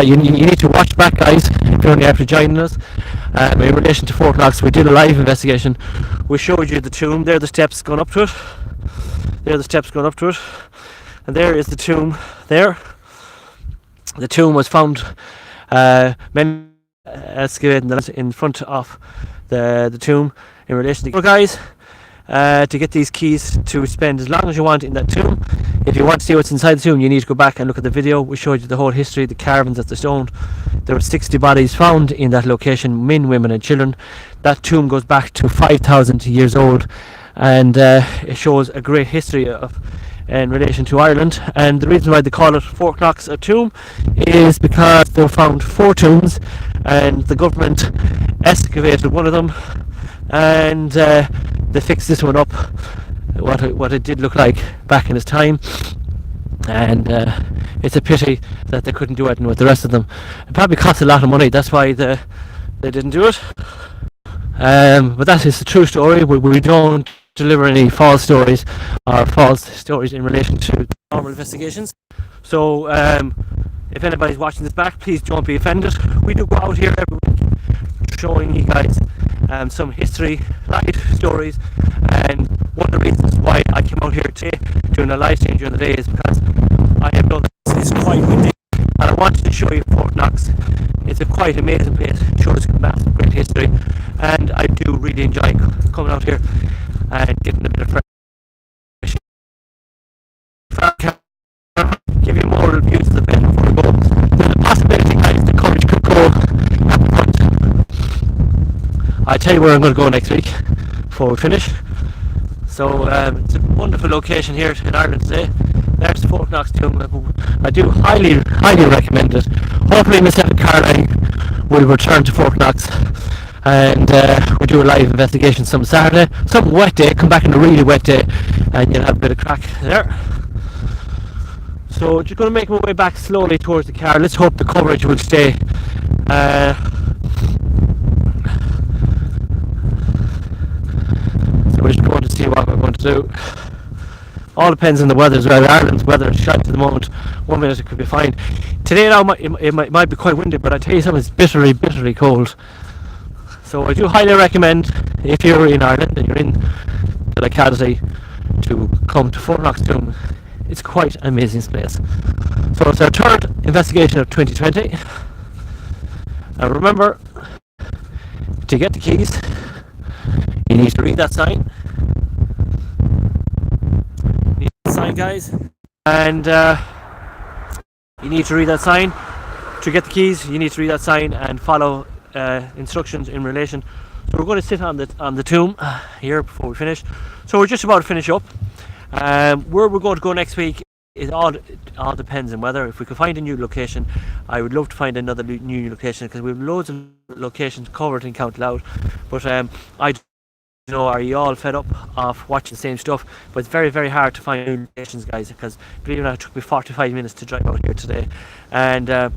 You need to watch back, guys, if you're only after joining us. In relation to Fourknocks, we did a live investigation. We showed you the tomb. There are the steps going up to it. And there is the tomb there. The tomb was found excavated in front of the tomb in relation to guys to get these keys to spend as long as you want in that tomb. If you want to see what's inside the tomb, you need to go back and look at the video. We showed you the whole history, the carvings of the stone. There were 60 bodies found in that location, men, women and children. That tomb goes back to 5,000 years old, and it shows a great history in relation to Ireland. And the reason why they call it Fourknocks a tomb is because they found 4 tombs, and the government excavated one of them, and they fixed this one up what it did look like back in its time. And it's a pity that they couldn't do anything with the rest of them. It probably cost a lot of money, that's why they didn't do it. But that is the true story. We don't deliver any false stories or false stories in relation to normal investigations. So if anybody's watching this back, please don't be offended. We do go out here every week showing you guys some history, live stories, and one of the reasons why I came out here today doing a live stream during the day is because I have done this quite windy, and I wanted to show you Fourknocks. It's a quite amazing place. It shows massive great history, and I do really enjoy coming out here and getting a bit of fresh. Give I tell you where I'm going to go next week before we finish. So it's a wonderful location here in Ireland today. There's the Fourknocks tomb. I do highly recommend it. Hopefully myself and Caroline will return to Fourknocks and we'll do a live investigation some Saturday. Some wet day, come back on a really wet day and you'll have a bit of crack there. So just going to make my way back slowly towards the car. Let's hope the coverage will stay. So we're just going to see what we're going to do. All depends on the weather as well. Ireland's weather is shite at the moment. 1 minute it could be fine. Today now it might be quite windy, but I tell you something, it's bitterly cold. So I do highly recommend, if you're in Ireland and you're in the locality, to come to Fourknocks tomb. It's quite an amazing place. So it's our third investigation of 2020. And remember, to get the keys, you need to read that sign. You need the sign, guys. And you need to read that sign. To get the keys, you need to read that sign and follow instructions in relation. So we're going to sit on the tomb here before we finish. So we're just about to finish up. Where we're going to go next week, it all depends on weather. If we could find a new location, I would love to find another new location, because we have loads of locations covered in County Louth. But I don't know, are you all fed up of watching the same stuff? But it's very hard to find new locations, guys, because believe it or not, it took me 45 minutes to drive out here today. And I'd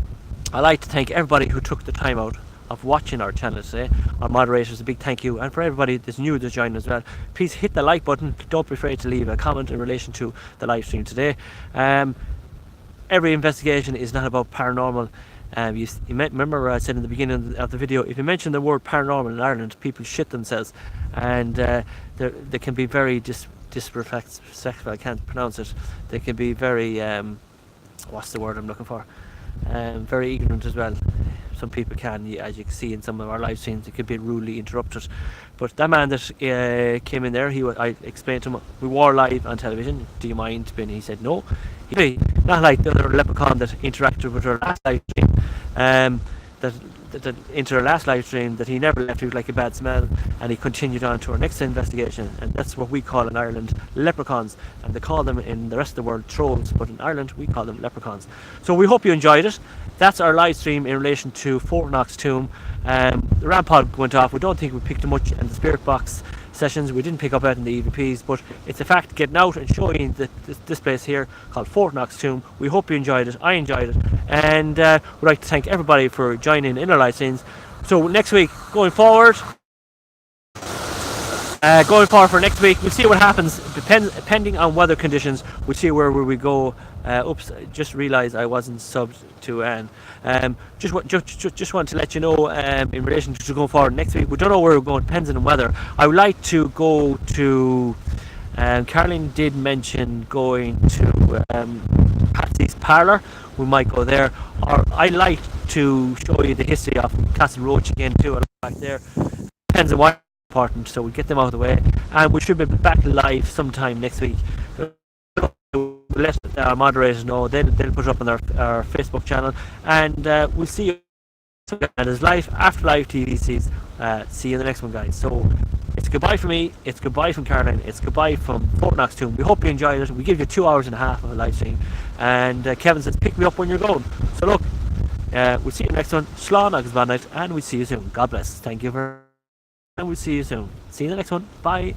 like to thank everybody who took the time out of watching our channel today. Our moderators, a big thank you, and for everybody that's new to join as well, please hit the like button. Don't be afraid to leave a comment in relation to the live stream today. Every investigation is not about paranormal. You remember I said in the beginning of the video, if you mention the word paranormal in Ireland, people shit themselves, and they can be very disrespectful. I can't pronounce it. They can be very what's the word I'm looking for? Very ignorant as well. Some people can, as you can see in some of our live streams, it could be rudely interrupted. But that man that came in there, I explained to him, we were live on television, do you mind? And he said no. Not like the other leprechaun that interacted with our last live stream, that into our last live stream, that he never left with like a bad smell, and he continued on to our next investigation. And that's what we call in Ireland leprechauns, and they call them in the rest of the world trolls, but in Ireland we call them leprechauns. So we hope you enjoyed it. That's our live stream in relation to Fourknocks tomb. The RAM pod went off. We don't think we picked much in the spirit box sessions. We didn't pick up out in the EVPs, but it's a fact getting out and showing this place here called Fourknocks tomb. We hope you enjoyed it. I enjoyed it, and we'd like to thank everybody for joining in our live streams. So next week, going forward for next week, we'll see what happens. Depending on weather conditions, we'll see where we go. Oops, I just realised I wasn't subbed to Anne. Just want to let you know, in relation to going forward next week, we don't know where we're going, depends on the weather. I would like to go to, Caroline did mention going to Patsy's Parlour. We might go there. Or I'd like to show you the history of Castle Roach again too, back there. Depends on what important, so we'll get them out of the way, and we should be back live sometime next week. Let our moderators know, they'll put it up on our Facebook channel, and we'll see you. And as live after live TV sees, see you in the next one, guys. So it's goodbye from me, it's goodbye from Caroline, it's goodbye from Fourknocks tomb. We hope you enjoyed it. We give you 2 hours and a half of a live stream, and Kevin says pick me up when you're going. So look, we'll see you in the next one. Slán agus bad night, and we'll see you soon. God bless. Thank you for, and we'll see you soon. See you in the next one. Bye.